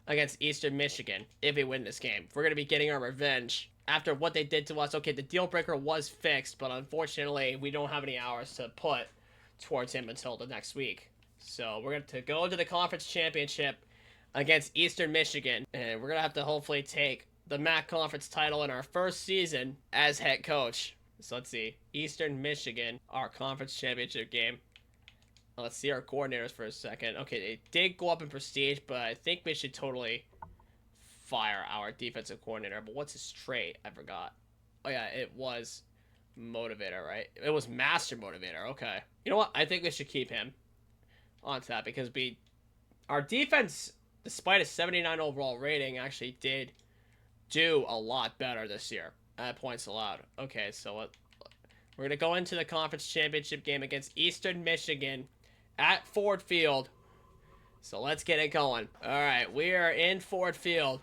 against Eastern Michigan. If we win this game, we're going to be getting our revenge after what they did to us. Okay, the deal breaker was fixed, but unfortunately, we don't have any hours to put towards him until the next week. So we're going to go to the conference championship against Eastern Michigan, and we're going to have to hopefully take the MAC conference title in our first season as head coach. So let's see. Eastern Michigan, our conference championship game. Let's see our coordinators for a second. Okay, they did go up in prestige, but I think we should totally fire our defensive coordinator. But what's his trait? I forgot. Oh yeah, it was motivator, right? It was master motivator. Okay. You know what? I think we should keep him on that because our defense, despite a 79 overall rating, actually did do a lot better this year at points allowed. Okay, so we're going to go into the conference championship game against Eastern Michigan at Ford Field. So let's get it going. All right, we are in Ford Field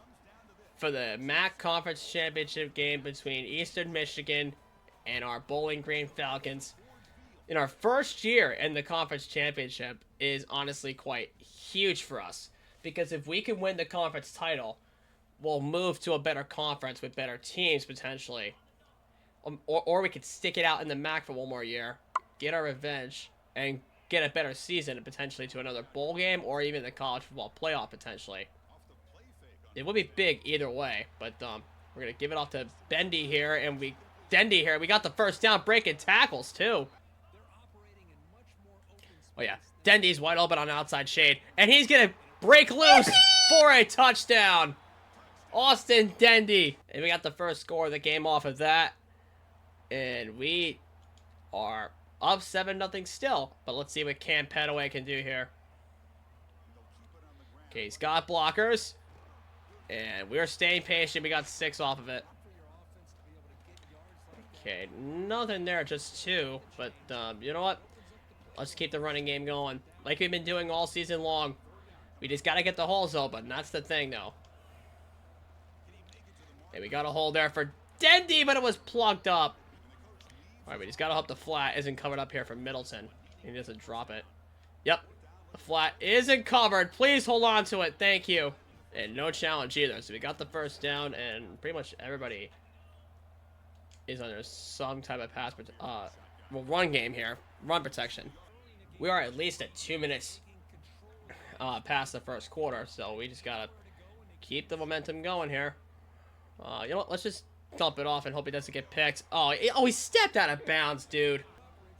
for the MAC Conference Championship game between Eastern Michigan and our Bowling Green Falcons. In our first year in the conference championship is honestly quite huge for us, because if we can win the conference title, we'll move to a better conference with better teams potentially. Or we could stick it out in the MAC for one more year, get our revenge, and get a better season and potentially to another bowl game or even the college football playoff potentially. It would be big either way, but we're gonna give it off to Dendy here, and we got the first down, breaking tackles too. Oh yeah, Dendy's wide open on outside shade, and he's gonna break loose for a touchdown. Austin Dendy, and we got the first score of the game off of that, and we are up 7-0 still. But let's see what Cam Petaway can do here. Okay, he's got blockers. And we're staying patient. We got 6 off of it. Okay, nothing there, just 2. But, you know what? Let's keep the running game going. Like we've been doing all season long. We just got to get the holes open. That's the thing, though. Okay, we got a hole there for Dendy, but it was plugged up. All right, we just got to hope the flat isn't covered up here for Middleton. He doesn't drop it. Yep, the flat isn't covered. Please hold on to it. Thank you. And no challenge either. So we got the first down, and pretty much everybody is under some type of run game here. Run protection. We are at least at 2 minutes past the first quarter, so we just got to keep the momentum going here. You know what? Let's just dump it off and hope he doesn't get picked. Oh, he stepped out of bounds, dude.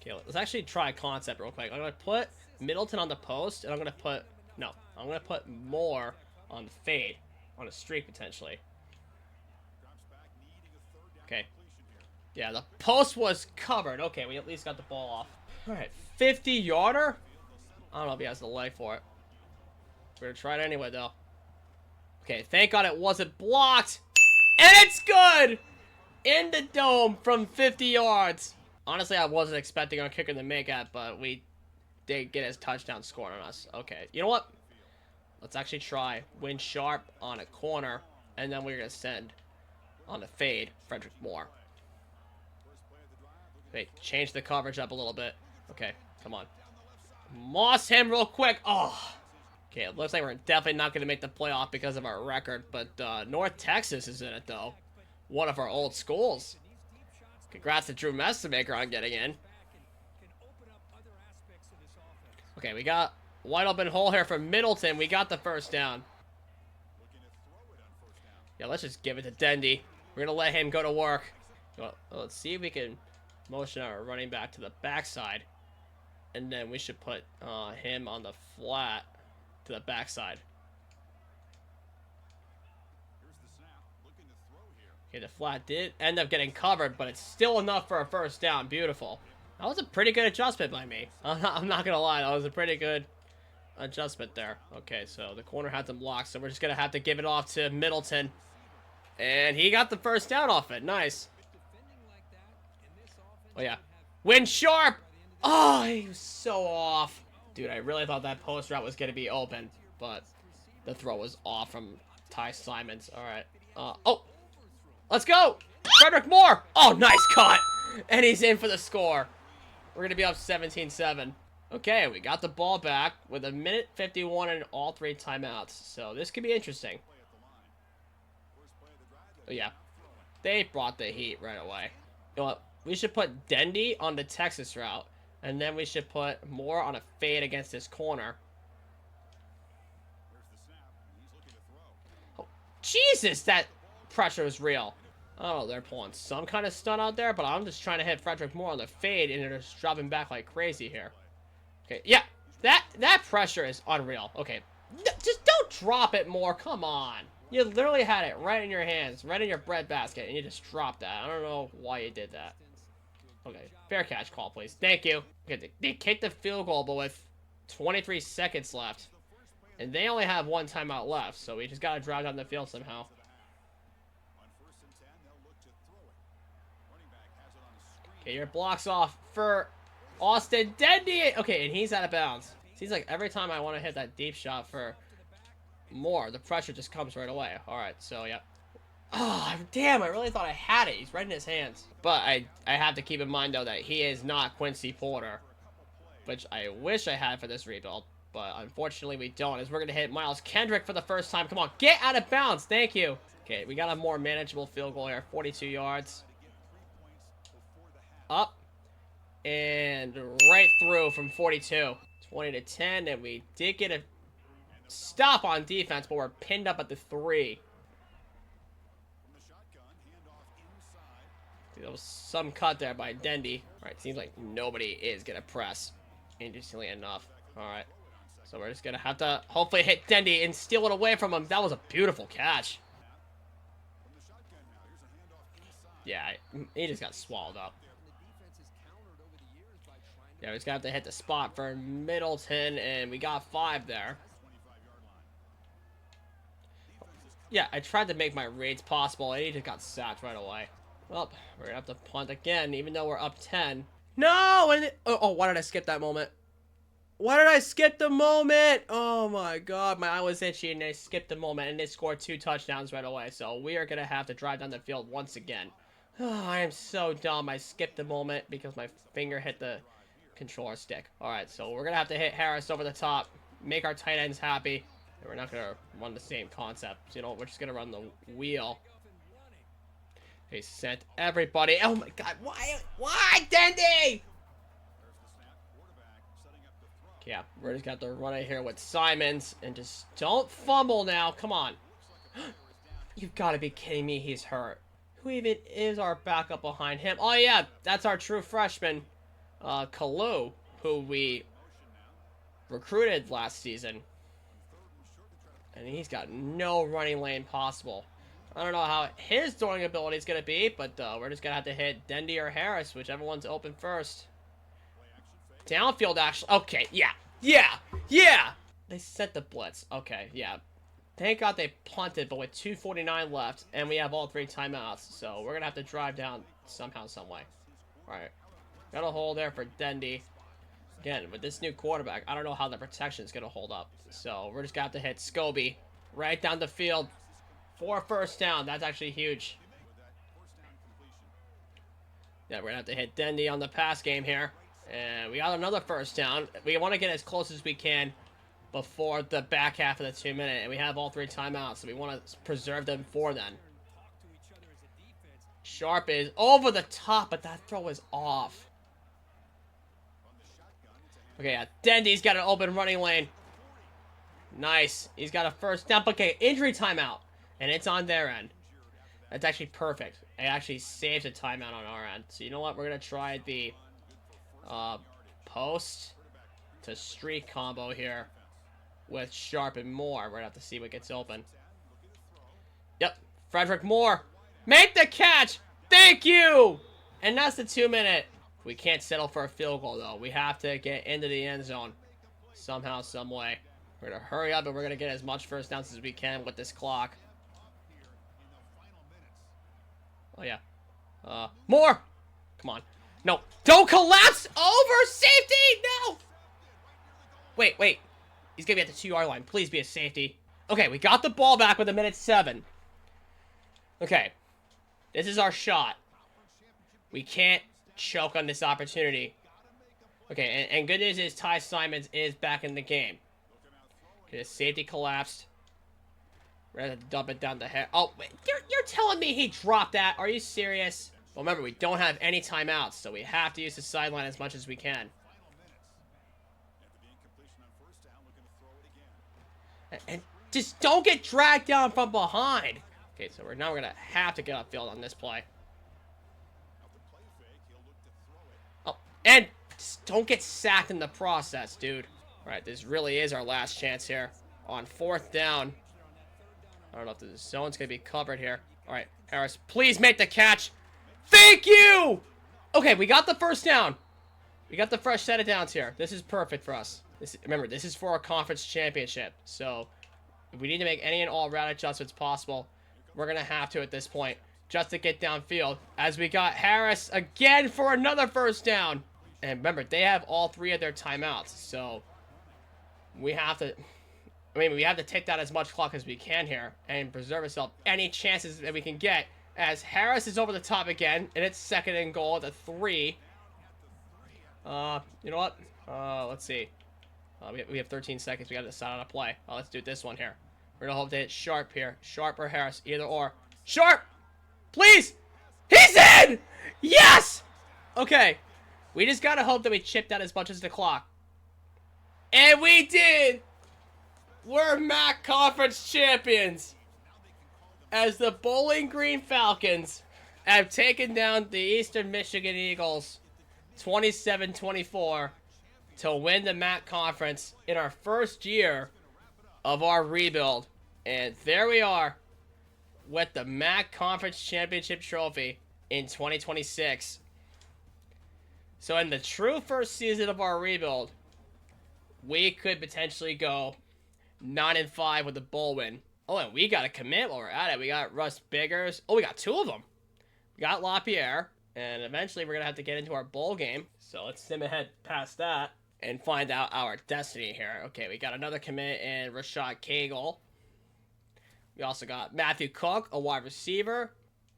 Okay, let's actually try a concept real quick. I'm going to put Middleton on the post, and I'm going to put Moore on the fade, on a streak potentially. Okay. Yeah, the post was covered. Okay, we at least got the ball off. All right, 50-yarder? I don't know if he has the leg for it. We're going to try it anyway, though. Okay, thank God it wasn't blocked. And it's good! In the dome from 50 yards. Honestly, I wasn't expecting our kicker to make that, but we did get his touchdown scored on us. Okay, you know what? Let's actually try win sharp on a corner, and then we're going to send on the fade Frederick Moore. Wait, change the coverage up a little bit. Okay, come on. Moss him real quick. Oh, Okay, it looks like we're definitely not going to make the playoff because of our record, but North Texas is in it, though. One of our old schools. Congrats to Drew Messamaker on getting in. Okay, we got wide open hole here from Middleton. We got the first down. Yeah, let's just give it to Dendy. We're going to let him go to work. Well, let's see if we can motion our running back to the backside. And then we should put him on the flat to the backside. Okay, the flat did end up getting covered, but it's still enough for a first down. Beautiful. That was a pretty good adjustment by me. I'm not going to lie. That was a pretty good adjustment there. Okay, so the corner had them blocked, so we're just going to have to give it off to Middleton. And he got the first down off it. Nice. Oh, yeah. Win sharp. Oh, he was so off. Dude, I really thought that post route was going to be open, but the throw was off from Ty Simons. All right. Oh, let's go. Frederick Moore. Oh, nice cut. And he's in for the score. We're going to be up 17-7. Okay, we got the ball back with 1:51 and all 3 timeouts. So this could be interesting. Oh, yeah. They brought the heat right away. You know what? We should put Dendy on the Texas route. And then we should put Moore on a fade against this corner. Oh, Jesus, that pressure is real. Oh, they're pulling some kind of stunt out there, but I'm just trying to hit Frederick Moore on the fade, and they're just dropping back like crazy here. Okay, yeah, that pressure is unreal. Okay, just don't drop it more. Come on. You literally had it right in your hands, right in your bread basket, and you just dropped that. I don't know why you did that. Okay, fair catch call, please. Thank you. Okay, they kicked the field goal, but with 23 seconds left. And they only have 1 timeout left, so we just got to drive down the field somehow. Okay, your block's off for Austin Dendy. Okay, and he's out of bounds. Seems like every time I want to hit that deep shot for Moore, the pressure just comes right away. All right, so, yeah. Oh, damn, I really thought I had it. He's right in his hands. But I have to keep in mind, though, that he is not Quincy Porter, which I wish I had for this rebuild. But unfortunately, we don't, as we're going to hit Miles Kendrick for the first time. Come on, get out of bounds. Thank you. Okay, we got a more manageable field goal here. 42 yards. Up. And right through from 42. 20-10, and we did get a stop on defense, but we're pinned up at the 3. There was some cut there by Dendy. Alright, seems like nobody is going to press. Interestingly enough. Alright. So we're just going to have to hopefully hit Dendy and steal it away from him. That was a beautiful catch. Yeah, he just got swallowed up. Yeah, we just got to hit the spot for Middleton, and we got 5 there. Yeah, I tried to make my reads possible, and he just got sacked right away. Well, we're going to have to punt again, even though we're up 10. No! And why did I skip that moment? Why did I skip the moment? Oh, my God. My eye was itchy, and I skipped the moment, and they scored 2 touchdowns right away. So we are going to have to drive down the field once again. Oh, I am so dumb. I skipped the moment because my finger hit the controller stick. All right, so we're going to have to hit Harris over the top, make our tight ends happy. And we're not going to run the same concept. You know, we're just going to run the wheel. They sent everybody. Oh my God! Why, Dendy? Yeah, we're just got to run it here with Simons and just don't fumble now. Come on! You've got to be kidding me. He's hurt. Who even is our backup behind him? Oh yeah, that's our true freshman, Kalu, who we recruited last season, and he's got no running lane possible. I don't know how his throwing ability is going to be, but we're just going to have to hit Dendy or Harris, whichever one's open first. Downfield, actually. Okay, yeah. They sent the blitz. Okay, yeah. Thank God they punted, but with 2:49 left, and we have all 3 timeouts, so we're going to have to drive down somehow, some way. All right. Got a hole there for Dendy. Again, with this new quarterback, I don't know how the protection is going to hold up. So we're just going to have to hit Scobie right down the field. For a first down. That's actually huge. Yeah, we're going to have to hit Dendy on the pass game here. And we got another first down. We want to get as close as we can before the back half of the 2-minute, and we have all 3 timeouts, so we want to preserve them for then. Sharp is over the top, but that throw is off. Okay, yeah, Dendy's got an open running lane. Nice. He's got a first down. Okay, injury timeout, and it's on their end. That's actually perfect. It actually saves a timeout on our end. So you know what? We're going to try the post to streak combo here with Sharp and Moore. We're going to have to see what gets open. Yep. Frederick Moore. Make the catch. Thank you. And that's the 2-minute. We can't settle for a field goal, though. We have to get into the end zone somehow, some way. We're going to hurry up, and we're going to get as much first downs as we can with this clock. Oh, yeah. More! Come on. No. Don't collapse over safety! No! Wait. He's going to be at the 2-yard line. Please be a safety. Okay, we got the ball back with 1:07. Okay. This is our shot. We can't choke on this opportunity. Okay, and good news is Ty Simons is back in the game. Okay, the safety collapsed. We're going to dump it down the head. Oh, wait, you're telling me he dropped that? Are you serious? Well, remember, we don't have any timeouts, so we have to use the sideline as much as we can. And just don't get dragged down from behind. Okay, so we're going to have to get upfield on this play. Oh, and just don't get sacked in the process, dude. All right, this really is our last chance here. On 4th down. I don't know if the zone's going to be covered here. All right, Harris, please make the catch. Thank you! Okay, we got the first down. We got the fresh set of downs here. This is perfect for us. Remember, this is for our conference championship. So, if we need to make any and all route adjustments possible, we're going to have to at this point, just to get downfield. As we got Harris again for another first down. And remember, they have all 3 of their timeouts. So, we have to... we have to take down as much clock as we can here and preserve ourselves any chances that we can get as Harris is over the top again, and it's 2nd and goal at the 3. You know what? Let's see. We have 13 seconds. We got to decide on a play. Let's do this one here. We're going to hope to hit Sharp here. Sharp or Harris, either or. Sharp! Please! He's in! Yes! Okay. We just got to hope that we chipped out as much as the clock. And we did! We're MAC Conference champions as the Bowling Green Falcons have taken down the Eastern Michigan Eagles 27-24 to win the MAC Conference in our first year of our rebuild. And there we are with the MAC Conference Championship Trophy in 2026. So in the true first season of our rebuild, we could potentially go 9-5 with the bowl win. Oh, and we got a commit while we're at it. We got Russ Biggers. Oh, we got 2 of them. We got LaPierre. And eventually we're going to have to get into our bowl game. So let's sim ahead past that and find out our destiny here. Okay, we got another commit in Rashad Cagle. We also got Matthew Cook, a wide receiver.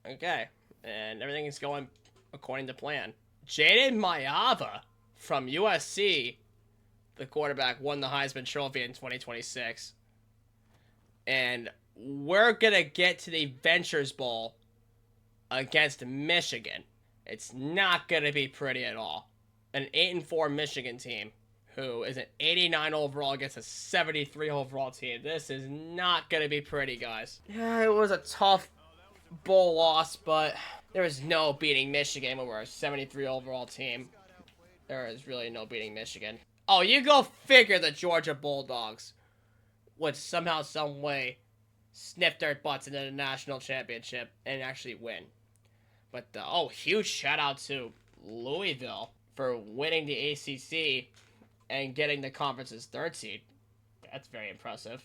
Okay, and everything is going according to plan. Jaden Mayava from USC, the quarterback, won the Heisman Trophy in 2026. And we're going to get to the Ventures Bowl against Michigan. It's not going to be pretty at all. An 8-4 Michigan team who is an 89 overall against a 73 overall team. This is not going to be pretty, guys. Yeah, it was a tough bowl loss, but there was no beating Michigan when we're a 73 overall team. There is really no beating Michigan. Oh, you go figure the Georgia Bulldogs would somehow, some way sniff their butts into the national championship and actually win. But, huge shout out to Louisville for winning the ACC and getting the conference's 3rd seed. That's very impressive.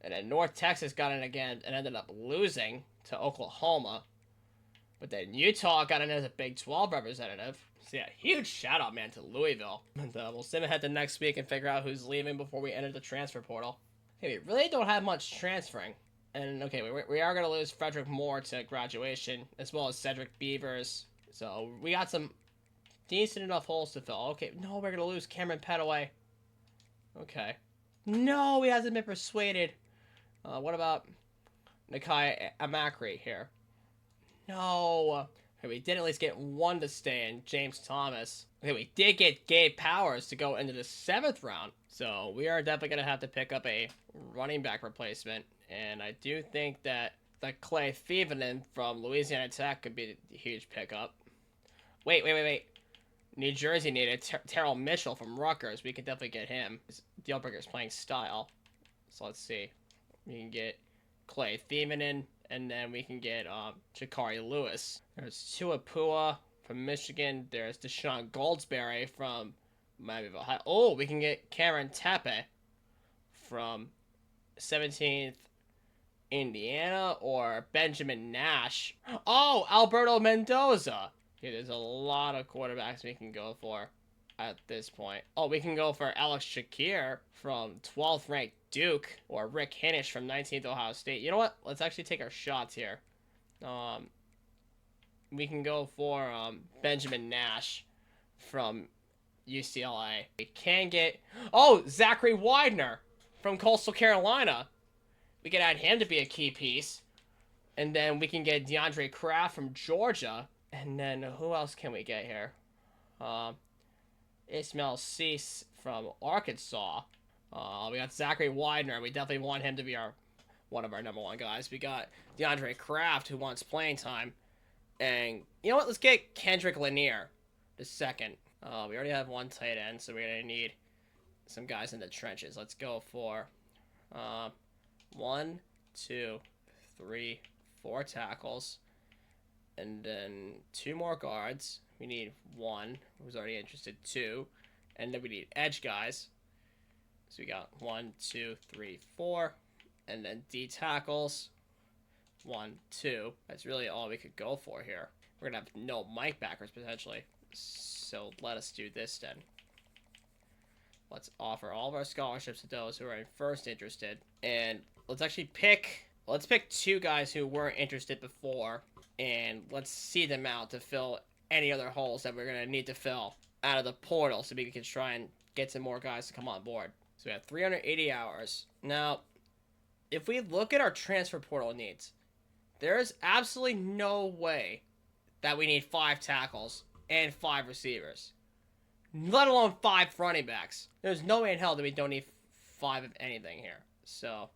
And then North Texas got in again and ended up losing to Oklahoma. But then Utah got in as a Big 12 representative. So yeah, huge shout out, man, to Louisville. And we'll sim ahead to next week and figure out who's leaving before we enter the transfer portal. Okay, we really don't have much transferring. And okay, we are going to lose Frederick Moore to graduation, as well as Cedric Beavers. So we got some decent enough holes to fill. Okay, no, we're going to lose Cameron Petaway. Okay. No, he hasn't been persuaded. What about Nakai Amakri here? No. Okay, we did at least get one to stay in, James Thomas. Okay, we did get Gabe Powers to go into the 7th round. So we are definitely going to have to pick up a running back replacement. And I do think that the Clay Thievenen from Louisiana Tech could be a huge pickup. Wait. New Jersey needed Terrell Mitchell from Rutgers. We could definitely get him. Dealbreaker's playing style. So let's see. We can get Clay Thievenen. And then we can get Jakari Lewis. There's Tuapua from Michigan. There's Deshaun Goldsberry from Miami of Ohio. Oh, we can get Karen Tepe from 17th Indiana or Benjamin Nash. Oh, Alberto Mendoza. Okay, there's a lot of quarterbacks we can go for at this point. Oh, we can go for Alex Shakir from 12th ranked Duke or Rick Hinish from 19th Ohio State. You know what? Let's actually take our shots here. We can go for Benjamin Nash from UCLA. We can get Zachary Widener from Coastal Carolina. We can add him to be a key piece. And then we can get DeAndre Kraft from Georgia. And then who else can we get here? Ismail Cease from Arkansas. We got Zachary Widener. We definitely want him to be one of our number one guys. We got DeAndre Kraft, who wants playing time. And you know what? Let's get Kendrick Lanier the second. We already have one tight end, so we're going to need some guys in the trenches. Let's go for 1, 2, 3, 4 tackles. And then 2 more guards. We need 1, who's already interested, 2. And then we need edge guys. So we got 1, 2, 3, 4. And then D tackles. 1, 2. That's really all we could go for here. We're going to have no Mike backers potentially. So let us do this then. Let's offer all of our scholarships to those who are first interested. And let's actually pick 2 guys who weren't interested before. And let's see them out to fill any other holes that we're going to need to fill out of the portal so we can try and get some more guys to come on board. So we have 380 hours. Now, if we look at our transfer portal needs, there is absolutely no way that we need 5 tackles and 5 receivers, let alone 5 running backs. There's no way in hell that we don't need 5 of anything here. So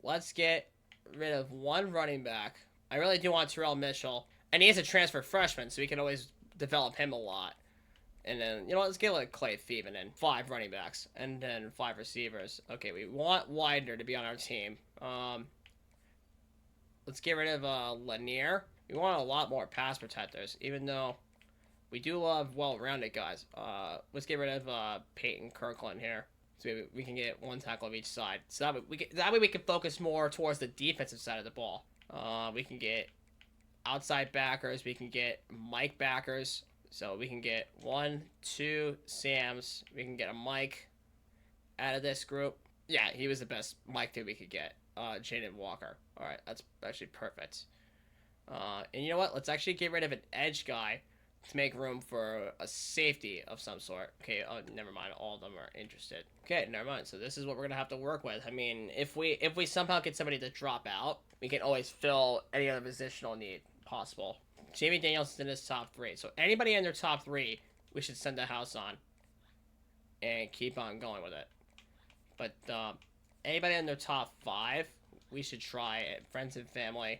let's get rid of 1 running back. I really do want Terrell Mitchell. And he is a transfer freshman, so we can always develop him a lot. And then, you know what, let's get like Clay Thievenen and 5 running backs. And then 5 receivers. Okay, we want Widener to be on our team. Let's get rid of Lanier. We want a lot more pass protectors, even though we do love well-rounded guys. Let's get rid of Peyton Kirkland here. So we can get 1 tackle of each side. So that way we can focus more towards the defensive side of the ball. We can get outside backers. We can get Mike backers. So we can get 1, 2 Sams. We can get a Mike out of this group. Yeah, he was the best Mike that we could get. Jaden Walker. All right, that's actually perfect. And you know what? Let's actually get rid of an edge guy to make room for a safety of some sort. Okay, never mind. All of them are interested. Okay, never mind. So this is what we're gonna have to work with. I mean, if we somehow get somebody to drop out, we can always fill any other positional need possible. Jamie Daniels is in his top 3. So anybody in their top 3, we should send the house on and keep on going with it. But anybody in their top 5, we should try it. Friends and family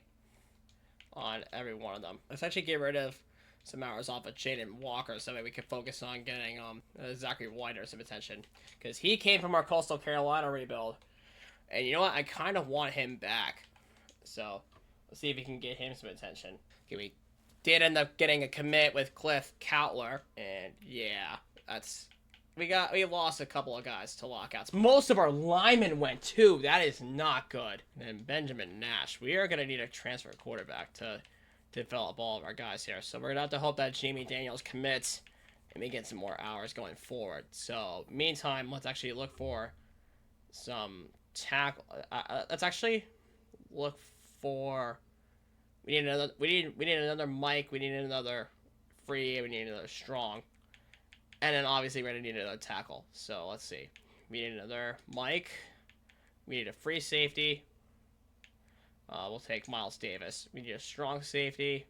on every one of them. Let's actually get rid of some hours off of Jaden Walker so that we can focus on getting Zachary Widener some attention. Because he came from our Coastal Carolina rebuild. And you know what? I kind of want him back. So let's see if we can get him some attention. Okay, we did end up getting a commit with Cliff Cowtler. And yeah, we lost a couple of guys to lockouts. Most of our linemen went too. That is not good. And Benjamin Nash. We are going to need a transfer quarterback to develop all of our guys here. So we're going to have to hope that Jamie Daniels commits and we get some more hours going forward. So meantime, let's actually look for some let's actually look for. We need another Mike. We need another Free. We need another Strong. And then obviously we're going to need another tackle. So let's see. We need another Mike. We need a free safety. We'll take Miles Davis. We need a strong safety.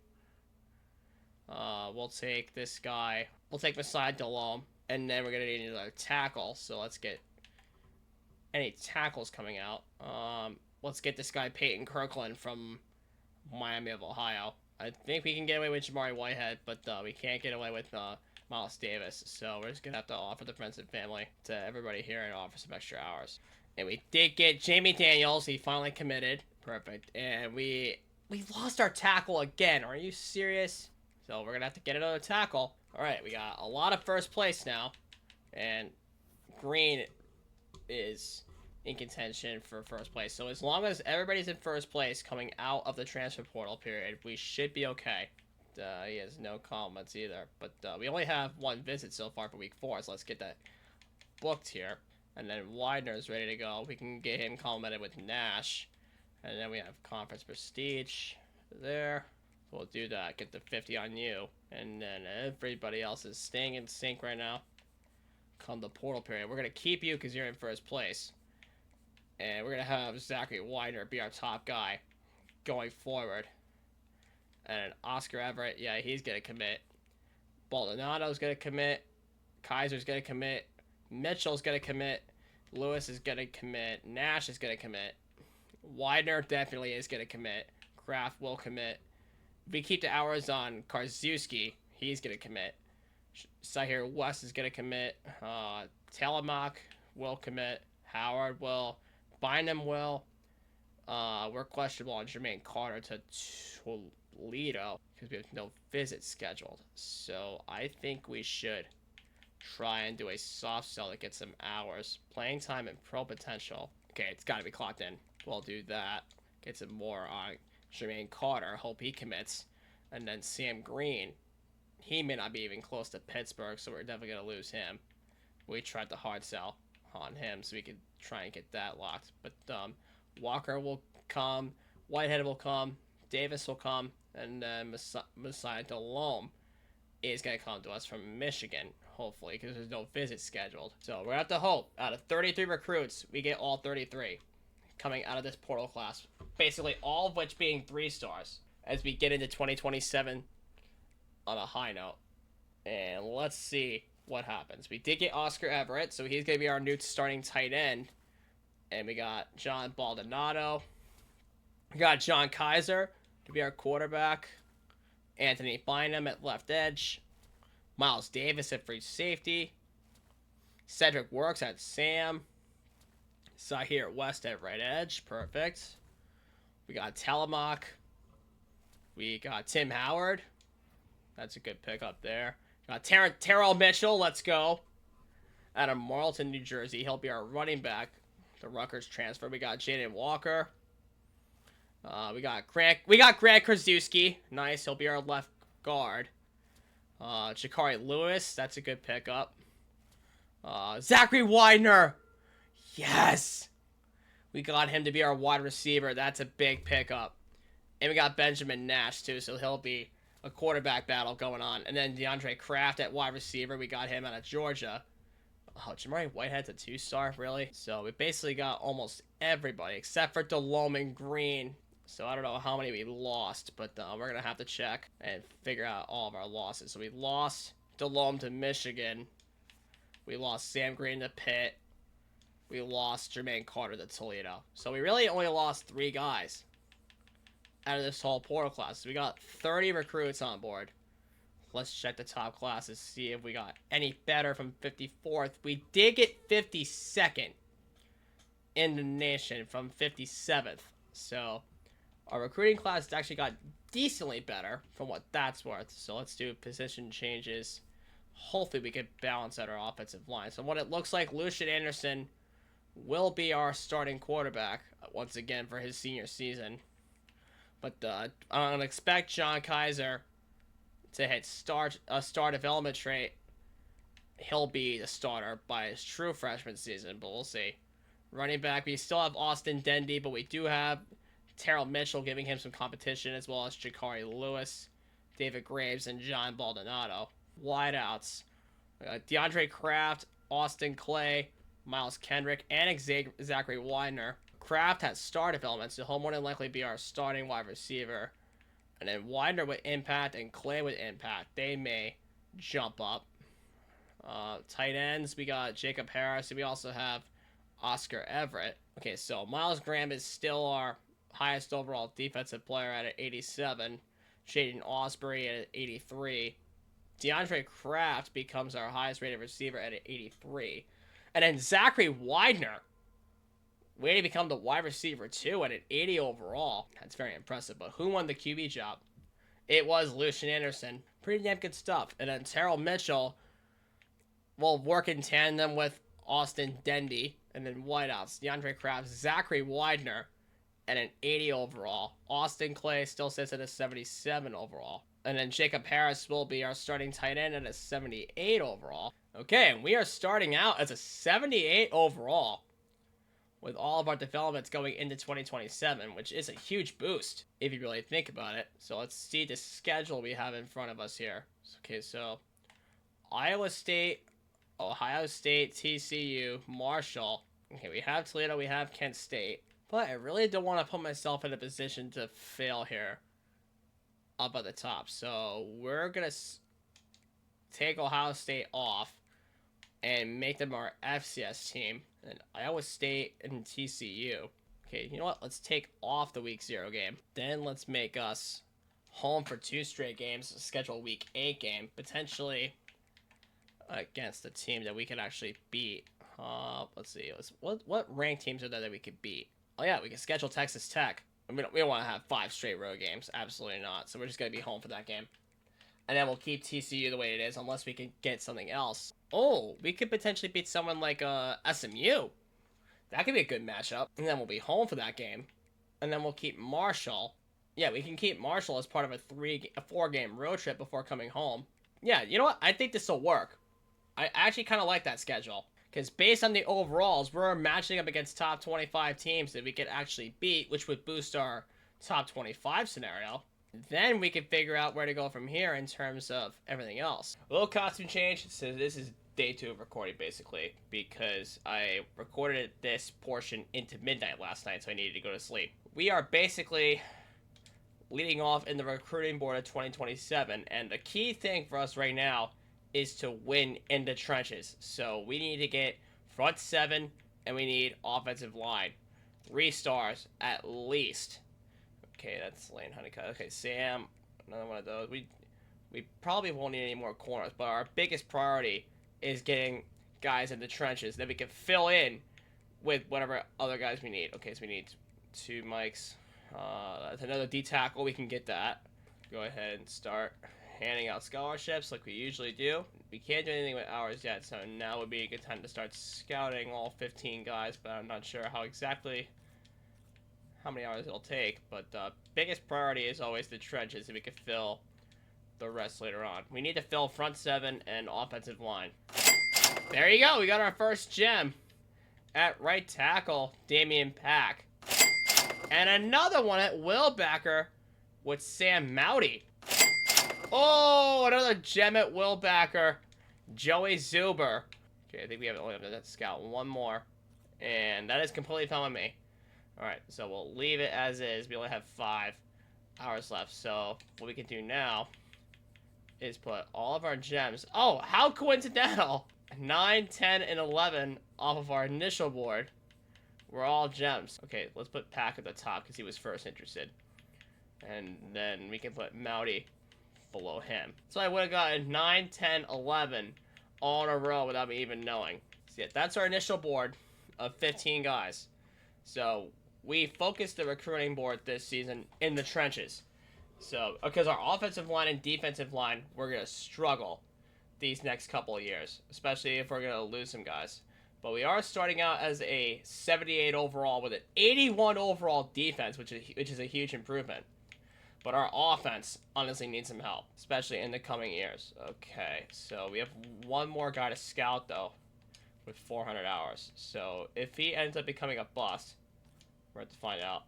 We'll take this guy. We'll take Messiah Delhomme. And then we're going to need another tackle. So let's get any tackles coming out. Let's get this guy Peyton Kirkland from Miami of Ohio. I think we can get away with Jamari Whitehead, but we can't get away with Miles Davis. So we're just going to have to offer the friends and family to everybody here and offer some extra hours. And we did get Jamie Daniels. He finally committed. Perfect. And we lost our tackle again. Are you serious? So we're going to have to get another tackle. All right, we got a lot of first place now. And Green is in contention for first place. So as long as everybody's in first place coming out of the transfer portal period, we should be okay. He has no comments either. But we only have one visit so far for week 4, so let's get that booked here. And then Widener's ready to go. We can get him complimented with Nash. And then we have Conference Prestige there. We'll do that. Get the 50 on you. And then everybody else is staying in sync right now. Come the portal period. We're going to keep you because you're in first place. And we're going to have Zachary Widener be our top guy going forward. And Oscar Everett, yeah, he's going to commit. Baldonado's going to commit. Kaiser's going to commit. Mitchell's going to commit. Lewis is going to commit. Nash is going to commit. Widener definitely is going to commit. Kraft will commit. If we keep the hours on Karszewski, he's going to commit. Sahir West is going to commit. Telemak will commit. Howard will. Bynum will. We're questionable on Jermaine Carter to Toledo because we have no visits scheduled. So I think we should try and do a soft sell to get some hours. Playing time and pro potential. Okay, it's got to be clocked in. We'll do that. Get some more on Jermaine Carter. Hope he commits. And then Sam Green. He may not be even close to Pittsburgh, so we're definitely going to lose him. We tried the hard sell on him so we could try and get that locked. But Walker will come. Whitehead will come. Davis will come. And then Messiah Delhomme is going to come to us from Michigan, hopefully, because there's no visit scheduled. So we're going to have to hope out of 33 recruits, we get all 33 coming out of this portal class. Basically all of which being 3 stars as we get into 2027 on a high note. And let's see what happens. We did get Oscar Everett, so he's going to be our new starting tight end. And we got John Baldonado. We got John Kaiser to be our quarterback. Anthony Bynum at left edge. Miles Davis at free safety. Cedric Works at Sam. Sahir West at right edge. Perfect. We got Telemak. We got Tim Howard. That's a good pickup there. Got Terrell Mitchell. Let's go. Out of Marlton, New Jersey. He'll be our running back. The Rutgers transfer. We got Jaden Walker. We got Grant Kraszewski. Nice. He'll be our left guard. Jakari Lewis. That's a good pickup. Zachary Widener. Yes. We got him to be our wide receiver. That's a big pickup. And we got Benjamin Nash, too, so he'll be a quarterback battle going on. And then DeAndre Kraft at wide receiver. We got him out of Georgia. Oh, Jamari Whitehead's a 2-star, really? So we basically got almost everybody except for Delhomme and Green. So I don't know how many we lost, but we're going to have to check and figure out all of our losses. So we lost Delhomme to Michigan. We lost Sam Green to Pitt. We lost Jermaine Carter to Toledo. So we really only lost 3 guys out of this whole portal class. We got 30 recruits on board. Let's check the top classes, see if we got any better from 54th. We did get 52nd in the nation from 57th. So our recruiting class actually got decently better from what that's worth. So let's do position changes. Hopefully we can balance out our offensive line. So what it looks like, Lucian Anderson will be our starting quarterback once again for his senior season. But I'm going to expect John Kaiser to hit a star development trait. He'll be the starter by his true freshman season, but we'll see. Running back, we still have Austin Dendy, but we do have Terrell Mitchell giving him some competition, as well as Jakari Lewis, David Graves, and John Baldonado. Wideouts, DeAndre Kraft, Austin Clay, Miles Kendrick, and Zachary Widener. Kraft has star development, so he'll more than likely be our starting wide receiver. And then Widener with impact and Clay with impact. They may jump up. Tight ends, we got Jacob Harris, and we also have Oscar Everett. Okay, so Miles Graham is still our highest overall defensive player at an 87. Shaden Osbury at an 83. DeAndre Kraft becomes our highest rated receiver at an 83. And then Zachary Widener, way to become the wide receiver too at an 80 overall. That's very impressive. But who won the QB job? It was Lucian Anderson. Pretty damn good stuff. And then Terrell Mitchell will work in tandem with Austin Dendy. And then wideouts, DeAndre Kraft, Zachary Widener at an 80 overall. Austin Clay still sits at a 77 overall. And then Jacob Harris will be our starting tight end at a 78 overall. Okay, and we are starting out as a 78 overall with all of our developments going into 2027, which is a huge boost if you really think about it. So let's see the schedule we have in front of us here. Okay, so Iowa State, Ohio State, TCU, Marshall. Okay, we have Toledo, we have Kent State. But I really don't want to put myself in a position to fail here up at the top. So we're going to take Ohio State off and make them our FCS team. And Iowa State and TCU. Okay, you know what? Let's take off the Week 0 game. Then let's make us home for 2 straight games. Schedule a Week 8 game. Potentially against a team that we can actually beat. Let's see. What ranked teams are there that we could beat? Oh yeah, we can schedule Texas Tech. We don't want to have 5 straight road games. Absolutely not. So we're just going to be home for that game. And then we'll keep TCU the way it is unless we can get something else. Oh, we could potentially beat someone like SMU. That could be a good matchup. And then we'll be home for that game. And then we'll keep Marshall. Yeah, we can keep Marshall as part of a 4-game road trip before coming home. Yeah, you know what? I think this will work. I actually kind of like that schedule. Because based on the overalls, we're matching up against top 25 teams that we could actually beat, which would boost our top 25 scenario. Then we can figure out where to go from here in terms of everything else. A little costume change. So this is day 2 of recording, basically, because I recorded this portion into midnight last night, so I needed to go to sleep. We are basically leading off in the recruiting board of 2027, and the key thing for us right now is to win in the trenches. So we need to get front 7, and we need offensive line. 3 stars, at least. Okay, that's Lane Honeycutt. Okay, Sam, another one of those. We probably won't need any more corners, but our biggest priority is getting guys in the trenches that we can fill in with whatever other guys we need. Okay, so we need 2 mics. That's another D-tackle. We can get that. Go ahead and start handing out scholarships like we usually do. We can't do anything with hours yet, so now would be a good time to start scouting all 15 guys, but I'm not sure how many hours it'll take. But the biggest priority is always the trenches, and we can fill the rest later on. We need to fill front 7 and offensive line. There you go. We got our first gem at right tackle, Damian Pack. And another one at Willbacker with Sam Mowdy. Oh, another gem at Willbacker, Joey Zuber. Okay, I think we only have to scout one more. And that is completely fine with me. Alright, so we'll leave it as is. We only have 5 hours left. So what we can do now is put all of our gems. Oh, how coincidental! 9, 10, and 11 off of our initial board were all gems. Okay, let's put Pack at the top because he was first interested. And then we can put Mowdy below him. So I would have gotten 9, 10, 11 all in a row without me even knowing. So yeah, that's our initial board of 15 guys. So we focused the recruiting board this season in the trenches. So, because our offensive line and defensive line, we're going to struggle these next couple of years, especially if we're going to lose some guys. But we are starting out as a 78 overall with an 81 overall defense, which is a huge improvement. But our offense honestly needs some help, especially in the coming years. Okay, so we have one more guy to scout, though, with 400 hours. So if he ends up becoming a bust, we're going to find out.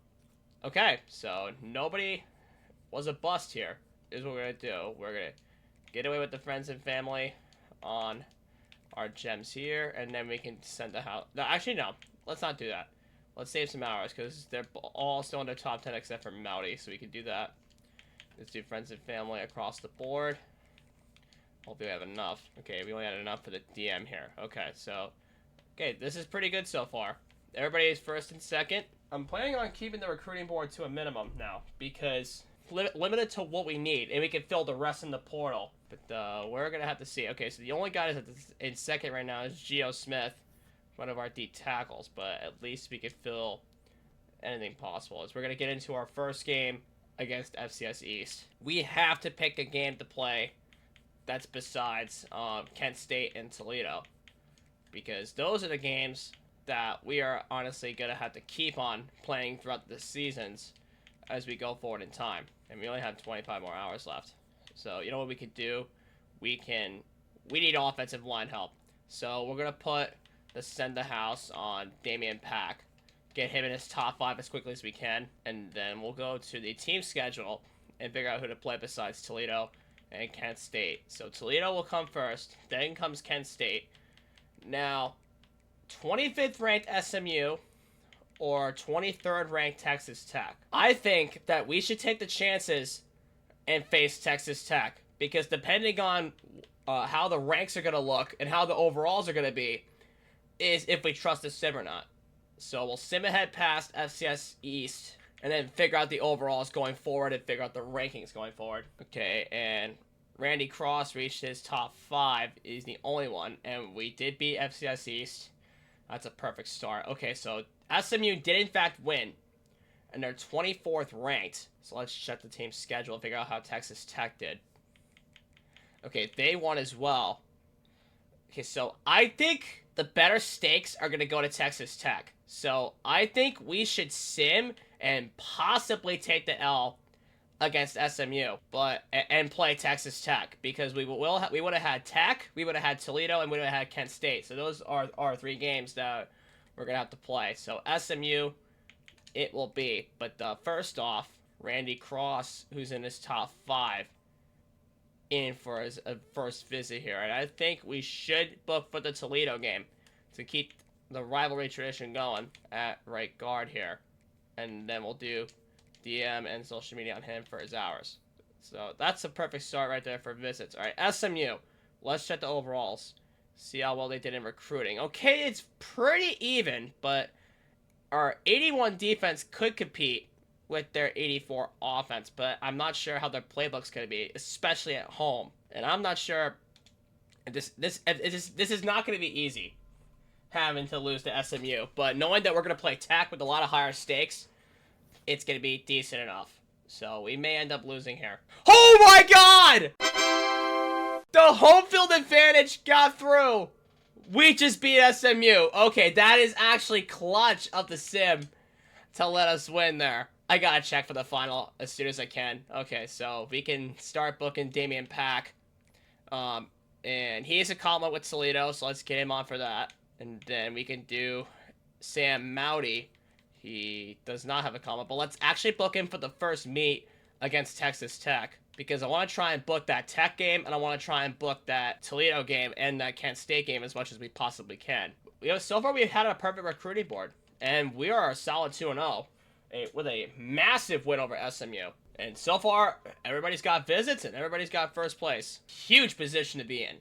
Okay, so nobody was a bust here. Here's what we're going to do. We're going to get away with the friends and family on our gems here, and then we can send the house. No, actually, no. Let's not do that. Let's save some hours, because they're all still in their top 10 except for Mouty, so we can do that. Let's do friends and family across the board. Hopefully we have enough. Okay, we only had enough for the DM here. Okay, so... Okay, this is pretty good so far. Everybody is first and second. I'm planning on keeping the recruiting board to a minimum now, because limited to what we need, and we can fill the rest in the portal. But we're going to have to see. Okay, so the only guy that's in second right now is Geo Smith, one of our D tackles, but at least we could fill anything possible. As we're going to get into our first game against FCS East. We have to pick a game to play that's besides Kent State and Toledo, because those are the games that we are honestly going to have to keep on playing throughout the seasons as we go forward in time. And we only have 25 more hours left. So, you know what we could do? We need offensive line help. So, we're going to put the send the house on Damian Pack. Get him in his top 5 as quickly as we can. And then we'll go to the team schedule and figure out who to play besides Toledo and Kent State. So, Toledo will come first. Then comes Kent State. Now, 25th ranked SMU or 23rd ranked Texas Tech. I think that we should take the chances and face Texas Tech, because depending on how the ranks are going to look and how the overalls are going to be is if we trust the sim or not. So we'll sim ahead past FCS East and then figure out the overalls going forward and figure out the rankings going forward. Okay, and Randy Cross reached his top 5. He's the only one, and we did beat FCS East. That's a perfect start. Okay, so SMU did in fact win, and they're 24th ranked. So let's check the team's schedule and figure out how Texas Tech did. Okay, they won as well. Okay, so I think the better stakes are going to go to Texas Tech. So I think we should sim and possibly take the L against SMU, and play Texas Tech, because we would have had Tech, we would have had Toledo, and we would have had Kent State. So those are our 3 games that we're gonna have to play. So SMU, it will be. But first off, Randy Cross, who's in his top 5, in for his first visit here, and I think we should book for the Toledo game to keep the rivalry tradition going at right guard here, and then we'll do DM and social media on him for his hours. So that's a perfect start right there for visits. All right, SMU. Let's check the overalls. See how well they did in recruiting. Okay, it's pretty even, but our 81 defense could compete with their 84 offense, but I'm not sure how their playbook's going to be, especially at home. And I'm not sure this is not going to be easy, having to lose to SMU. But knowing that we're going to play Tech with a lot of higher stakes, it's going to be decent enough. So we may end up losing here. Oh my god! The home field advantage got through. We just beat SMU. Okay, that is actually clutch of the sim to let us win there. I gotta check for the final as soon as I can. Okay, so we can start booking Damian Pack. And he is a compliment with Toledo, so let's get him on for that. And then we can do Sam Mouty. He does not have a comment, but let's actually book him for the first meet against Texas Tech, because I want to try and book that Tech game, and I want to try and book that Toledo game and that Kent State game as much as we possibly can. So far we've had a perfect recruiting board, and we are a solid 2-0 with a massive win over SMU. And so far, everybody's got visits and everybody's got first place. Huge position to be in,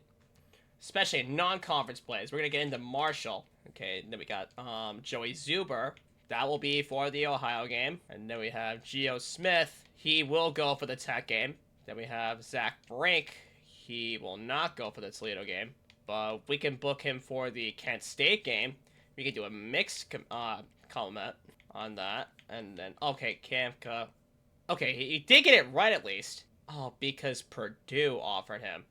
especially in non-conference plays. We're going to get into Marshall. Okay, then we got Joey Zuber. That will be for the Ohio game. And then we have Geo Smith. He will go for the Tech game. Then we have Zach Brink. He will not go for the Toledo game. But we can book him for the Kent State game. We can do a mixed comment on that. And then, okay, Kamka. Okay, he did get it right at least. Oh, because Purdue offered him.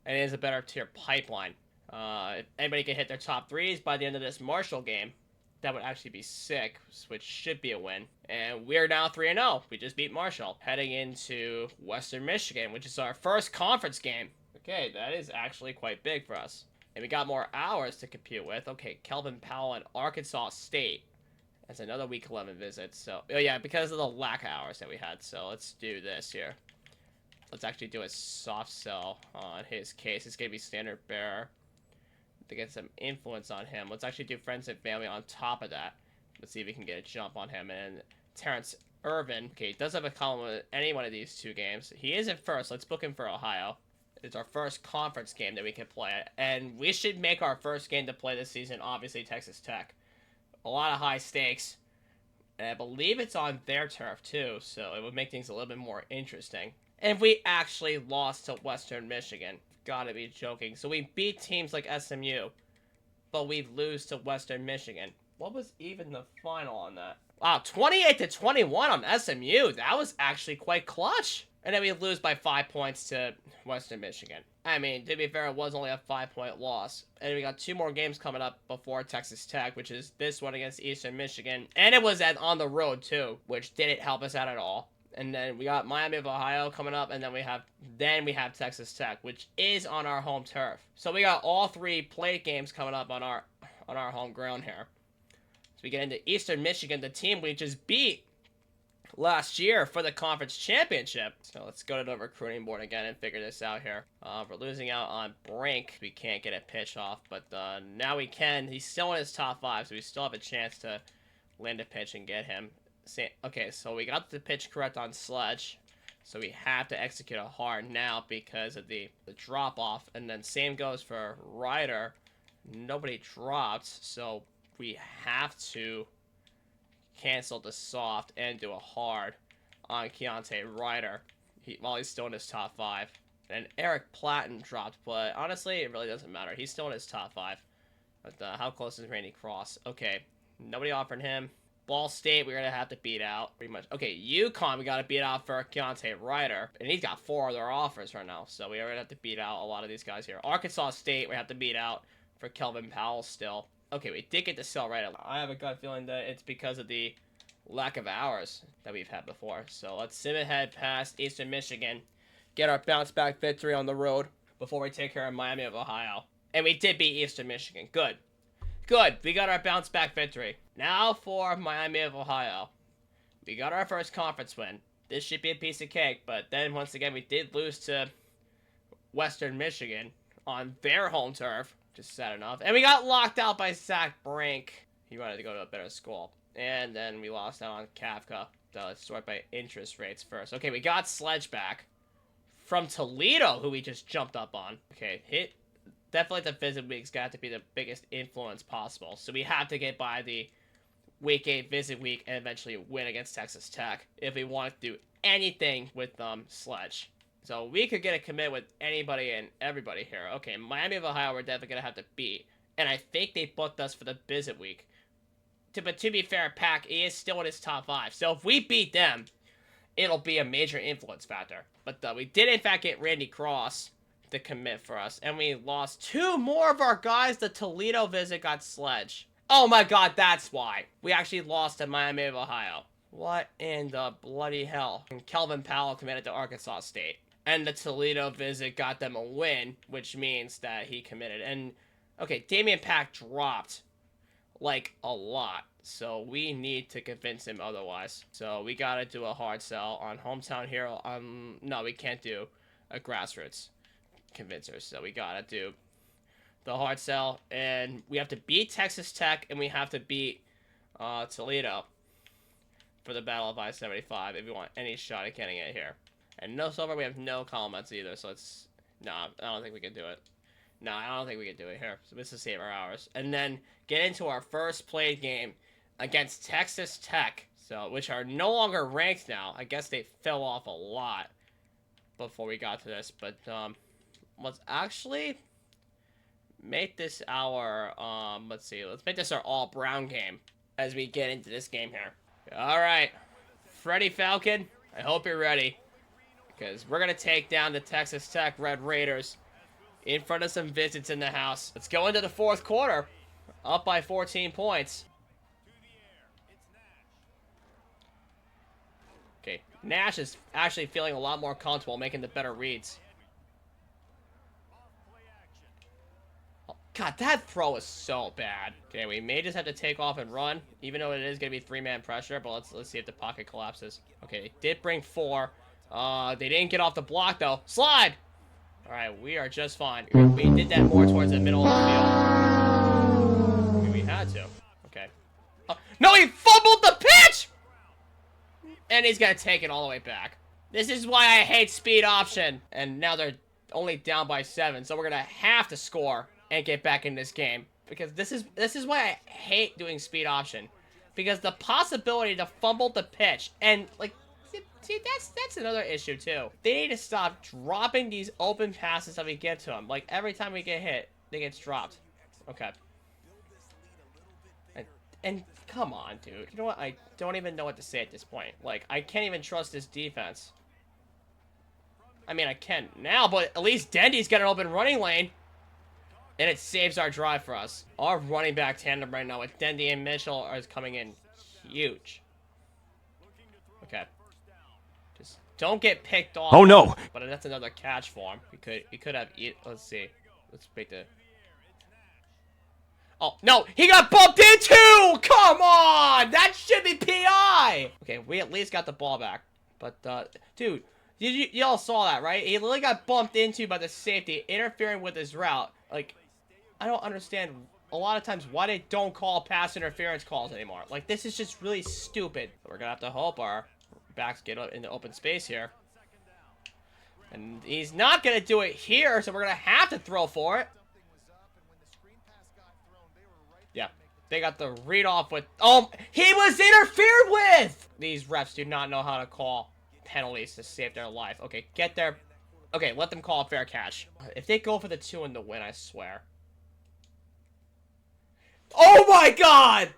And it is a better tier pipeline. If anybody can hit their top 3s by the end of this Marshall game, that would actually be sick, which should be a win. And we're now 3-0. We just beat Marshall. Heading into Western Michigan, which is our first conference game. Okay, that is actually quite big for us. And we got more hours to compete with. Okay, Kelvin Powell and Arkansas State. That's another week 11 visit. So, oh yeah, because of the lack of hours that we had. So let's do this here. Let's actually do a soft sell on his case. It's going to be standard bearer. to get some influence on him. Let's actually do friends and family on top of that. Let's see if we can get a jump on him. And Terrence Irvin. Okay, he does have a column with any one of these 2 games. He is in first. Let's book him for Ohio. It's our first conference game that we can play. And we should make our first game to play this season, obviously, Texas Tech. A lot of high stakes. And I believe it's on their turf, too. So it would make things a little bit more interesting. And we actually lost to Western Michigan. Gotta be joking. So we beat teams like SMU. But we lose to Western Michigan. What was even the final on that? Wow, 28-21 on SMU. That was actually quite clutch. And then we lose by 5 points to Western Michigan. I mean, to be fair, it was only a 5-point loss. And we got 2 more games coming up before Texas Tech, which is this one against Eastern Michigan. And it was on the road, too, which didn't help us out at all. And then we got Miami of Ohio coming up, and then we have Texas Tech, which is on our home turf. So we got all 3 plate games coming up on our home ground here. So we get into Eastern Michigan, the team we just beat last year for the conference championship. So let's go to the recruiting board again and figure this out here. We're losing out on Brink. We can't get a pitch off, but now we can. He's still in his top 5, so we still have a chance to land a pitch and get him. Okay, so we got the pitch correct on Sledge. So we have to execute a hard now because of the drop-off. And then same goes for Ryder. Nobody dropped, so we have to cancel the soft and do a hard on Keontae Ryder while he's still in his top 5. And Eric Platten dropped, but honestly, it really doesn't matter. He's still in his top 5. But how close is Randy Cross? Okay, nobody offered him. Ball State, we're going to have to beat out, pretty much. Okay, UConn, we got to beat out for Keontae Ryder. And he's got 4 other offers right now, so we already have to beat out a lot of these guys here. Arkansas State, we have to beat out for Kelvin Powell still. Okay, we did get to sell right. I have a gut feeling that it's because of the lack of hours that we've had before. So let's sim ahead past Eastern Michigan, get our bounce-back victory on the road before we take care of Miami of Ohio. And we did beat Eastern Michigan. Good. Good, we got our bounce-back victory. Now for Miami of Ohio. We got our first conference win. This should be a piece of cake, but then once again we did lose to Western Michigan on their home turf, which is sad enough. And we got locked out by Zach Brink. He wanted to go to a better school. And then we lost out on Kafka. Let's sort by interest rates first. Okay, we got Sledge back from Toledo, who we just jumped up on. Okay, definitely the visit week's got to be the biggest influence possible. So we have to get by the Week 8 visit week and eventually win against Texas Tech if we want to do anything with Sledge. So we could get a commit with anybody and everybody here. Okay, Miami of Ohio we're definitely going to have to beat. And I think they booked us for the visit week. But to be fair, Pack is still in his top 5. So if we beat them, it'll be a major influence factor. But we did in fact get Randy Cross to commit for us. And we lost 2 more of our guys. The Toledo visit got Sledge. Oh my god, that's why. We actually lost to Miami of Ohio. What in the bloody hell? And Kelvin Powell committed to Arkansas State. And the Toledo visit got them a win, which means that he committed. And, okay, Damian Pack dropped, like, a lot. So we need to convince him otherwise. So we gotta do a hard sell on Hometown Hero. No, we can't do a grassroots convincer. So we gotta do the hard sell. And we have to beat Texas Tech, and we have to beat Toledo for the Battle of I-75 if we want any shot at getting it here. And no silver, we have no comments either, so it's... Nah, I don't think we can do it. Nah, I don't think we can do it here. So this is save our hours. And then get into our first played game against Texas Tech, so which are no longer ranked now. I guess they fell off a lot before we got to this. But let's actually make this our... let's see. Let's make this our all-brown game as we get into this game here. Alright. Freddie Falcon, I hope you're ready. Because we're going to take down the Texas Tech Red Raiders in front of some visits in the house. Let's go into the fourth quarter. Up by 14 points. Okay, Nash is actually feeling a lot more comfortable making the better reads. Oh, God, that throw is so bad. Okay, we may just have to take off and run, even though it is going to be 3-man pressure, but let's see if the pocket collapses. Okay, they did bring 4. They didn't get off the block, though. Slide! Alright, we are just fine. We did that more towards the middle of the field. had to. Okay. Oh, no, he fumbled the pitch! And he's gonna take it all the way back. This is why I hate speed option. And now they're only down by 7, so we're gonna have to score and get back in this game. Because this is why I hate doing speed option. Because the possibility to fumble the pitch and, like, see, that's another issue, too. They need to stop dropping these open passes that we get to them. Like, every time we get hit, they get dropped. Okay. And come on, dude. You know what? I don't even know what to say at this point. Like, I can't even trust this defense. I mean, I can now, but at least Dendy's got an open running lane. And it saves our drive for us. Our running back tandem right now with Dendy and Mitchell is coming in huge. Okay. Just don't get picked off. Oh no! But that's another catch for him. We could have let's see. Let's make the. Oh no! He got bumped into! Come on! That should be PI! Okay, we at least got the ball back. But dude, y'all saw that, right? He literally got bumped into by the safety, interfering with his route. Like, I don't understand a lot of times why they don't call pass interference calls anymore. Like, this is just really stupid. We're gonna have to hope our backs get into open space here. And he's not gonna do it here, so we're gonna have to throw for it. Yeah, they got the read off with. Oh, he was interfered with! These refs do not know how to call penalties to save their life. Okay, get there. Okay, let them call a fair catch. If they go for the 2 and the win, I swear. Oh my god!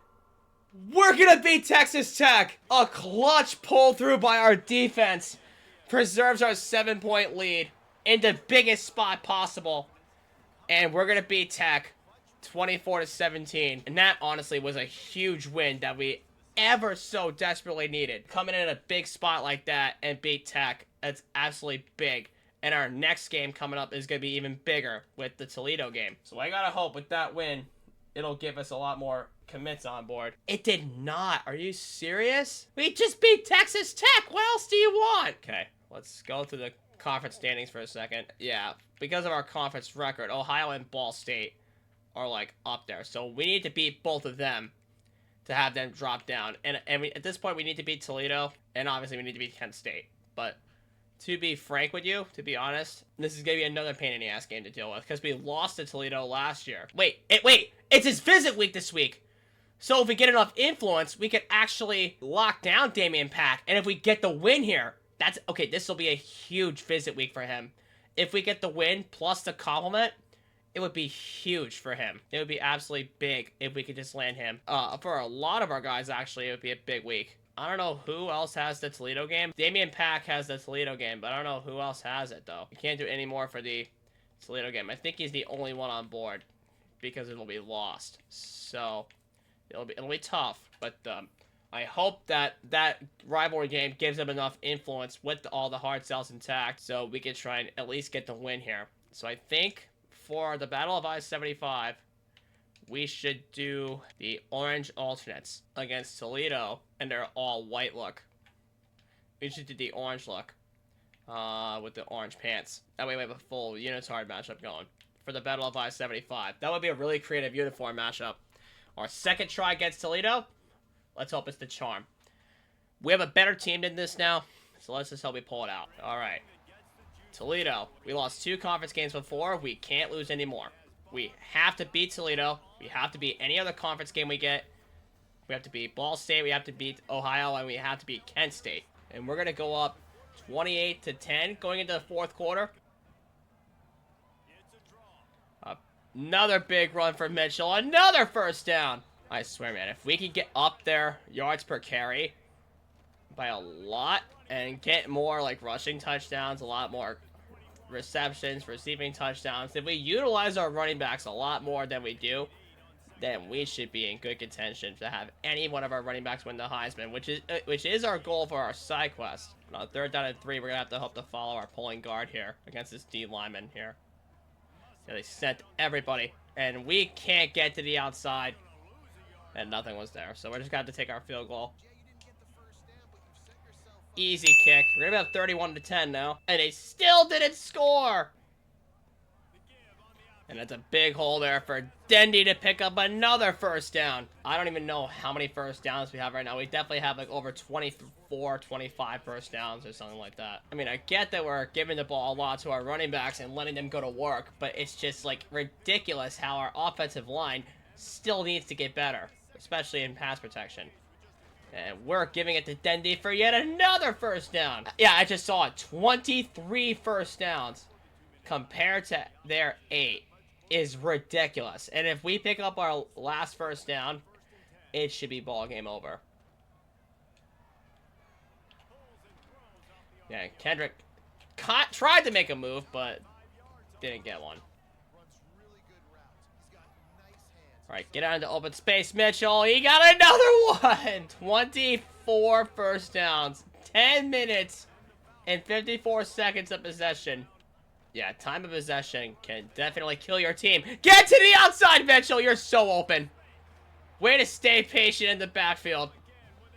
We're gonna beat Texas Tech! A clutch pull through by our defense preserves our 7-point lead in the biggest spot possible. And we're gonna beat Tech 24-17. And that honestly was a huge win that we ever so desperately needed. Coming in a big spot like that and beat Tech, that's absolutely big. And our next game coming up is going to be even bigger with the Toledo game. So I gotta hope with that win, it'll give us a lot more commits on board. It did not. Are you serious? We just beat Texas Tech. What else do you want? Okay, let's go to the conference standings for a second. Yeah, because of our conference record, Ohio and Ball State are, like, up there. So we need to beat both of them to have them drop down. And at this point, we need to beat Toledo. And obviously, we need to beat Kent State. But to be frank with you, to be honest, this is going to be another pain in the ass game to deal with because we lost to Toledo last year. Wait, it's his visit week this week. So if we get enough influence, we can actually lock down Damian Pack. And if we get the win here, that's, okay, this will be a huge visit week for him. If we get the win plus the compliment, it would be huge for him. It would be absolutely big if we could just land him. For a lot of our guys, actually, it would be a big week. I don't know who else has the Toledo game. Damian Pack has the Toledo game, but I don't know who else has it, though. We can't do any more for the Toledo game. I think he's the only one on board because it'll be lost. So it'll be tough, but I hope that rivalry game gives them enough influence with all the hard cells intact so we can try and at least get the win here. So I think for the Battle of I-75, we should do the orange alternates against Toledo and their all-white look. We should do the orange look with the orange pants. That way we have a full unitard matchup going for the Battle of I-75. That would be a really creative uniform matchup. Our second try against Toledo, let's hope it's the charm. We have a better team than this now, so let's just hope we pull it out. All right. Toledo, we lost 2 conference games before. We can't lose anymore. We have to beat Toledo. We have to beat any other conference game we get. We have to beat Ball State. We have to beat Ohio. And we have to beat Kent State. And we're going to go up 28-10 going into the 4th quarter. Another big run for Mitchell. Another first down. I swear, man, if we could get up there yards per carry by a lot and get more, like, rushing touchdowns, a lot more receptions, receiving touchdowns. If we utilize our running backs a lot more than we do, then we should be in good contention to have any one of our running backs win the Heisman, which is our goal for our side quest. On 3rd down and 3, we're gonna have to hope to follow our pulling guard here against this D lineman here. Yeah, they sent everybody, and we can't get to the outside, and nothing was there. So we're just gonna have to take our field goal. Easy kick. We're gonna be up 31-10 now. And they still didn't score! And it's a big hole there for Dendy to pick up another first down. I don't even know how many first downs we have right now. We definitely have like over 24, 25 first downs or something like that. I mean, I get that we're giving the ball a lot to our running backs and letting them go to work, but it's just like ridiculous how our offensive line still needs to get better, especially in pass protection. And we're giving it to Dendy for yet another first down. Yeah, I just saw it. 23 first downs compared to their 8 is ridiculous. And if we pick up our last first down, it should be ball game over. Yeah, Kendrick tried to make a move, but didn't get one. Alright, get out into open space, Mitchell. He got another one! 24 first downs. 10 minutes and 54 seconds of possession. Yeah, time of possession can definitely kill your team. Get to the outside, Mitchell! You're so open. Way to stay patient in the backfield.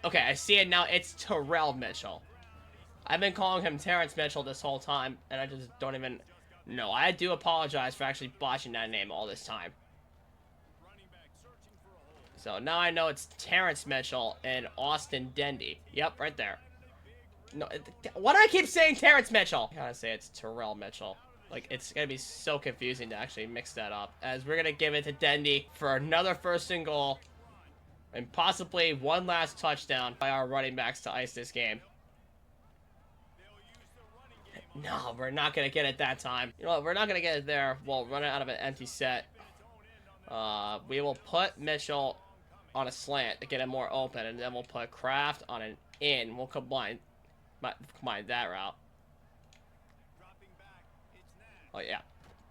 Okay, I see it now. It's Terrell Mitchell. I've been calling him Terrence Mitchell this whole time, and I just don't even know. I do apologize for actually botching that name all this time. So now I know it's Terrence Mitchell and Austin Dendy. Yep, right there. No, why do I keep saying Terrence Mitchell? I gotta say it's Terrell Mitchell. Like, it's gonna be so confusing to actually mix that up. As we're gonna give it to Dendy for another first and goal. And possibly one last touchdown by our running backs to ice this game. No, we're not gonna get it that time. You know what, we're not gonna get it there. We'll run it out of an empty set. We will put Mitchell on a slant to get him more open, and then we'll put Kraft on an in. We'll combine that route. Oh, yeah.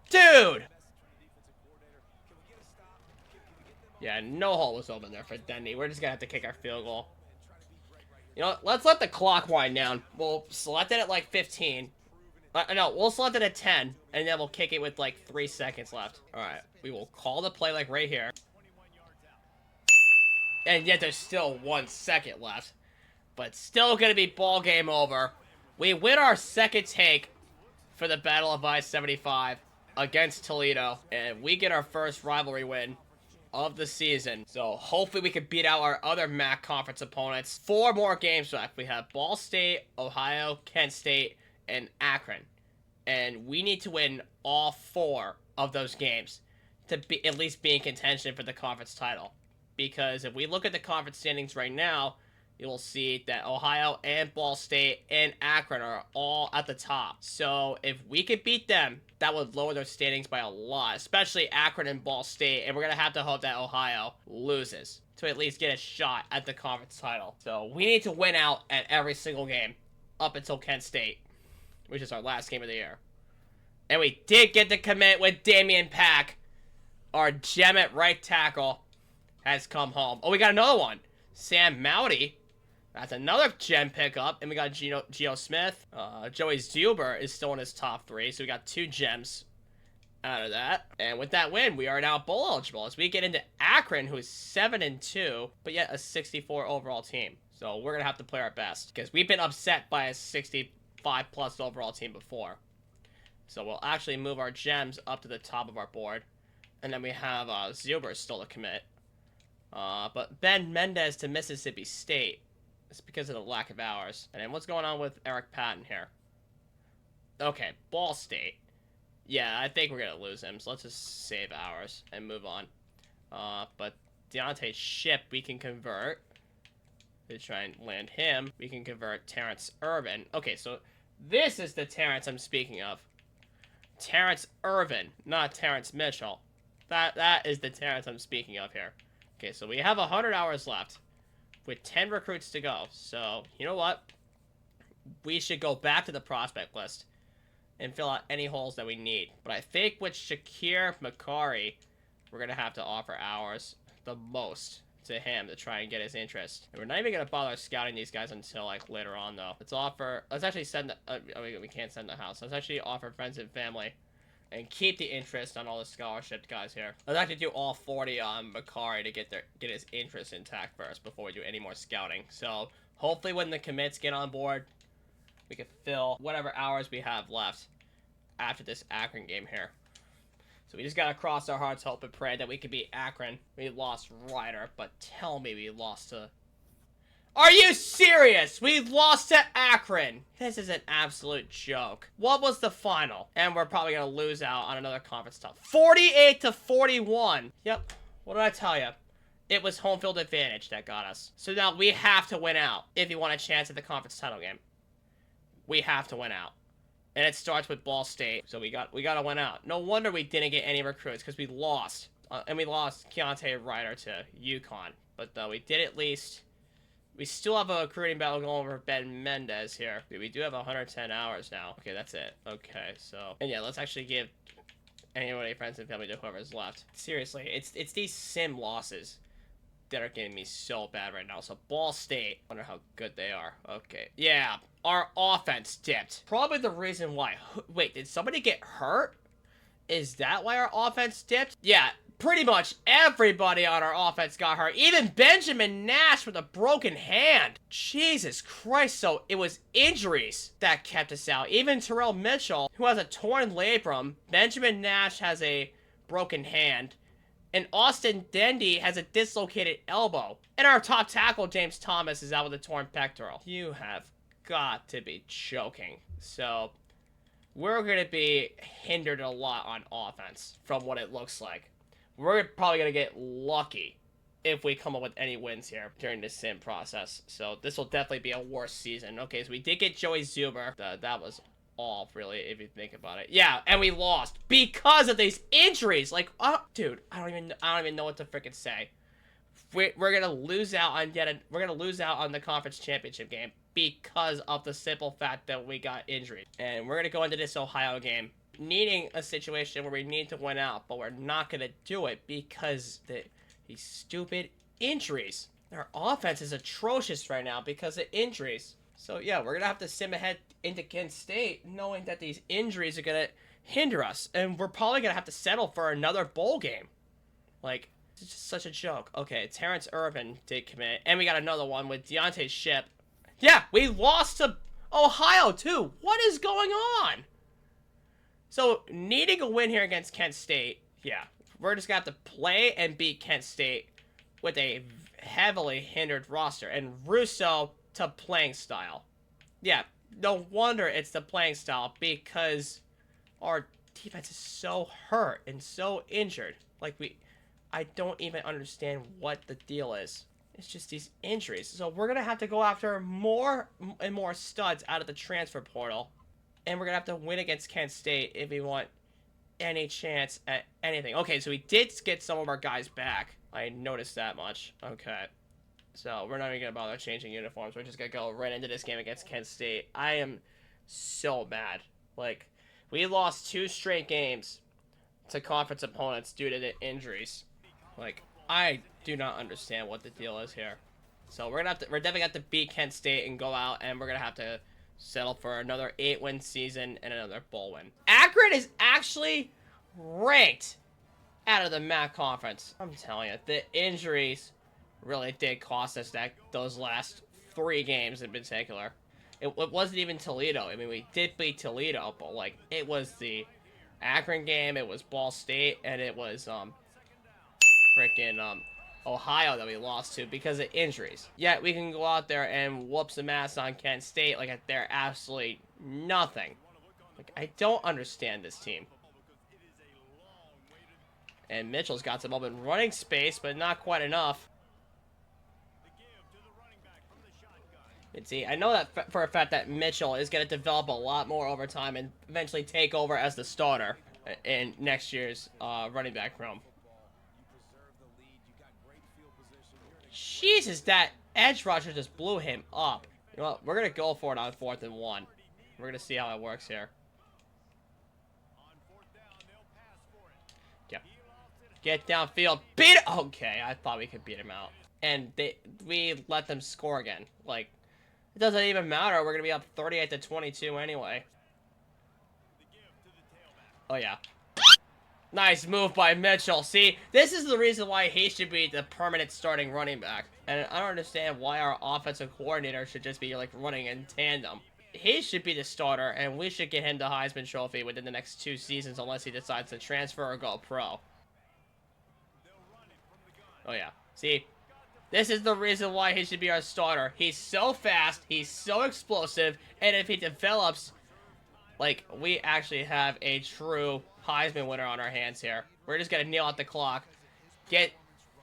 Dude! Yeah, no hole was open there for Dendy. We're just gonna have to kick our field goal. You know what? Let's let the clock wind down. We'll select it at like 15. No, we'll select it at 10, and then we'll kick it with like 3 seconds left. Alright, we will call the play like right here. And yet there's still 1 second left. But still gonna be ball game over. We win our second take for the Battle of I-75 against Toledo. And we get our first rivalry win of the season. So hopefully we can beat out our other MAC conference opponents. 4 more games left. We have Ball State, Ohio, Kent State, and Akron. And we need to win all 4 of those games to be at least be in contention for the conference title. Because if we look at the conference standings right now, you'll see that Ohio and Ball State and Akron are all at the top. So if we could beat them, that would lower their standings by a lot, especially Akron and Ball State. And we're going to have to hope that Ohio loses to at least get a shot at the conference title. So we need to win out at every single game up until Kent State, which is our last game of the year. And we did get the commit with Damian Pack. Our gem at right tackle has come home. Oh, we got another one. Sam Mowdy. That's another gem pickup. And we got Geo Smith. Joey Zuber is still in his top 3. So we got 2 gems out of that. And with that win, we are now bowl eligible as we get into Akron, who is 7-2, but yet a 64 overall team. So we're going to have to play our best because we've been upset by a 65+ overall team before. So we'll actually move our gems up to the top of our board. And then we have Zuber still to commit. But Ben Mendez to Mississippi State. It's because of the lack of hours. And then what's going on with Eric Patton here? Okay, Ball State. Yeah, I think we're going to lose him. So let's just save hours and move on. But Deontay Ship we can convert. To try and land him. We can convert Terrence Irvin. Okay, so this is the Terrence I'm speaking of. Terrence Irvin, not Terrence Mitchell. That is the Terrence I'm speaking of here. Okay, so we have 100 hours left with 10 recruits to go. So, you know what? We should go back to the prospect list and fill out any holes that we need. But I think with Shakir Makari, we're going to have to offer hours the most to him to try and get his interest. And we're not even going to bother scouting these guys until, like, later on, though. Let's actually send, we can't send the house. Let's actually offer friends and family and keep the interest on all the scholarship guys here. Let's actually do all 40 on Makari to get his interest intact first before we do any more scouting. So hopefully when the commits get on board, we can fill whatever hours we have left after this Akron game here. So we just gotta cross our hearts, hope, and pray that we could beat Akron. We lost Ryder, but tell me we lost to... Are you serious? We lost to Akron. This is an absolute joke. What was the final? And we're probably gonna lose out on another conference title. 48-41. Yep. What did I tell you? It was home field advantage that got us. So now we have to win out if you want a chance at the conference title game. We have to win out. And it starts with Ball State, so we gotta win out. No wonder we didn't get any recruits, because we lost. And we lost Keontae Ryder to UConn. But we did at least... We still have a recruiting battle going over Ben Mendez here. We do have 110 hours now. Okay, that's it. Okay, so... And yeah, let's actually give anybody, friends and family, to whoever's left. Seriously, it's these sim losses that are getting me so bad right now. So Ball State, wonder how good they are. Okay, yeah, our offense dipped. Probably the reason why. Wait, did somebody get hurt? Is that why our offense dipped? Yeah, pretty much everybody on our offense got hurt. Even Benjamin Nash with a broken hand. Jesus Christ, so it was injuries that kept us out. Even Terrell Mitchell, who has a torn labrum. Benjamin Nash has a broken hand. And Austin Dendy has a dislocated elbow. And our top tackle, James Thomas, is out with a torn pectoral. You have got to be joking. So, we're going to be hindered a lot on offense, from what it looks like. We're probably going to get lucky if we come up with any wins here during this sim process. So, this will definitely be a worse season. Okay, so we did get Joey Zuber. That was... off, really, if you think about it. Yeah, and we lost because of these injuries. Like, oh, dude, I don't even know what to freaking say. We're gonna lose out on we're gonna lose out on the conference championship game because of the simple fact that we got injured. And we're gonna go into this Ohio game needing a situation where we need to win out, but we're not gonna do it because these stupid injuries. Our offense is atrocious right now because of injuries. So, yeah, we're going to have to sim ahead into Kent State knowing that these injuries are going to hinder us. And we're probably going to have to settle for another bowl game. Like, it's just such a joke. Okay, Terrence Irvin did commit. And we got another one with Deontay Shipp. Yeah, we lost to Ohio, too. What is going on? So, needing a win here against Kent State. Yeah, we're just going to have to play and beat Kent State with a heavily hindered roster. And Russo... to playing style. Yeah, no wonder it's the playing style because our defense is so hurt and so injured. Like, I don't even understand what the deal is. It's just these injuries. So we're going to have to go after more and more studs out of the transfer portal. And we're going to have to win against Kent State if we want any chance at anything. Okay, so we did get some of our guys back. I noticed that much. Okay. So, we're not even going to bother changing uniforms. We're just going to go right into this game against Kent State. I am so mad. Like, we lost 2 straight games to conference opponents due to the injuries. Like, I do not understand what the deal is here. So, we're definitely going to have to beat Kent State and go out, and we're going to have to settle for another 8-win season and another bowl win. Akron is actually ranked out of the MAC conference. I'm telling you, the injuries... really did cost us those last 3 games in particular. It wasn't even Toledo. I mean, we did beat Toledo, but, like, it was the Akron game, it was Ball State, and it was, freaking, Ohio that we lost to because of injuries. Yet, we can go out there and whoop some ass on Kent State like they're absolutely nothing. Like, I don't understand this team. And Mitchell's got some open running space, but not quite enough. And see, I know that for a fact that Mitchell is going to develop a lot more over time and eventually take over as the starter in next year's running back room. Jesus, that edge rusher just blew him up. You know what? We're going to go for it on 4th and 1. We're going to see how it works here. Yeah. Get downfield. Beat it. Okay, I thought we could beat him out. And we let them score again. Like, it doesn't even matter. We're going to be up 38-22 anyway. Oh, yeah. Nice move by Mitchell. See, this is the reason why he should be the permanent starting running back. And I don't understand why our offensive coordinator should just be, like, running in tandem. he should be the starter, and we should get him the Heisman Trophy within the next 2 seasons unless he decides to transfer or go pro. Oh, yeah. See? This is the reason why he should be our starter. He's so fast, he's so explosive, and if he develops, like, we actually have a true Heisman winner on our hands here. We're just going to kneel out the clock, get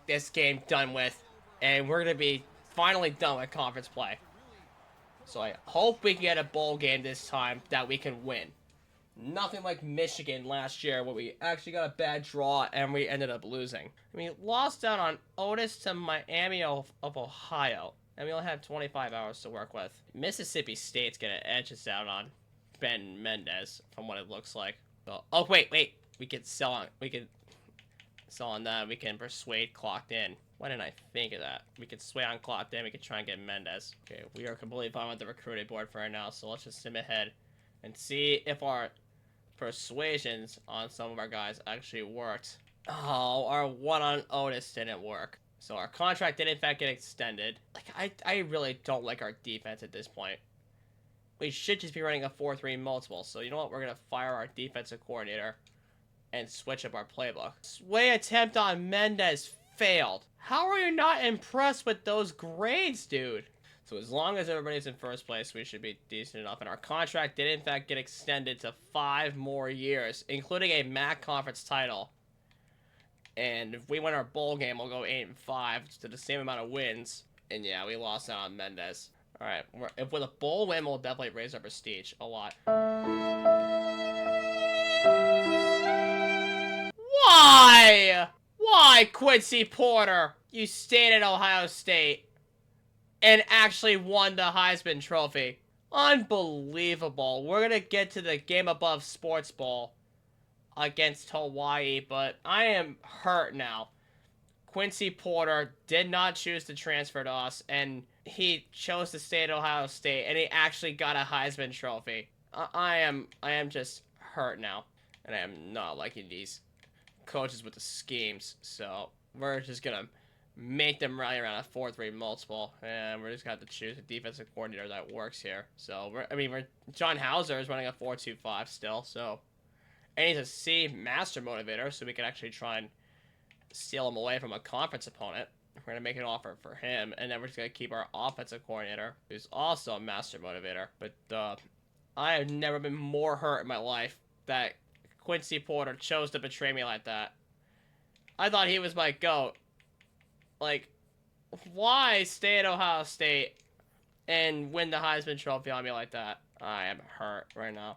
this game done with, and we're going to be finally done with conference play. So I hope we can get a bowl game this time that we can win. Nothing like Michigan last year where we actually got a bad draw and we ended up losing. We lost out on Otis to Miami of Ohio, and we only had 25 hours to work with. Mississippi State's going to edge us out on Ben Mendez from what it looks like. So, oh, wait. We can sell on that. We can persuade Clocked In. Why didn't I think of that? We could sway on Clocked In. We could try and get Mendez. Okay, we are completely fine with the recruiting board for right now, so let's just sim ahead and see if our persuasions on some of our guys actually worked. Oh, our one on Otis didn't work. So our contract did in fact get extended. Like, I really don't like our defense at this point. We should just be running a 4-3 multiple. So you know what? We're going to fire our defensive coordinator and switch up our playbook. Sway attempt on Mendez failed. How are you not impressed with those grades, dude? So as long as everybody's in first place, we should be decent enough. And our contract did in fact get extended to 5 more years, including a MAC conference title. And if we win our bowl game, we'll go 8-5 to the same amount of wins. And yeah, we lost out on Mendez. All right, if with a bowl win, we'll definitely raise our prestige a lot. Why? Why, Quincy Porter? You stayed at Ohio State and actually won the Heisman Trophy. Unbelievable. We're going to get to the GameAbove Sports Bowl against Hawaii, but I am hurt now. Quincy Porter did not choose to transfer to us, and he chose to stay at Ohio State, and he actually got a Heisman Trophy. I am just hurt now, and I am not liking these coaches with the schemes, so we're just going to make them rally around a 4-3 multiple, and we're just going to have to choose a defensive coordinator that works here. So, John Hauser is running a 4-2-5 still, so and he's a C master motivator, so we can actually try and steal him away from a conference opponent. We're going to make an offer for him, and then we're just going to keep our offensive coordinator, who's also a master motivator. But I have never been more hurt in my life that Quincy Porter chose to betray me like that. I thought he was my GOAT. Like, why stay at Ohio State and win the Heisman Trophy on me like that? I am hurt right now.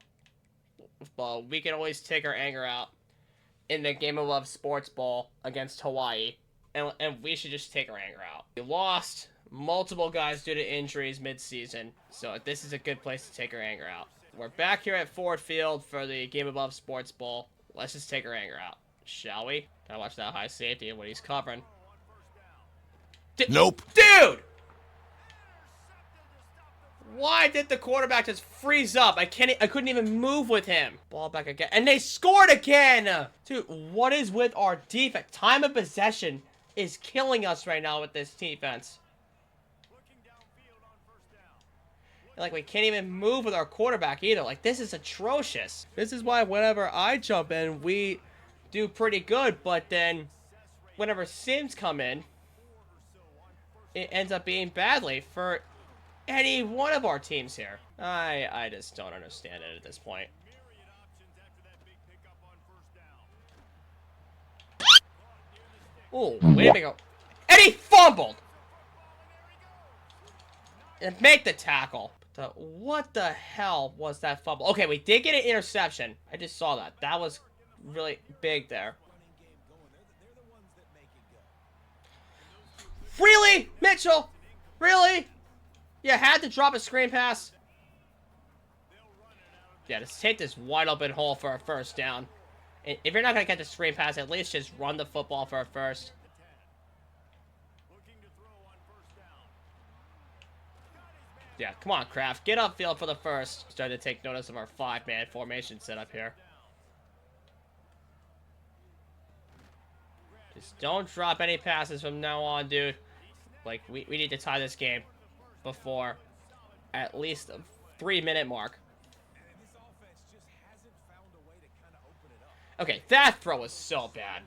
Well, we can always take our anger out in the GameAbove Sports Bowl against Hawaii, and we should just take our anger out. We lost multiple guys due to injuries mid-season, so this is a good place to take our anger out. We're back here at Ford Field for the GameAbove Sports Bowl. Let's just take our anger out, shall we? Gotta watch that high safety and what he's covering. Nope. Dude! Why did the quarterback just freeze up? I couldn't even move with him. Ball back again. And they scored again! Dude, what is with our defense? Time of possession is killing us right now with this defense. Like, we can't even move with our quarterback either. Like, this is atrocious. This is why whenever I jump in, we do pretty good. But then, whenever Sims come in, it ends up being badly for any one of our teams here. I just don't understand it at this point. Ooh, way to go. And he fumbled! And make the tackle. What the hell was that fumble? Okay, we did get an interception. I just saw that. That was really big there. Really? Mitchell? Really? You had to drop a screen pass? Yeah, just take this wide open hole for a first down. And if you're not going to get the screen pass, at least just run the football for a first. Yeah, come on, Kraft. Get upfield for the first. Starting to take notice of our 5-man formation setup here. Just don't drop any passes from now on, dude. Like, we need to tie this game before at least the 3-minute mark. Okay, that throw was so bad.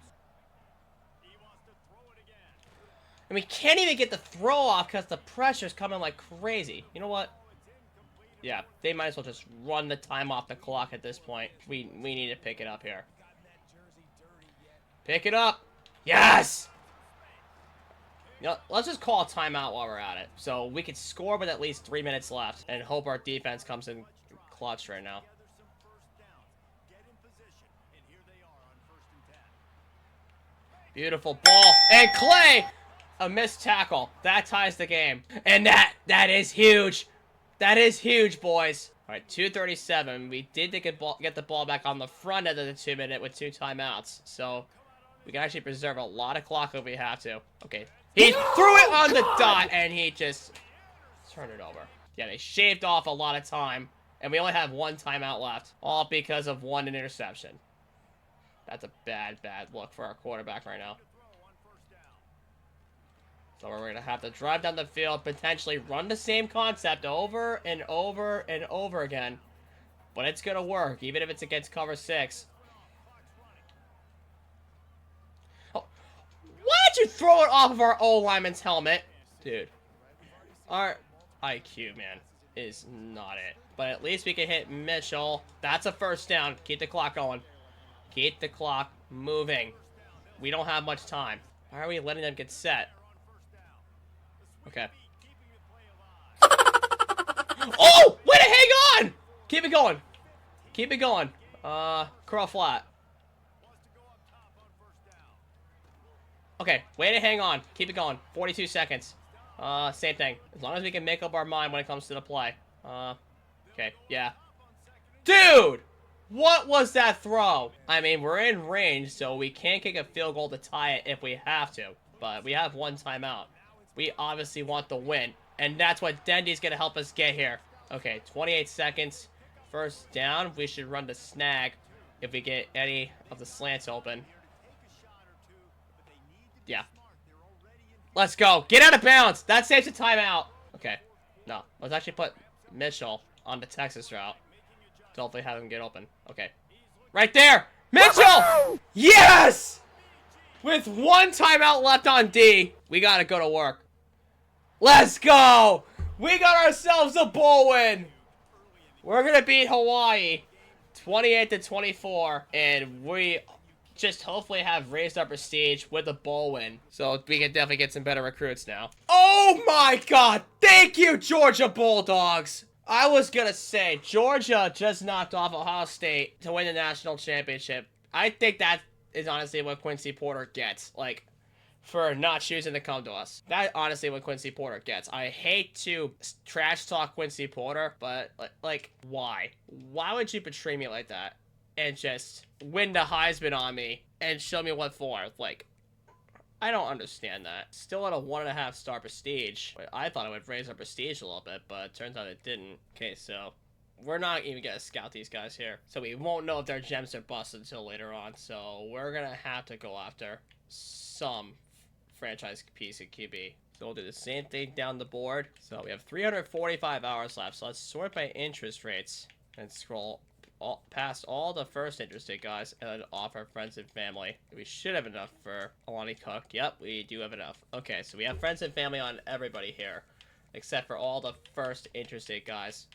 And we can't even get the throw off because the pressure's coming like crazy. You know what? Yeah, they might as well just run the time off the clock at this point. We need to pick it up here. Pick it up. Yes! You know, let's just call a timeout while we're at it. So we can score with at least 3 minutes left and hope our defense comes in clutch right now. Beautiful ball. And Clay! A missed tackle. That ties the game. And that is huge. That is huge, boys. All right, 2:37. We did get the ball back on the front end of the 2-minute with 2 timeouts. So we can actually preserve a lot of clock if we have to. Okay. He threw it on the dot, and he just turned it over. Yeah, they shaved off a lot of time, and we only have 1 timeout left, all because of 1 interception. That's a bad look for our quarterback right now. So we're going to have to drive down the field, potentially run the same concept over and over and over again. But it's going to work, even if it's against cover 6. Oh, why did you throw it off of our O-lineman's helmet? Dude, our IQ, man, is not it. But at least we can hit Mitchell. That's a first down. Keep the clock going. Keep the clock moving. We don't have much time. Why are we letting them get set? Okay. Oh! Way to hang on! Keep it going. Keep it going. Curl flat. Okay, way to hang on. Keep it going. 42 seconds. Same thing. As long as we can make up our mind when it comes to the play. Okay, yeah. Dude! What was that throw? I mean, we're in range, so we can't kick a field goal to tie it if we have to. But we have 1 timeout. We obviously want the win. And that's what Dendy's going to help us get here. Okay, 28 seconds. First down. We should run the snag if we get any of the slants open. Yeah. Let's go. Get out of bounds. That saves a timeout. Okay. No. Let's actually put Mitchell on the Texas route to hopefully have him get open. Okay. Right there. Mitchell! Yes! With 1 timeout left on D, we got to go to work. Let's go! We got ourselves a bowl win. We're going to beat Hawaii 28-24, and we just hopefully have raised our prestige with a bowl win. So we can definitely get some better recruits now. Oh my God! Thank you, Georgia Bulldogs! I was going to say, Georgia just knocked off Ohio State to win the national championship. I think that is honestly what Quincy Porter gets. Like, for not choosing to come to us. That honestly what Quincy Porter gets. I hate to trash talk Quincy Porter, but like why? Why would you betray me like that and just win the Heisman on me and show me what for? Like, I don't understand that. Still at a 1.5 star prestige. I thought it would raise our prestige a little bit, but it turns out it didn't. Okay, so we're not even gonna scout these guys here. So we won't know if their gems are busted until later on. So we're gonna have to go after some franchise piece of QB. So we'll do the same thing down the board. So we have 345 hours left. So let's sort by interest rates and scroll past all the first interested guys and then off our friends and family. We should have enough for Alani Cook. Yep, we do have enough. Okay, so we have friends and family on everybody here, except for all the first interested guys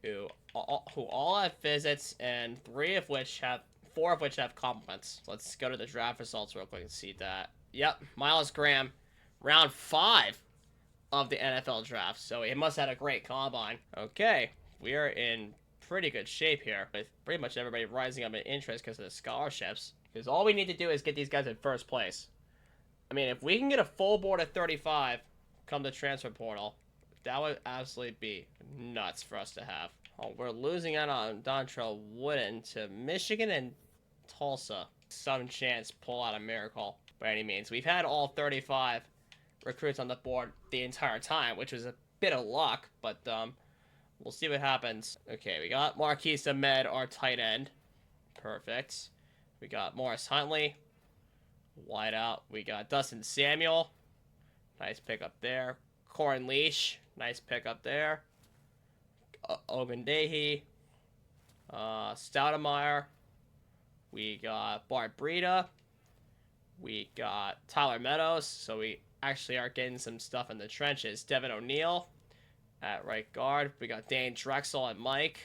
who all have visits, and 4 of which have compliments. So let's go to the draft results real quick and see that. Yep, Miles Graham, round 5 of the NFL draft. So he must have had a great combine. Okay, we are in pretty good shape here with pretty much everybody rising up in interest because of the scholarships. Because all we need to do is get these guys in first place. I mean, if we can get a full board at 35 come the transfer portal, that would absolutely be nuts for us to have. Oh, we're losing out on Dontrell Wooden to Michigan and Tulsa. Some chance pull out a miracle by any means. We've had all 35 recruits on the board the entire time, which was a bit of luck, but we'll see what happens. Okay, we got Marquise Ahmed, our tight end. Perfect. We got Morris Huntley, wide out. We got Dustin Samuel. Nice pickup there. Corin Leash. Nice pickup there. Ogundehi, Stoudemire. We got Bart Breida. We got Tyler Meadows. So we actually are getting some stuff in the trenches. Devin O'Neal at right guard. We got Dane Drexel at Mike.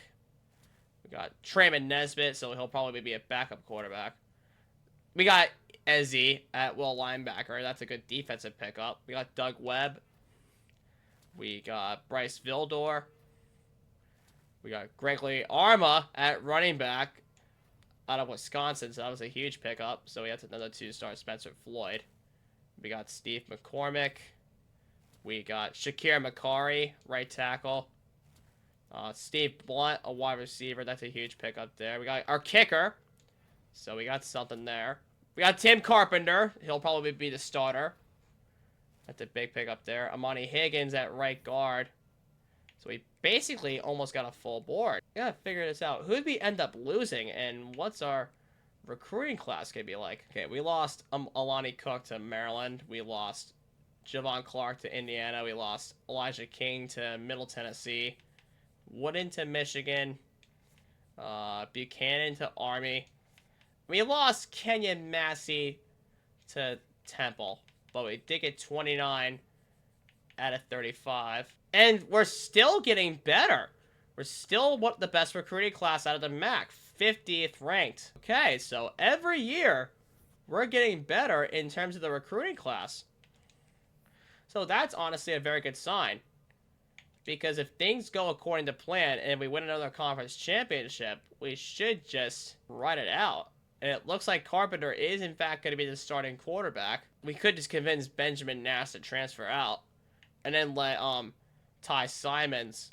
We got Trayman Nesbitt, so he'll probably be a backup quarterback. We got Ezzy at will linebacker. That's a good defensive pickup. We got Doug Webb. We got Bryce Vildor. We got Gregory Arma at running back out of Wisconsin, so that was a huge pickup. So we have another 2-star Spencer Floyd. We got Steve McCormick. We got Shakir Makari, right tackle. Steve Blunt, a wide receiver. That's a huge pickup there. We got our kicker. So we got something there. We got Tim Carpenter. He'll probably be the starter. That's a big pickup there. Amani Higgins at right guard. So we basically almost got a full board. We gotta figure this out. Who did we end up losing, and what's our recruiting class gonna be like? Okay, we lost Alani Cook to Maryland. We lost Javon Clark to Indiana. We lost Elijah King to Middle Tennessee. Wooden to Michigan. Buchanan to Army. We lost Kenyon Massey to Temple, but we did get 29 out of 35. And we're still getting better. We're still the best recruiting class out of the MAC. 50th ranked. Okay, so every year, we're getting better in terms of the recruiting class. So that's honestly a very good sign. Because if things go according to plan and we win another conference championship, we should just ride it out. And it looks like Carpenter is, in fact, going to be the starting quarterback. We could just convince Benjamin Nass to transfer out. And then let Ty Simons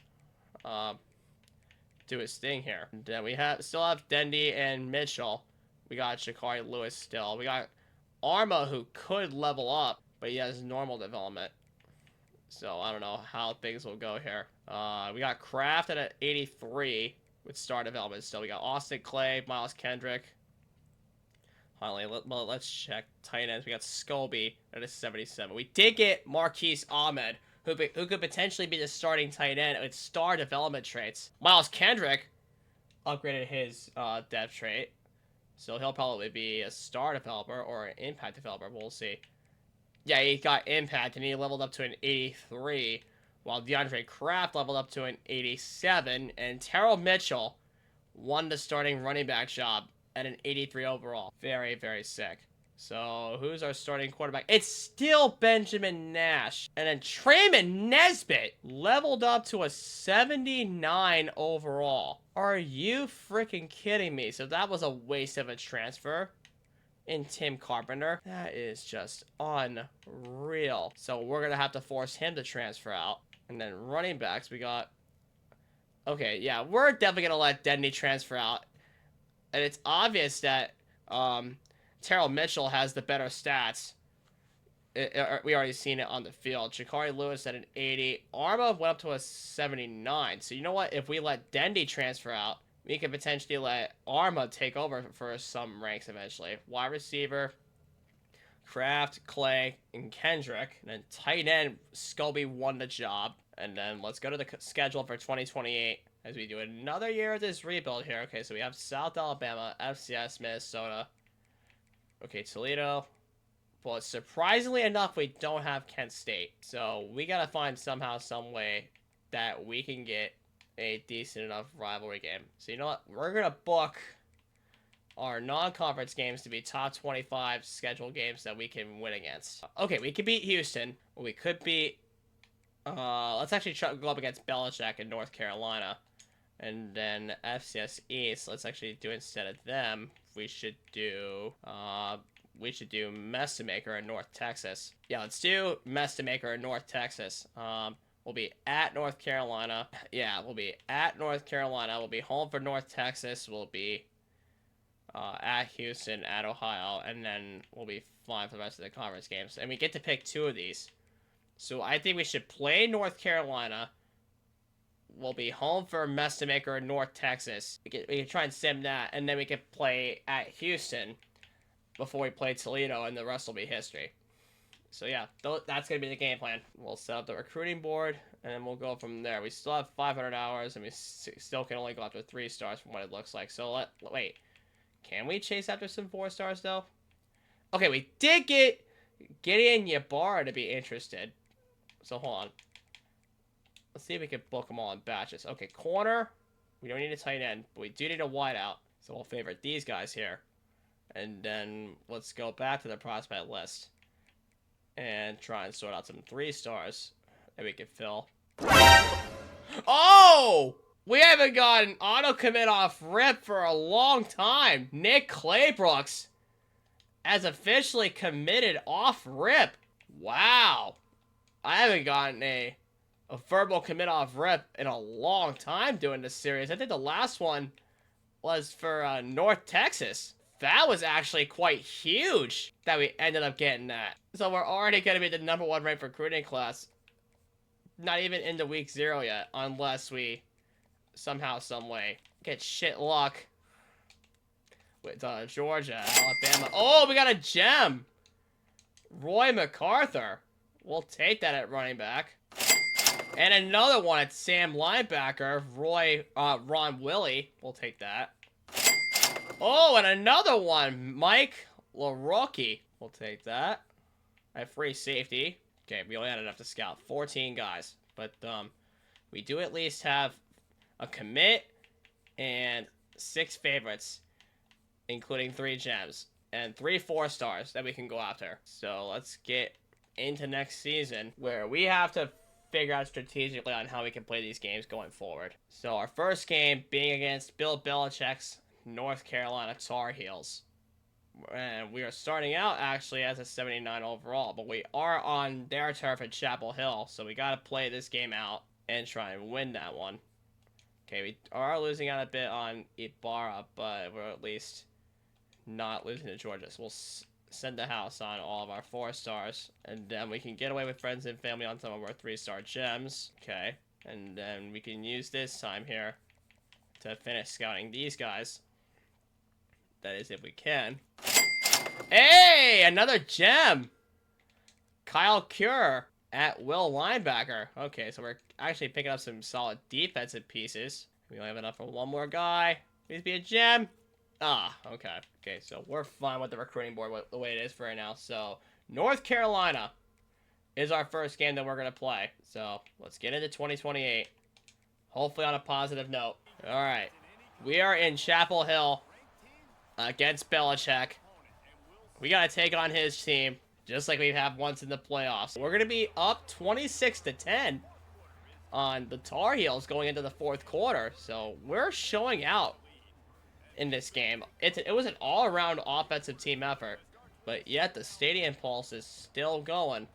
do his thing here. And then we still have Dendy and Mitchell. We got Shakari Lewis still. We got Arma, who could level up, but he has normal development. So I don't know how things will go here. We got Kraft at an 83 with star development still. We got Austin Clay, Miles Kendrick. Finally, let's check tight ends. We got Scobie at a 77. We did get Marquise Ahmed, who could potentially be the starting tight end with star development traits. Miles Kendrick upgraded his depth trait, so he'll probably be a star developer or an impact developer. We'll see. Yeah, he got impact, and he leveled up to an 83, while DeAndre Kraft leveled up to an 87, and Terrell Mitchell won the starting running back job at an 83 overall. Very, very sick. So, who's our starting quarterback? It's still Benjamin Nash. And then Trayman Nesbitt leveled up to a 79 overall. Are you freaking kidding me? So that was a waste of a transfer in Tim Carpenter. That is just unreal. So we're going to have to force him to transfer out. And then running backs, we got... Okay, yeah, we're definitely going to let Denny transfer out. And it's obvious that Terrell Mitchell has the better stats. We already seen it on the field. Shakari Lewis at an 80. Arma went up to a 79. So you know what? If we let Dendy transfer out, we could potentially let Arma take over for some ranks eventually. Wide receiver, Kraft, Clay, and Kendrick. And then tight end, Scobie won the job. And then let's go to the schedule for 2028 as we do another year of this rebuild here. Okay, so we have South Alabama, FCS, Minnesota. Okay, Toledo. But surprisingly enough, we don't have Kent State. So we got to find somehow, some way that we can get a decent enough rivalry game. So you know what? We're going to book our non-conference games to be top 25 scheduled games that we can win against. Okay, we could beat Houston. We could beat... let's actually go up against Belichick in North Carolina. And then FCS East, let's actually do instead of them, we should do Mestamaker in North Texas. Yeah, let's do Mestamaker in North Texas. We'll be at North Carolina. Yeah, we'll be at North Carolina. We'll be home for North Texas. We'll be at Houston, at Ohio, and then we'll be fine for the rest of the conference games. And we get to pick 2 of these. So I think we should play North Carolina. We'll be home for Mestamaker in North Texas. We can try and sim that, and then we can play at Houston before we play Toledo, and the rest will be history. So yeah, that's going to be the game plan. We'll set up the recruiting board, and then we'll go from there. We still have 500 hours, and we still can only go after 3 stars from what it looks like. So wait. Can we chase after some 4 stars, though? Okay, we did get Gideon Ybarra to be interested. So hold on. Let's see if we can book them all in batches. Okay, corner. We don't need a tight end, but we do need a wideout. So we'll favorite these guys here. And then let's go back to the prospect list and try and sort out some 3 stars that we can fill. Oh! We haven't gotten auto commit off rip for a long time. Nick Claybrooks has officially committed off rip. Wow. I haven't gotten a verbal commit off rip in a long time doing this series. I think the last one was for North Texas. That was actually quite huge that we ended up getting that. So we're already going to be the #1 ranked recruiting class. Not even into week 0 yet, unless we somehow, some way get shit luck with Georgia, Alabama. Oh, we got a gem. Roy MacArthur. We'll take that at running back. And another one at Sam linebacker, Ron Willie. We'll take that. Oh, and another one, Mike LaRocque. We'll take that. At free safety. Okay, we only had enough to scout 14 guys. But we do at least have a commit and 6 favorites, including 3 gems and 3 4 stars that we can go after. So let's get into next season, where we have to figure out strategically on how we can play these games going forward. So our first game being against Bill Belichick's North Carolina Tar Heels. And we are starting out actually as a 79 overall, but we are on their turf at Chapel Hill, so we got to play this game out and try and win that one. Okay, we are losing out a bit on Ibarra, but we're at least not losing to Georgia. So we'll send the house on all of our 4 stars, and then we can get away with friends and family on some of our 3-star gems. Okay, and then we can use this time here to finish scouting these guys. That is, if we can. Hey, another gem. Kyle Cure at will linebacker. Okay, so we're actually picking up some solid defensive pieces. We only have enough for 1 more guy. Please be a gem. Ah, okay. Okay, so we're fine with the recruiting board the way it is for right now. So North Carolina is our first game that we're going to play. So let's get into 2028. Hopefully on a positive note. All right. We are in Chapel Hill against Belichick. We got to take on his team, just like we have once in the playoffs. We're going to be up 26-10 on the Tar Heels going into the 4th quarter. So we're showing out in this game. It was an all-around offensive team effort, but yet the stadium pulse is still going.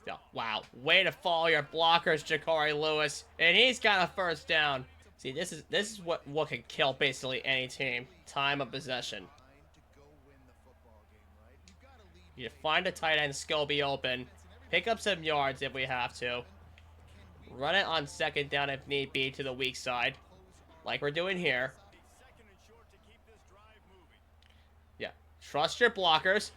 Yeah, wow, way to follow your blockers, Jakari Lewis, and he's got a first down. See, this is what can kill basically any team. Time of possession. You find a tight end, Scobie open, pick up some yards if we have to, run it on 2nd down if need be to the weak side, like we're doing here. Yeah, trust your blockers.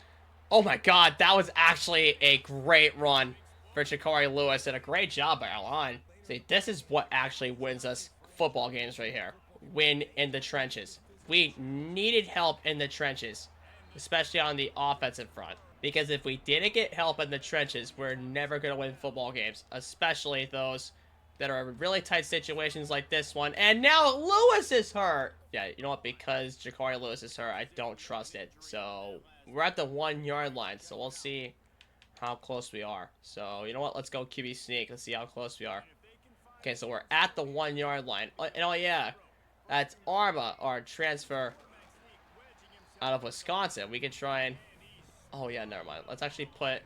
Oh my God, that was actually a great run for Jakari Lewis, and a great job by our line. See, this is what actually wins us football games right here. Win in the trenches. We needed help in the trenches, especially on the offensive front. Because if we didn't get help in the trenches, we're never going to win football games, especially those that are really tight situations like this one. And now Lewis is hurt. Yeah, you know what? Because Jakari Lewis is hurt, I don't trust it. So we're at the 1-yard line, so we'll see how close we are. So you know what? Let's go QB sneak. Let's see how close we are. Okay, so we're at the 1-yard line. And oh yeah, that's Arma, our transfer out of Wisconsin. We can try and... Oh yeah, never mind. Let's actually put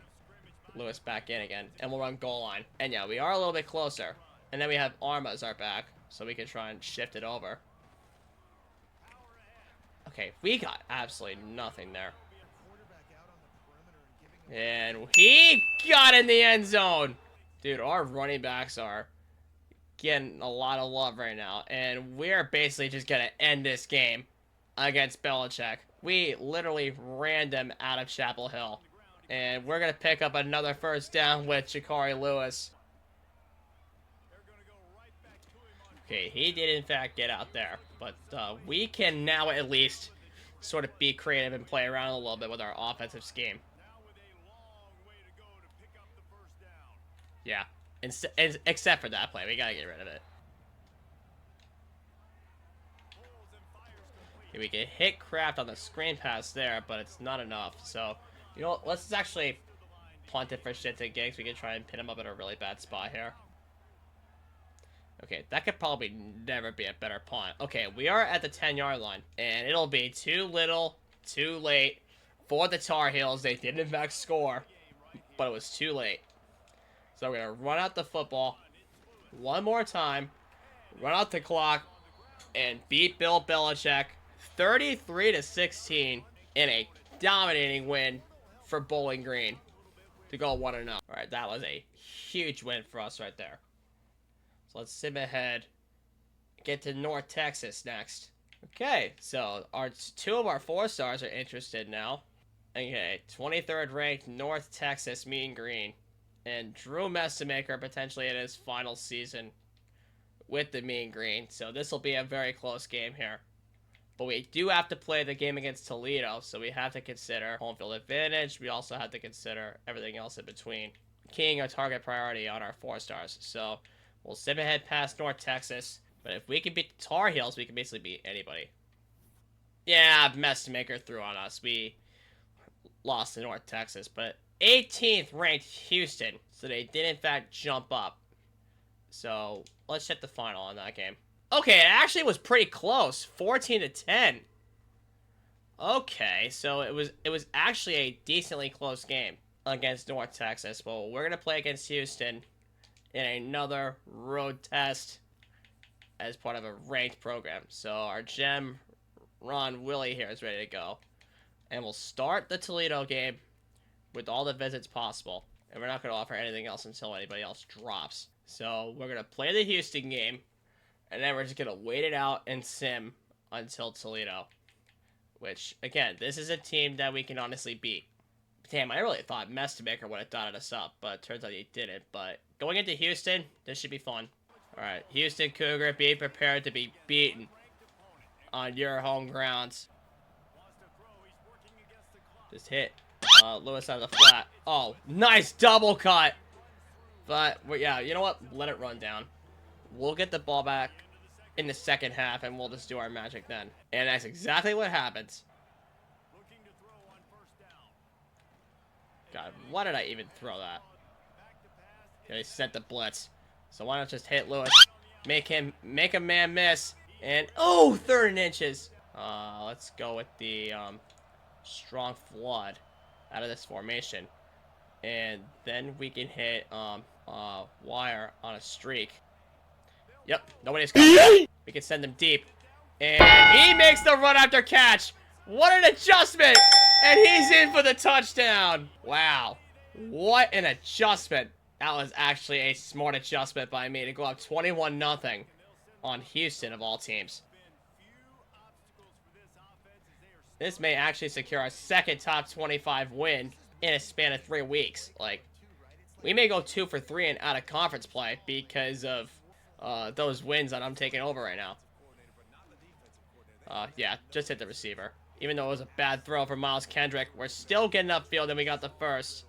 Lewis back in again, and we'll run goal line. And yeah, we are a little bit closer. And then we have Arma as our back, so we can try and shift it over. Okay, we got absolutely nothing there. And he got in the end zone. Dude, our running backs are getting a lot of love right now. And we're basically just going to end this game against Belichick. We literally ran them out of Chapel Hill. And we're going to pick up another first down with Jakari Lewis. Okay, he did in fact get out there. But we can now at least sort of be creative and play around a little bit with our offensive scheme. Yeah, except for that play. We got to get rid of it. Okay, we can hit Kraft on the screen pass there, but it's not enough. So, you know what? Let's actually punt it for shits and gigs. We can try and pin him up in a really bad spot here. Okay, that could probably never be a better punt. Okay, we are at the 10-yard line, and it'll be too little, too late for the Tar Heels. They did in fact score, but it was too late. So we're going to run out the football one more time, run out the clock, and beat Bill Belichick 33-16 in a dominating win for Bowling Green to go 1-0. All right, that was a huge win for us right there. So let's zip ahead, get to North Texas next. Okay, so two of our 4 stars are interested now. Okay, 23rd ranked North Texas Mean Green. And Drew Messamaker potentially in his final season with the Mean Green. So this will be a very close game here. But we do have to play the game against Toledo, so we have to consider home field advantage. We also have to consider everything else in between. Keying our target priority on our 4 stars. So we'll zip ahead past North Texas. But if we can beat the Tar Heels, we can basically beat anybody. Yeah, Messamaker threw on us. We lost to North Texas, but 18th ranked Houston, so they did in fact jump up. So let's check the final on that game. Okay, it actually was pretty close, 14-10. Okay, so it was actually a decently close game against North Texas. Well, we're gonna play against Houston in another road test as part of a ranked program. So our gem Ron Willie here is ready to go, and we'll start the Toledo game with all the visits possible. And we're not going to offer anything else until anybody else drops. So we're going to play the Houston game. And then we're just going to wait it out and sim until Toledo. Which, again, this is a team that we can honestly beat. Damn, I really thought Messamaker would have dotted us up. But it turns out he didn't. But going into Houston, this should be fun. Alright, Houston Cougar, be prepared to be beaten on your home grounds. Just hit Lewis out of the flat. Oh, nice double cut. But, yeah, you know what? Let it run down. We'll get the ball back in the second half, and we'll just do our magic then. And that's exactly what happens. God, why did I even throw that? Okay, they sent the blitz. So why not just hit Lewis? Make a man miss. And, oh, 3rd and inches. Let's go with the, strong flood out of this formation, and then we can hit wire on a streak. Yep, nobody's coming. We can send them deep, and he makes the run after catch. What an adjustment, and he's in for the touchdown. Wow, what an adjustment. That was actually a smart adjustment by me to go up 21-0 on Houston of all teams. This may actually secure our second top 25 win in a span of 3 weeks. Like, we may go 2 for 3 in out of conference play because of those wins that I'm taking over right now. Yeah, just hit the receiver. Even though it was a bad throw for Miles Kendrick, we're still getting upfield and we got the first.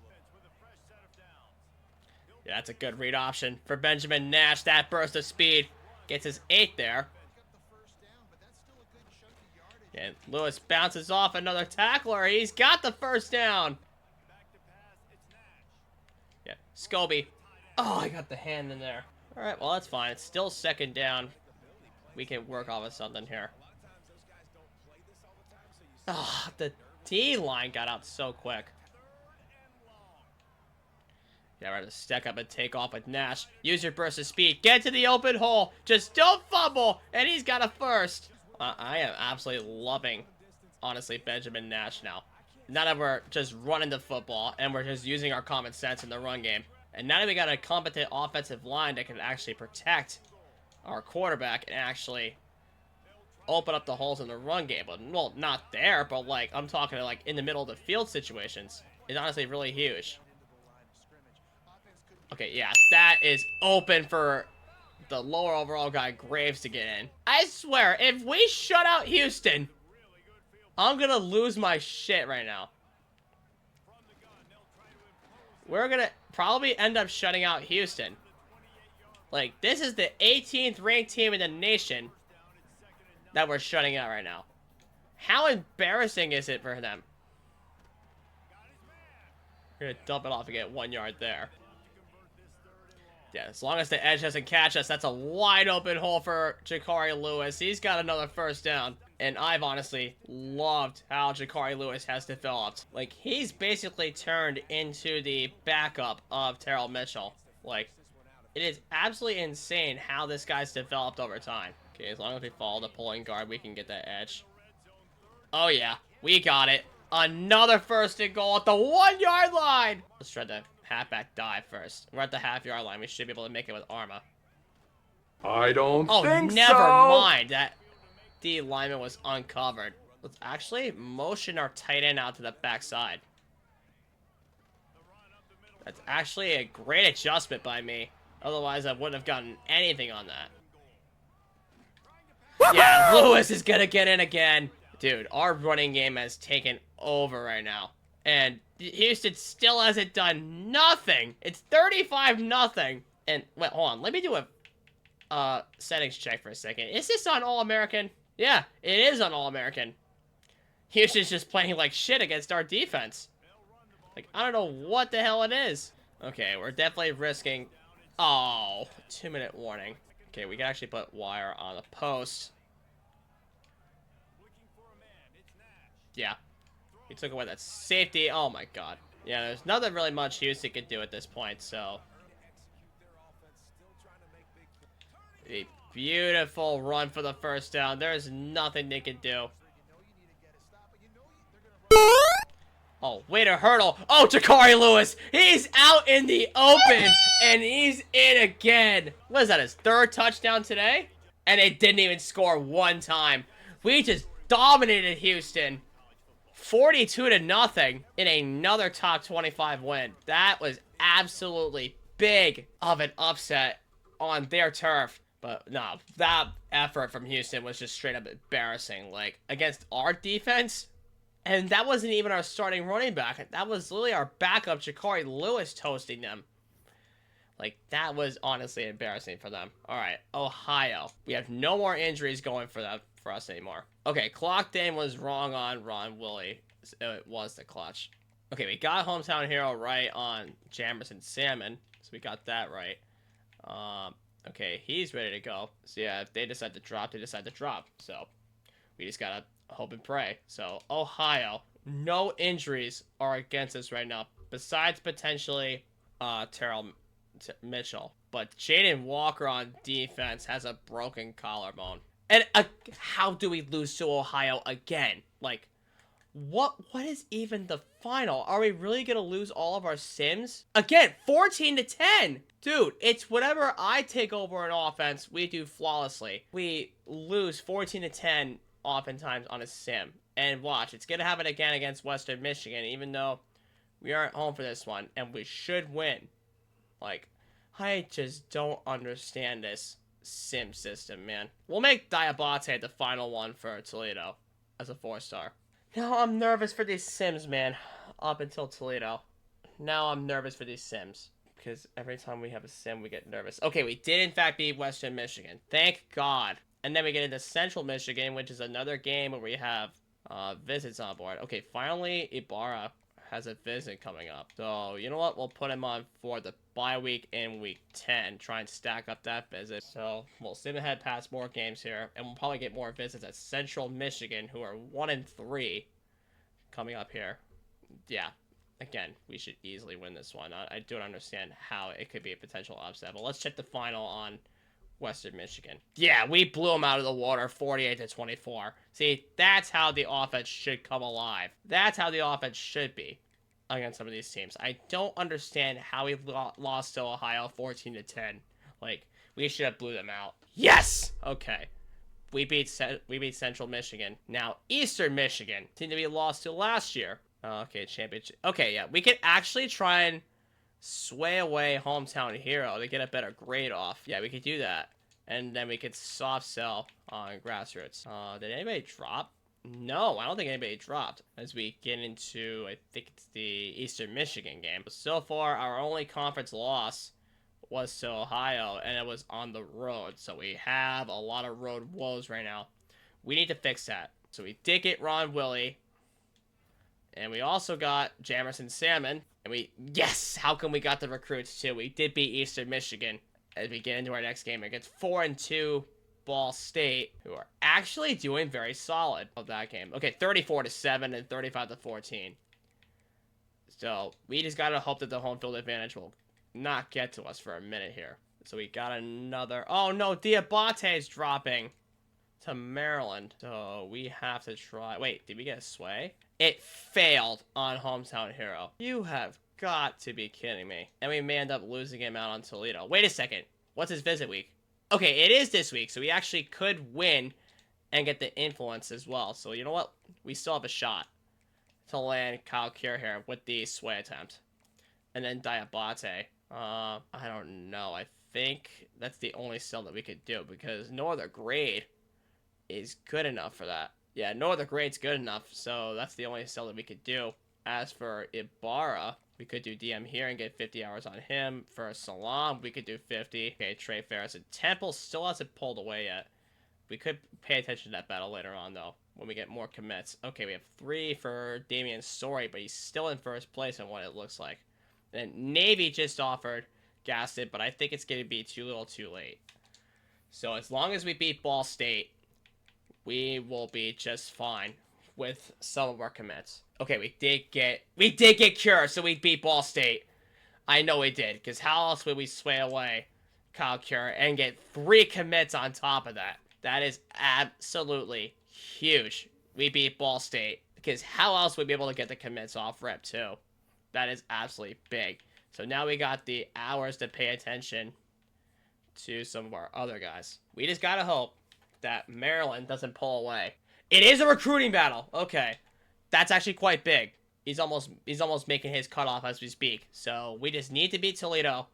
Yeah, that's a good read option for Benjamin Nash. That burst of speed gets his 8th there. And Lewis bounces off another tackler. He's got the first down. Yeah, Scobie. Oh, I got the hand in there. All right, well, that's fine. It's still second down. We can work off of something here. Oh, the D-line got out so quick. Yeah, we're going to stack up and take off with Nash. Use your burst of speed. Get to the open hole. Just don't fumble. And he's got a first. I am absolutely loving, honestly, Benjamin Nash now. Now that we're just running the football and we're just using our common sense in the run game. And now that we got a competent offensive line that can actually protect our quarterback and actually open up the holes in the run game. But, well, not there, but, like, I'm talking, like, in the middle of the field situations. It's honestly really huge. Okay, yeah, that is open for the lower overall guy, Graves, to get in. I swear, if we shut out Houston, I'm gonna lose my shit right now. We're gonna probably end up shutting out Houston. Like, this is the 18th ranked team in the nation that we're shutting out right now. How embarrassing is it for them? We're gonna dump it off and get 1 yard there. Yeah, as long as the edge doesn't catch us, that's a wide open hole for Jakari Lewis. He's got another first down. And I've honestly loved how Jakari Lewis has developed. Like, he's basically turned into the backup of Terrell Mitchell. Like, it is absolutely insane how this guy's developed over time. Okay, as long as we follow the pulling guard, we can get that edge. Oh yeah, we got it. Another first and goal at the 1 yard line. Let's try the halfback dive first. We're at the half-yard line. We should be able to make it with Arma. I don't think so. Never mind. That D lineman was uncovered. Let's actually motion our tight end out to the backside. That's actually a great adjustment by me. Otherwise, I wouldn't have gotten anything on that. Yeah, Lewis is gonna get in again. Dude, our running game has taken over right now. And Houston still hasn't done nothing. It's 35-0. And, wait, hold on. Let me do a settings check for a second. Is this on All-American? Yeah, it is on All-American. Houston's just playing like shit against our defense. Like, I don't know what the hell it is. Okay, we're definitely risking... Oh, 2-minute warning. Okay, we can actually put wire on the post. Yeah. He took away that safety. Oh my god. Yeah, there's nothing really much Houston could do at this point, so. A beautiful run for the first down. There's nothing they could do. Oh, way to hurdle. Oh, Jakari Lewis. He's out in the open, and he's in again. What is that, his third touchdown today? And they didn't even score one time. We just dominated Houston. 42-0 in another top 25 win. That was absolutely big of an upset on their turf. But no, that effort from Houston was just straight up embarrassing. Like, against our defense, and that wasn't even our starting running back. That was literally our backup, Jakari Lewis, toasting them. Like, that was honestly embarrassing for them. All right, Ohio. We have no more injuries going for us anymore. Okay, clock in was wrong on Ron Willie. It was the clutch. Okay, we got hometown hero right on Jamerson Salmon, so we got that right. Okay, he's ready to go. So yeah, if they decide to drop, they decide to drop. So we just gotta hope and pray. So Ohio, no injuries are against us right now, besides potentially Terrell Mitchell. But Jaden Walker on defense has a broken collarbone. And how do we lose to Ohio again? Like, what is even the final? Are we really going to lose all of our sims? Again, 14-10. Dude, it's whatever I take over an offense, we do flawlessly. We lose 14-10 oftentimes on a sim. And watch, it's going to happen again against Western Michigan, even though we aren't home for this one. And we should win. Like, I just don't understand this sim system, man. We'll make Diabate the final one for Toledo as a 4-star. Now I'm nervous for these sims, man. Up until Toledo. Now I'm nervous for these sims. Because every time we have a sim, we get nervous. Okay, we did in fact beat Western Michigan. Thank God. And then we get into Central Michigan, which is another game where we have visits on board. Okay, finally Ibarra has a visit coming up. So, you know what? We'll put him on for the bye week in week 10. Try and stack up that visit. So, we'll sim ahead past more games here. And we'll probably get more visits at Central Michigan, who are 1-3 coming up here. Yeah. Again, we should easily win this one. I don't understand how it could be a potential upset. But let's check the final on Western Michigan. Yeah, we blew them out of the water 48-24. See, that's how the offense should come alive. That's how the offense should be against some of these teams. I don't understand how we lost to Ohio 14-10. Like, we should have blew them out. Yes! Okay. We beat Central Michigan. Now Eastern Michigan, team that we lost to last year. Okay, championship. Okay, yeah, we could actually try and sway away Hometown Hero to get a better grade off. Yeah, we could do that. And then we could soft sell on Grassroots. Did anybody drop? No, I don't think anybody dropped. As we get into, I think it's the Eastern Michigan game. So far, our only conference loss was to Ohio, and it was on the road. So we have a lot of road woes right now. We need to fix that. So we did get Ron Willie. And we also got Jamerson Salmon. And yes, how come we got the recruits too? We did beat Eastern Michigan as we get into our next game against 4-2 Ball State, who are actually doing very solid of that game. Okay, 34-7 and 35-14. So we just gotta hope that the home field advantage will not get to us for a minute here. So we got another. Oh no, Diabate's dropping to Maryland. So we have to try. Wait, did we get a sway? It failed on Hometown Hero. You have got to be kidding me. And we may end up losing him out on Toledo. Wait a second. What's his visit week? Okay, it is this week, so we actually could win and get the influence as well. So you know what? We still have a shot to land Kyle Kier here with the sway attempt. And then Diabate. I don't know. I think that's the only sell that we could do because no other grade is good enough for that. Yeah, no other grade's good enough, so that's the only sell that we could do. As for Ibarra, we could do DM here and get 50 hours on him. For Salam, we could do 50. Okay, Trey Ferris and Temple still hasn't pulled away yet. We could pay attention to that battle later on, though, when we get more commits. Okay, we have 3 for Damian Story, but he's still in first place on what it looks like. And Navy just offered Gaston, but I think it's going to be too little too late. So as long as we beat Ball State, we will be just fine with some of our commits. Okay, we did get Cure, so we beat Ball State. I know we did, because how else would we sway away Kyle Cure and get 3 commits on top of that? That is absolutely huge. We beat Ball State, because how else would we be able to get the commits off rep too? That is absolutely big. So now we got the hours to pay attention to some of our other guys. We just gotta hope that Maryland doesn't pull away. It is a recruiting battle. Okay. That's actually quite big. He's almost making his cutoff as we speak. So we just need to beat Toledo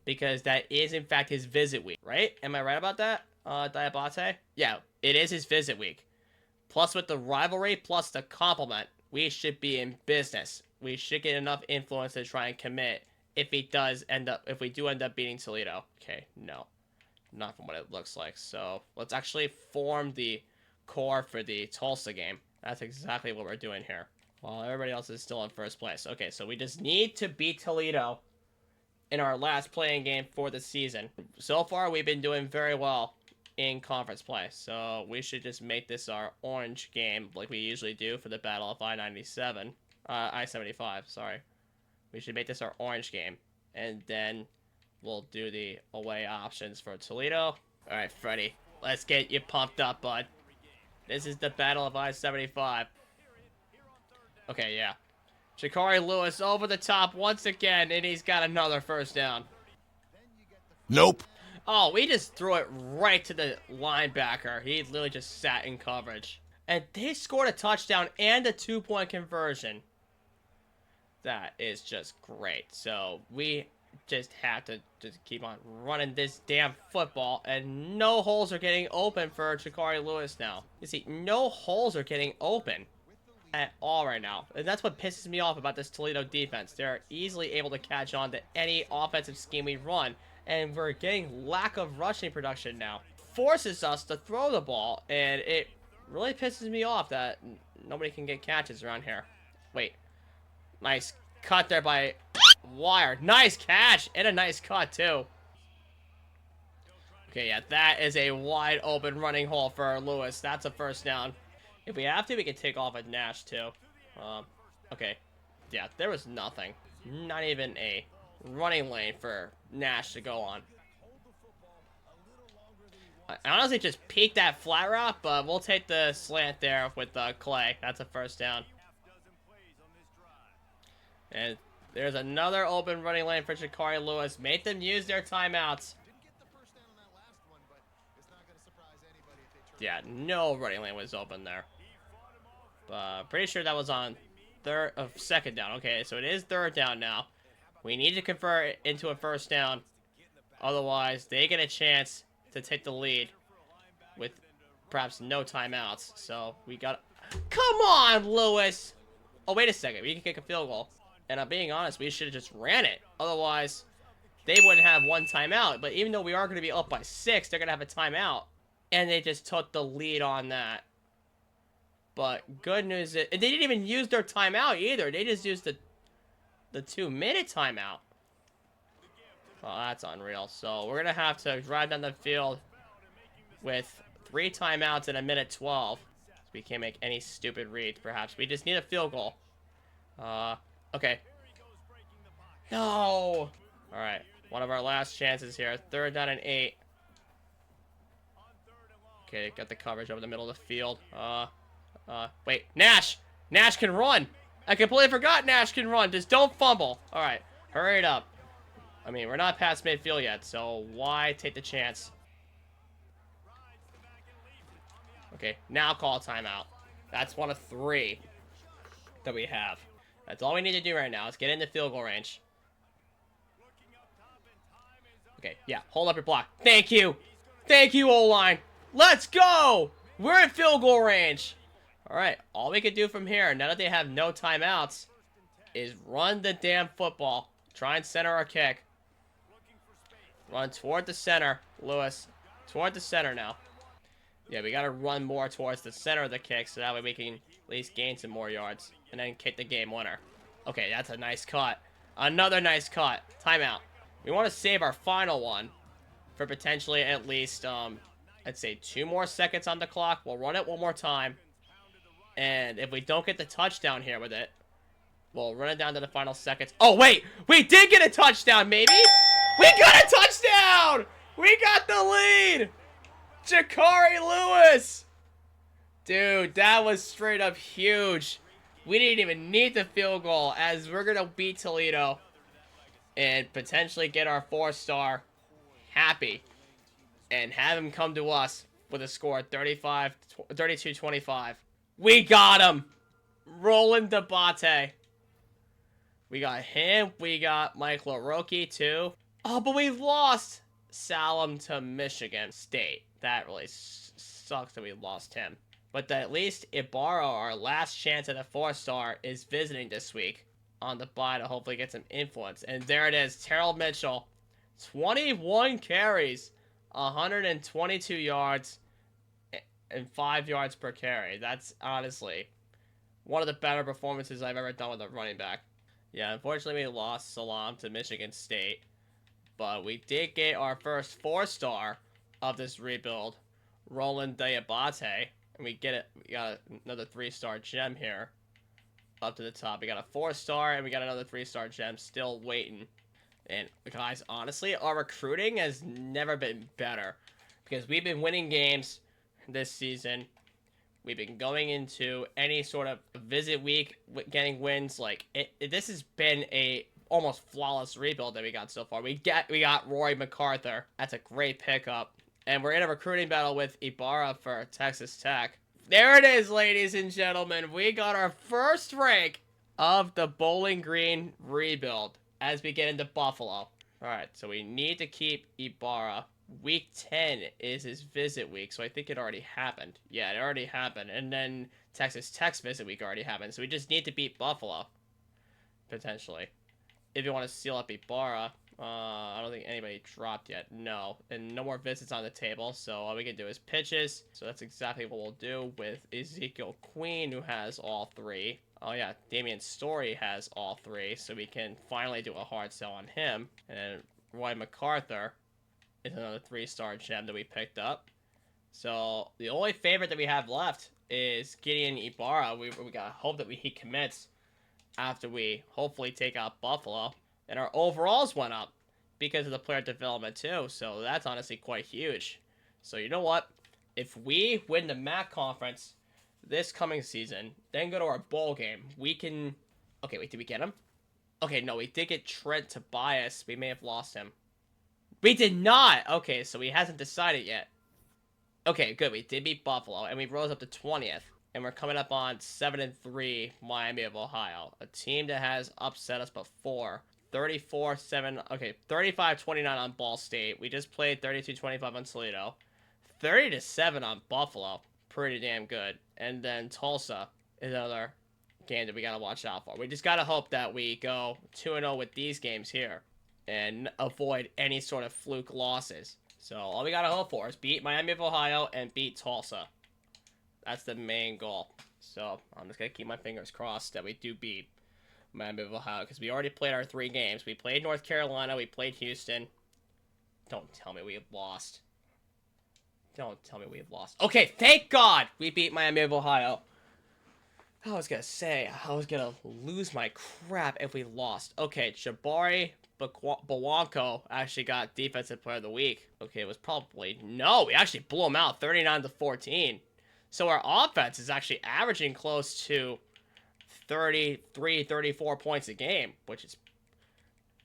because that is in fact his visit week, right? Am I right about that? Diabate? Yeah, it is his visit week. Plus with the rivalry, plus the compliment, we should be in business. We should get enough influence to try and commit if we do end up beating Toledo. Okay, no. Not from what it looks like. So let's actually form the core for the Tulsa game. That's exactly what we're doing here. While everybody else is still in first place. Okay, so we just need to beat Toledo in our last playing game for the season. So far, we've been doing very well in conference play. So we should just make this our orange game like we usually do for the Battle of I-97. I-75, sorry. We should make this our orange game. And then we'll do the away options for Toledo. Alright, Freddie. Let's get you pumped up, bud. This is the Battle of I-75. Okay, yeah. Shakari Lewis over the top once again, and he's got another first down. Nope. Oh, we just threw it right to the linebacker. He literally just sat in coverage. And they scored a touchdown and a 2-point conversion. That is just great. So we just have to just keep on running this damn football, and no holes are getting open for Shakari Lewis now. You see, no holes are getting open at all right now, and that's what pisses me off about this Toledo defense. They're easily able to catch on to any offensive scheme we run, and we're getting lack of rushing production now. Forces us to throw the ball, and it really pisses me off that nobody can get catches around here. Wait, nice cut there by Wire. Nice catch and a nice cut too. Okay, yeah, that is a wide open running hole for Lewis. That's a first down. If we have to, we can take off at Nash too. Okay, yeah, there was nothing. Not even a running lane for Nash to go on. I honestly just peeked that flat route, but we'll take the slant there with Clay. That's a first down. And there's another open running lane for Shakari Lewis. Make them use their timeouts. Yeah, no running lane was open there. Pretty sure that was on second down. Okay, so it is third down now. We need to convert it into a first down. Otherwise, they get a chance to take the lead with perhaps no timeouts. So we got... Come on, Lewis! Oh, wait a second. We can kick a field goal. And I'm being honest, we should have just ran it. Otherwise, they wouldn't have one timeout. But even though we are going to be up by 6, they're going to have a timeout. And they just took the lead on that. But good news is... They didn't even use their timeout either. They just used the 2-minute timeout. Oh, that's unreal. So we're going to have to drive down the field with 3 timeouts in a minute 12. We can't make any stupid reads, perhaps. We just need a field goal. Okay. No! Alright. One of our last chances here. Third down and 8. Okay, got the coverage over the middle of the field. Wait. Nash! Nash can run! I completely forgot Nash can run. Just don't fumble. Alright. Hurry it up. I mean, we're not past midfield yet, so why take the chance? Okay, now call a timeout. That's one of 3 that we have. That's all we need to do right now is get into field goal range. Okay, yeah, hold up your block. Thank you. Thank you, O-line. Let's go. We're in field goal range. All right, all we can do from here, now that they have no timeouts, is run the damn football. Try and center our kick. Run toward the center, Lewis. Toward the center now. Yeah, we got to run more towards the center of the kick so that way we can at least gain some more yards and then kick the game winner. Okay, that's a nice cut. Another nice cut. Timeout. We want to save our final one for potentially at least, I'd say 2 more seconds on the clock. We'll run it one more time. And if we don't get the touchdown here with it, we'll run it down to the final seconds. Oh, wait! We did get a touchdown, maybe? We got a touchdown! We got the lead! Jakari Lewis! Dude, that was straight up huge. We didn't even need the field goal as we're going to beat Toledo and potentially get our 4-star happy and have him come to us with a score of 32-25. We got him! Roland Debate. We got him. We got Mike LaRocque too. Oh, but we lost Salem to Michigan State. That really sucks that we lost him. But at least Ibarra, our last chance at a 4-star, is visiting this week on the bye to hopefully get some influence. And there it is, Terrell Mitchell. 21 carries, 122 yards, and 5 yards per carry. That's honestly one of the better performances I've ever done with a running back. Yeah, unfortunately we lost Salam to Michigan State. But we did get our first 4-star of this rebuild, Roland Diabate. And we got another 3-star gem here up to the top. We got a 4-star and we got another 3-star gem still waiting. And guys, honestly, our recruiting has never been better because we've been winning games this season. We've been going into any sort of visit week getting wins. Like this has been a almost flawless rebuild that we got so far. We got Roy MacArthur. That's a great pickup. And we're in a recruiting battle with Ibarra for Texas Tech. There it is, ladies and gentlemen. We got our first rank of the Bowling Green rebuild as we get into Buffalo. Alright, so we need to keep Ibarra. Week 10 is his visit week, so I think it already happened. Yeah, it already happened. And then Texas Tech's visit week already happened. So we just need to beat Buffalo, potentially. If you want to seal up Ibarra. I don't think anybody dropped yet. No. And no more visits on the table. So all we can do is pitches. So that's exactly what we'll do with Ezekiel Queen, who has all 3. Oh yeah, Damian Story has all 3. So we can finally do a hard sell on him. And Roy MacArthur is another 3-star gem that we picked up. So the only favorite that we have left is Gideon Ibarra. We gotta hope that he commits after we hopefully take out Buffalo. And our overalls went up because of the player development too. So that's honestly quite huge. So you know what? If we win the MAC conference this coming season, then go to our bowl game, we can... Okay, wait, did we get him? Okay, no, we did get Trent Tobias. We may have lost him. We did not! Okay, so he hasn't decided yet. Okay, good. We did beat Buffalo, and we rose up to 20th. And we're coming up on 7-3 Miami of Ohio. A team that has upset us before. 34-7. Okay, 35-29 on Ball State. We just played 32-25 on Toledo. 30-7 on Buffalo. Pretty damn good. And then Tulsa is another game that we got to watch out for. We just got to hope that we go 2-0 with these games here and avoid any sort of fluke losses. So all we got to hope for is beat Miami of Ohio and beat Tulsa. That's the main goal. So I'm just going to keep my fingers crossed that we do beat Miami of Ohio because we already played our 3 games. We played North Carolina. We played Houston. Don't tell me we have lost. Don't tell me we have lost. Okay, thank God we beat Miami of Ohio. I was going to say, I was going to lose my crap if we lost. Okay, Jabari Bawanko actually got Defensive Player of the Week. Okay, it was probably... No, we actually blew him out 39-14. So our offense is actually averaging close to 33, 34 points a game, which is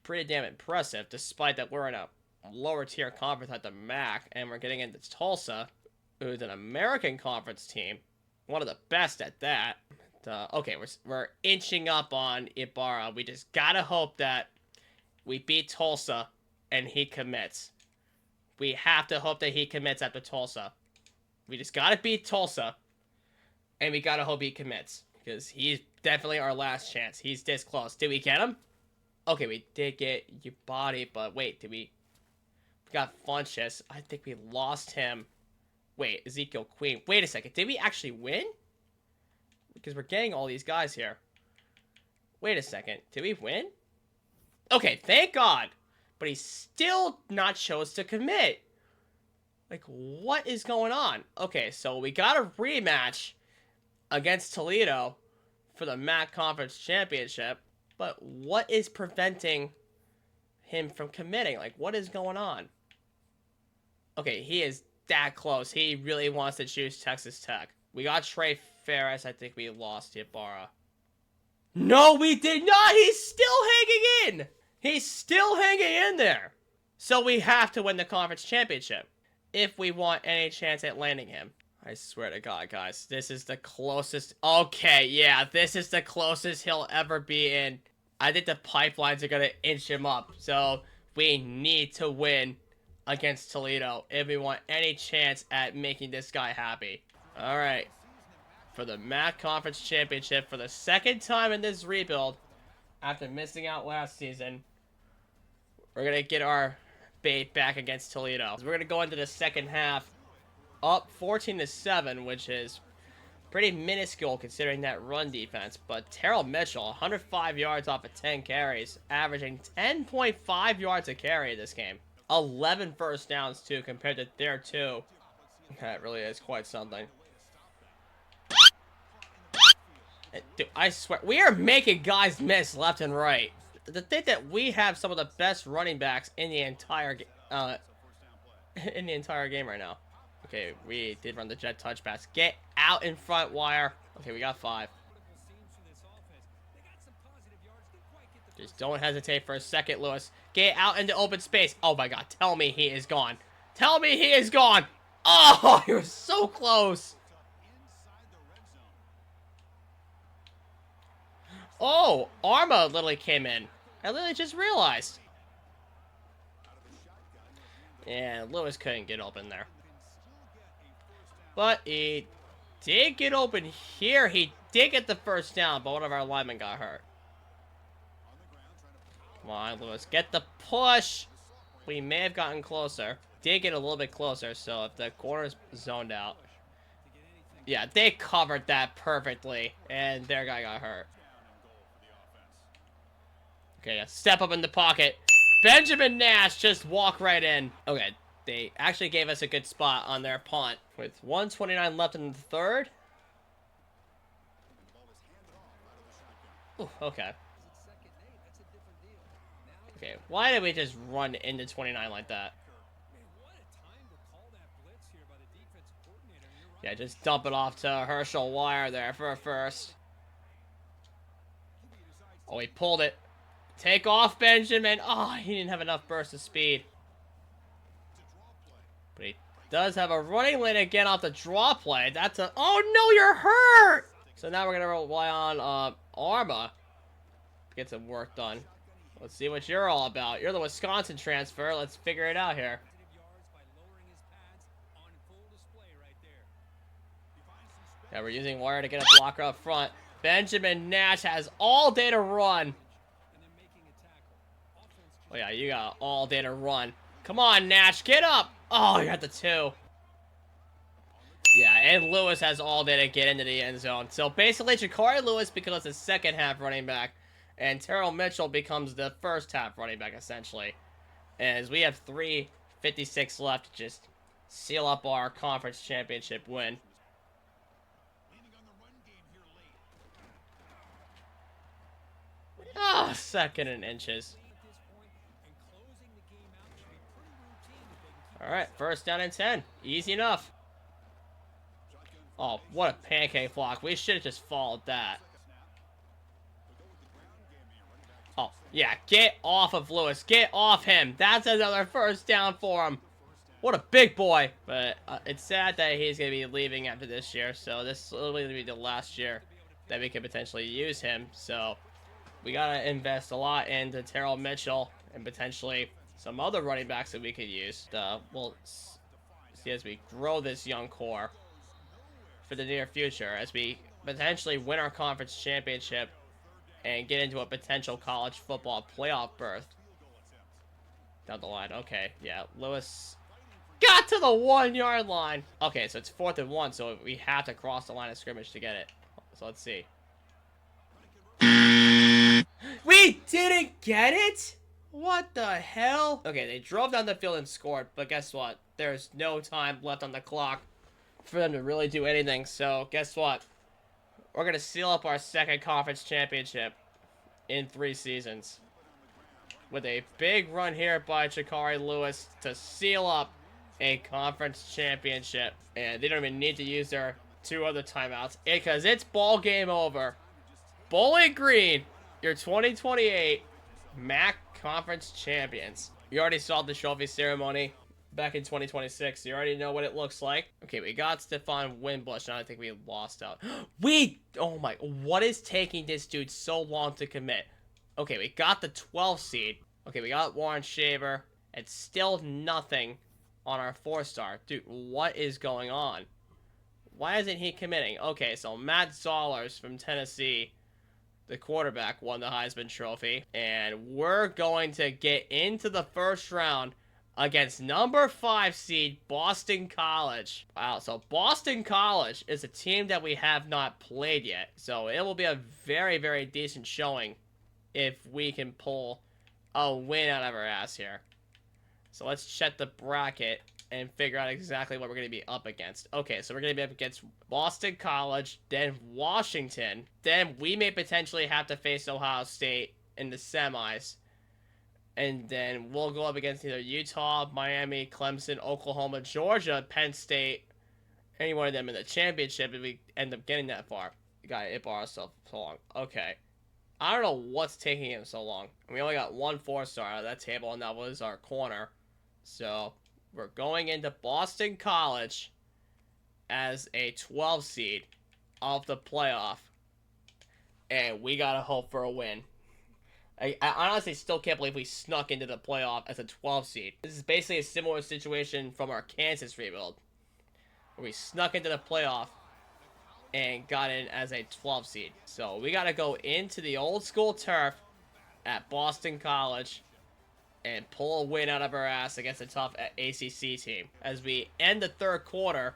pretty damn impressive, despite that we're in a lower tier conference at the MAC, and we're getting into Tulsa, who's an American Conference team, one of the best at that. Okay, we're inching up on Ibarra. We just gotta hope that we beat Tulsa and he commits. We have to hope that he commits after Tulsa. We just gotta beat Tulsa, and we gotta hope he commits, because he's definitely our last chance. He's this close. Did we get him? Okay, we did get your body, but wait, did we got Funchess. I think we lost him. Wait, Ezekiel Queen. Wait a second, did we actually win? Because we're getting all these guys here. Wait a second, did we win? Okay, thank God. But he still not chose to commit. Like, what is going on? Okay, so we got a rematch against Toledo for the MAC Conference Championship. But what is preventing him from committing? Like, what is going on? Okay, he is that close. He really wants to choose Texas Tech. We got Trey Ferris. I think we lost Ibarra. No, we did not! He's still hanging in! He's still hanging in there! So we have to win the conference championship if we want any chance at landing him. I swear to God, guys, this is the closest... Okay, yeah, this is the closest he'll ever be in. I think the pipelines are going to inch him up, so we need to win against Toledo if we want any chance at making this guy happy. Alright. For the MAC Conference Championship for the second time in this rebuild, after missing out last season, we're going to get our bait back against Toledo. We're going to go into the second half up 14-7, which is pretty minuscule considering that run defense. But Terrell Mitchell, 105 yards off of 10 carries, averaging 10.5 yards a carry this game. 11 first downs, too, compared to their 2. That really is quite something. Dude, I swear, we are making guys miss left and right. To think that we have some of the best running backs in the entire game right now. Okay, we did run the jet touch pass. Get out in front, Wire. Okay, we got 5. Just don't hesitate for a second, Lewis. Get out into open space. Oh my God, tell me he is gone. Tell me he is gone. Oh, you're so close. Oh, Arma literally came in. I literally just realized. Yeah, Lewis couldn't get open there. But he did get open here. He did get the first down, but one of our linemen got hurt. Come on, Lewis. Get the push. We may have gotten closer. Did get a little bit closer, so if the corner's zoned out. Yeah, they covered that perfectly, and their guy got hurt. Okay, step up in the pocket. Benjamin Nash just walk right in. Okay, they actually gave us a good spot on their punt. With 1:29 left in the third. Ooh, okay. Okay, why did we just run into 29 like that? Yeah, just dump it off to Herschel Wire there for a first. Oh, he pulled it. Take off, Benjamin. Oh, he didn't have enough burst of speed. But he does have a running lane again off the draw play. That's a... Oh, no, you're hurt! So now we're going to rely on Arma to get some work done. Let's see what you're all about. You're the Wisconsin transfer. Let's figure it out here. Yeah, we're using wire to get a blocker up front. Benjamin Nash has all day to run. Oh, yeah, you got all day to run. Come on, Nash, get up! Oh, you're at the 2. Yeah, and Lewis has all day to get into the end zone. So basically, Jakari Lewis becomes the second half running back, and Terrell Mitchell becomes the first half running back, essentially. As we have 3:56 left to just seal up our conference championship win. Ah, 2nd and inches. Alright, 1st down and 10. Easy enough. Oh, what a pancake block. We should have just followed that. Oh, yeah, get off of Lewis. Get off him. That's another 1st down for him. What a big boy. But it's sad that he's going to be leaving after this year. So this will literally be the last year that we could potentially use him. So we got to invest a lot into Terrell Mitchell and potentially some other running backs that we could use. We'll see as we grow this young core for the near future, as we potentially win our conference championship and get into a potential college football playoff berth down the line. Okay, yeah, Lewis got to the 1-yard line. Okay, so it's 4th and 1, so we have to cross the line of scrimmage to get it. So let's see. We didn't get it? What the hell? Okay, they drove down the field and scored, but guess what? There's no time left on the clock for them to really do anything. So guess what? We're gonna seal up our 2nd conference championship in 3 seasons with a big run here by Jakari Lewis to seal up a conference championship. And they don't even need to use their 2 other timeouts because it's ball game over. Bowling Green, your 2028 MAC Conference champions. You already saw the trophy ceremony back in 2026. You already know what it looks like. Okay, we got Stephon Winbush, and I think we lost out. Oh my, what is taking this dude so long to commit? Okay, we got the 12 seed. Okay, we got Warren Shaver. It's still nothing on our 4-star. Dude, what is going on? Why isn't he committing? Okay, so Matt Zollers from Tennessee, the quarterback, won the Heisman Trophy. And we're going to get into the 1st round against number 5 seed Boston College. Wow, so Boston College is a team that we have not played yet. So it will be a very, very decent showing if we can pull a win out of our ass here. So let's check the bracket and figure out exactly what we're going to be up against. Okay, so we're going to be up against Boston College, then Washington. Then we may potentially have to face Ohio State in the semis. And then we'll go up against either Utah, Miami, Clemson, Oklahoma, Georgia, Penn State, any one of them in the championship if we end up getting that far. God, it brought us so long. Okay. I don't know what's taking him so long. We only got 1 4-star out of that table, and that was our corner. So we're going into Boston College as a 12 seed of the playoff. And we gotta hope for a win. I honestly still can't believe we snuck into the playoff as a 12 seed. This is basically a similar situation from our Kansas rebuild, where we snuck into the playoff and got in as a 12 seed. So we got to go into the old school turf at Boston College and pull a win out of our ass against a tough ACC team as we end the 3rd quarter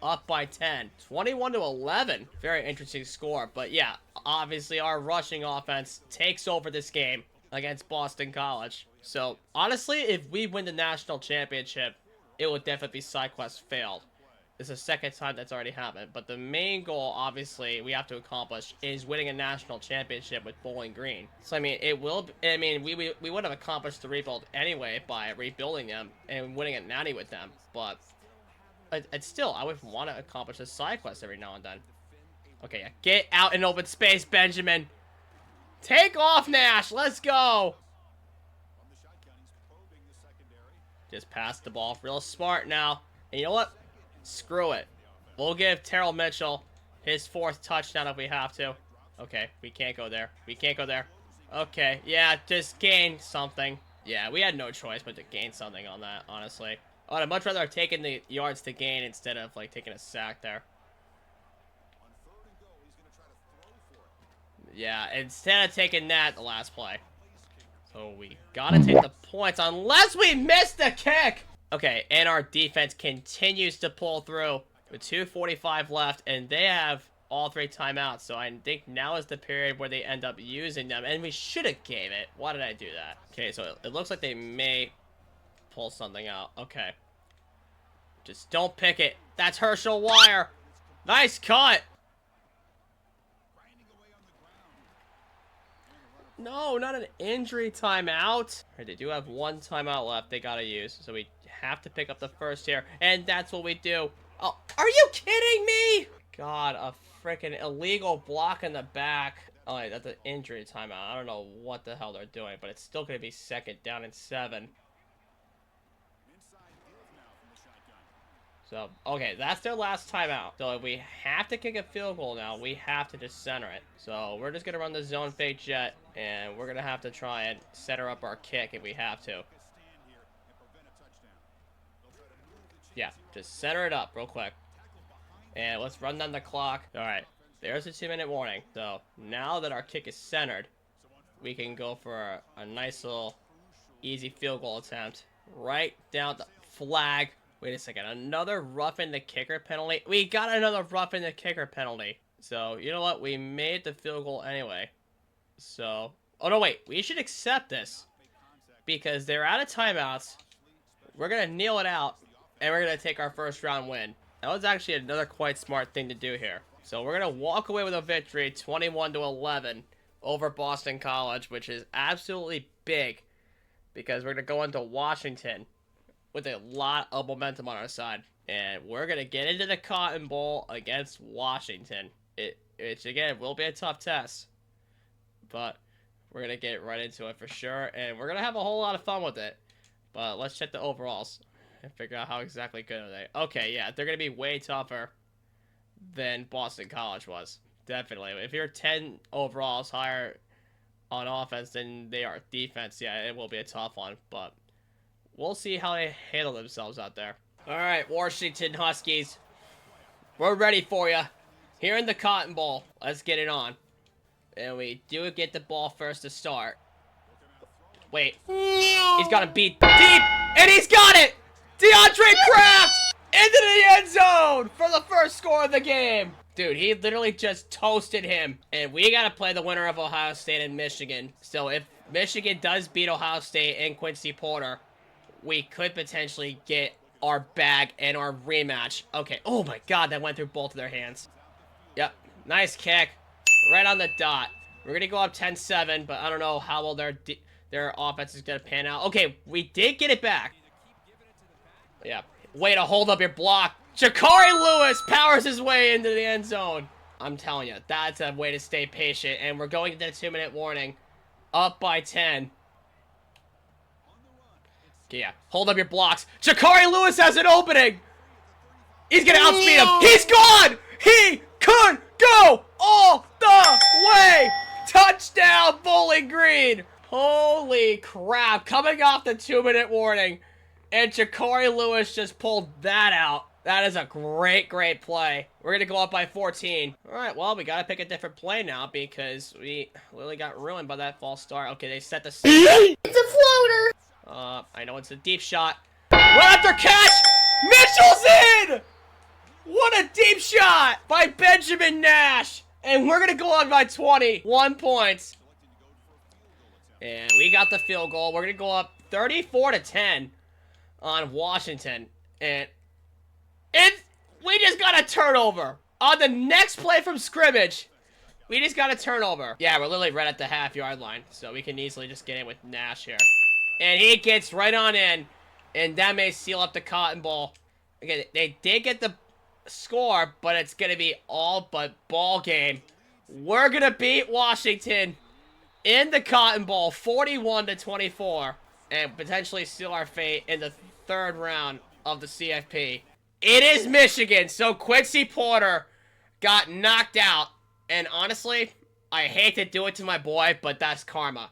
up by 10, 21-11. Very interesting score. But yeah, obviously our rushing offense takes over this game against Boston College. So honestly, if we win the national championship, it would definitely be SideQuest failed. It's the 2nd time that's already happened. But the main goal, obviously, we have to accomplish is winning a national championship with Bowling Green. So I mean, we would have accomplished the rebuild anyway by rebuilding them and winning a natty with them. But it's still, I would want to accomplish a side quest every now and then. Okay, yeah. Get out in open space, Benjamin. Take off, Nash. Let's go. Just pass the ball real smart now. And you know what? Screw it. We'll give Terrell Mitchell his 4th touchdown if we have to. Okay, we can't go there. We can't go there. Okay, yeah, just gain something. Yeah, we had no choice but to gain something on that, honestly. I'd much rather have taken the yards to gain instead of, like, taking a sack there. Yeah, instead of taking that the last play. So we gotta take the points unless we miss the kick! Okay, and our defense continues to pull through with 2:45 left, and they have all 3 timeouts, so I think now is the period where they end up using them, and we should have gave it. Why did I do that? Okay, so it looks like they may pull something out. Okay. Just don't pick it. That's Herschel Wire. Nice cut. No, not an injury timeout. Right, they do have 1 timeout left they gotta use, so we have to pick up the first here, and that's what we do. Oh, are you kidding me? God, a freaking illegal block in the back. Oh, wait, that's an injury timeout. I don't know what the hell they're doing, but it's still gonna be 2nd down and 7. So, okay, that's their last timeout. So if we have to kick a field goal now, we have to just center it. So we're just going to run the zone fake jet, and we're going to have to try and center up our kick if we have to. Yeah, just center it up real quick. And let's run down the clock. All right, there's a 2-minute warning. So now that our kick is centered, we can go for a nice little easy field goal attempt. Right down the flag. Wait a second, another roughing the kicker penalty? We got another roughing the kicker penalty. So, you know what? We made the field goal anyway. So, oh no, wait. We should accept this. Because they're out of timeouts. We're going to kneel it out. And we're going to take our 1st round win. That was actually another quite smart thing to do here. So, we're going to walk away with a victory, 21-11, over Boston College, which is absolutely big. Because we're going to go into Washington with a lot of momentum on our side. And we're going to get into the Cotton Bowl against Washington. Which, again, will be a tough test. But we're going to get right into it for sure. And we're going to have a whole lot of fun with it. But let's check the overalls and figure out how exactly good are they. Okay, yeah, they're going to be way tougher than Boston College was. Definitely. If you're 10 overalls higher on offense than they are defense, yeah, it will be a tough one. But we'll see how they handle themselves out there. All right, Washington Huskies. We're ready for you. Here in the Cotton Bowl. Let's get it on. And we do get the ball first to start. Wait. He's got to beat deep. And he's got it! DeAndre Kraft into the end zone for the first score of the game. Dude, he literally just toasted him. And we got to play the winner of Ohio State and Michigan. So if Michigan does beat Ohio State and Quincy Porter, we could potentially get our bag and our rematch. Okay. Oh my God, that went through both of their hands. Yep. Nice kick. Right on the dot. We're going to go up 10-7, but I don't know how well their offense is going to pan out. Okay, we did get it back. Yeah. Way to hold up your block. Jakari Lewis powers his way into the end zone. I'm telling you, that's a way to stay patient. And we're going into the 2-minute warning. Up by 10. Yeah, hold up your blocks. Jakari Lewis has an opening. He's going to outspeed him. He's gone. He could go all the way. Touchdown, Bowling Green. Holy crap. Coming off the 2-minute warning. And Jakari Lewis just pulled that out. That is a great, great play. We're going to go up by 14. All right, well, we got to pick a different play now because we really got ruined by that false start. Okay, they set the... It's a floater! I know it's a deep shot. Right after catch! Mitchell's in! What a deep shot by Benjamin Nash! And we're going to go on by 21 points. And we got the field goal. We're going to go up 34-10 on Washington. And we just got a turnover. On the next play from scrimmage, we just got a turnover. Yeah, we're literally right at the half-yard line. So we can easily just get in with Nash here. And he gets right on in. And that may seal up the Cotton Bowl. Okay, they did get the score, but it's going to be all but ball game. We're going to beat Washington in the Cotton Bowl 41-24. And potentially seal our fate in the 3rd round of the CFP. It is Michigan. So Quincy Porter got knocked out. And honestly, I hate to do it to my boy, but that's karma.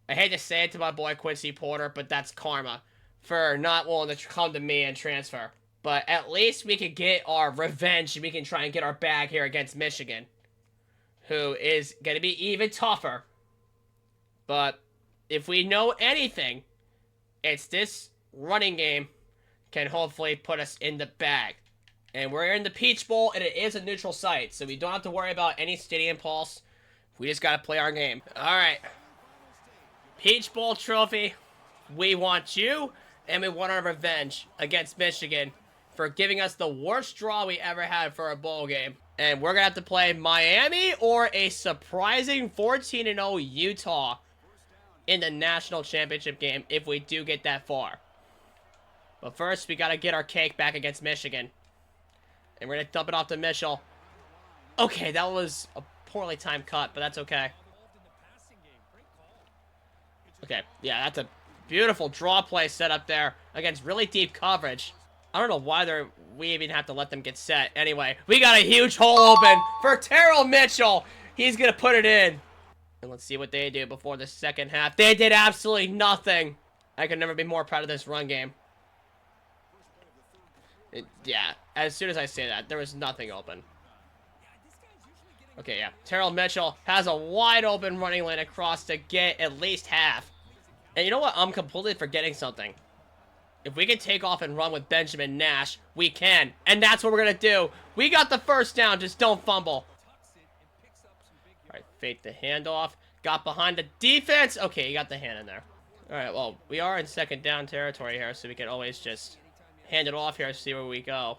I hate to say it to my boy Quincy Porter, but that's karma for not willing to come to me and transfer. But at least we can get our revenge. We can try and get our bag here against Michigan, who is going to be even tougher. But if we know anything, it's this running game can hopefully put us in the bag. And we're in the Peach Bowl, and it is a neutral site, so we don't have to worry about any stadium pulse. We just got to play our game. All right. Peach Bowl trophy. We want you, and we want our revenge against Michigan for giving us the worst draw we ever had for a bowl game. And we're going to have to play Miami or a surprising 14-0 Utah in the national championship game if we do get that far. But first, we got to get our cake back against Michigan. And we're going to dump it off to Mitchell. Okay, that was a poorly timed cut, but that's okay. Okay, yeah, that's a beautiful draw play set up there against really deep coverage. I don't know why we even have to let them get set. Anyway, we got a huge hole open for Terrell Mitchell. He's going to put it in. And let's see what they do before the second half. They did absolutely nothing. I could never be more proud of this run game. Yeah, as soon as I say that, there was nothing open. Okay, yeah. Terrell Mitchell has a wide open running lane across to get at least half. And you know what? I'm completely forgetting something. If we can take off and run with Benjamin Nash, we can. And that's what we're going to do. We got the first down. Just don't fumble. All right, fake the handoff. Got behind the defense. Okay, you got the hand in there. All right, well, we are in second down territory here, so we can always just hand it off here and see where we go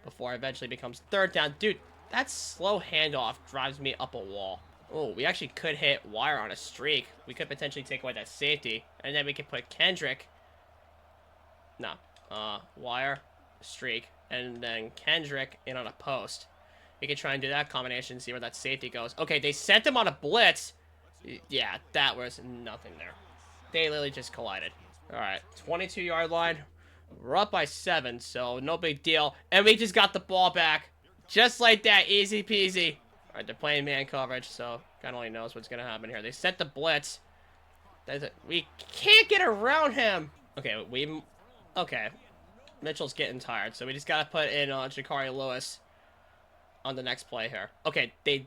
before it eventually becomes third down. Dude, that slow handoff drives me up a wall. Oh, we actually could hit wire on a streak. We could potentially take away that safety, and then we could put Kendrick. No, wire, streak, and then Kendrick in on a post. We could try and do that combination, see where that safety goes. Okay, they sent him on a blitz. Yeah, that was nothing there. They literally just collided. All right, 22-yard line. We're up by 7, so no big deal. And we just got the ball back. Just like that, easy peasy. All right, they're playing man coverage, so God only knows what's going to happen here. They set the blitz. We can't get around him. Okay, Mitchell's getting tired, so we just got to put in Jakari Lewis on the next play here. Okay, they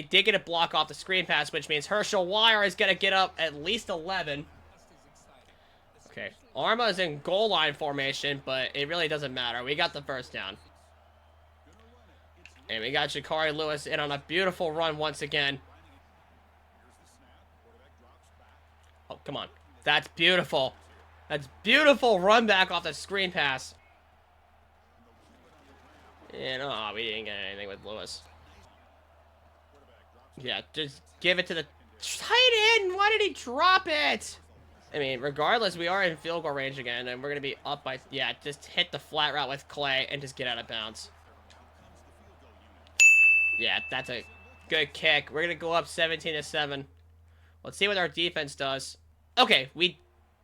did get a block off the screen pass, which means Herschel Wire is going to get up at least 11. Okay, Arma is in goal line formation, but it really doesn't matter. We got the first down. And we got Jakari Lewis in on a beautiful run once again. Oh, come on. That's beautiful. That's beautiful run back off the screen pass. And, oh, we didn't get anything with Lewis. Yeah, just give it to the tight end. Why did he drop it? I mean, regardless, we are in field goal range again, and we're going to be up by... Yeah, just hit the flat route with Clay and just get out of bounds. Yeah, that's a good kick. We're going to go up 17-7. Let's see what our defense does. Okay, we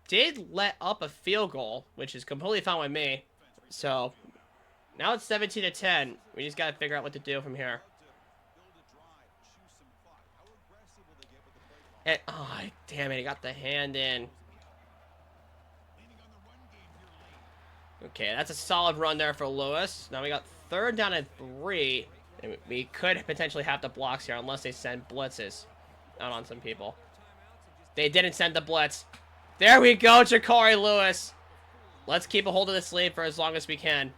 did let up a field goal, which is completely fine with me. So, now it's 17-10. We just got to figure out what to do from here. And, oh, damn it, he got the hand in. Okay, that's a solid run there for Lewis. Now we got third down and 3. And we could potentially have the blocks here unless they send blitzes out on some people. They didn't send the blitz. There we go, Jakari Lewis. Let's keep a hold of this lead for as long as we can.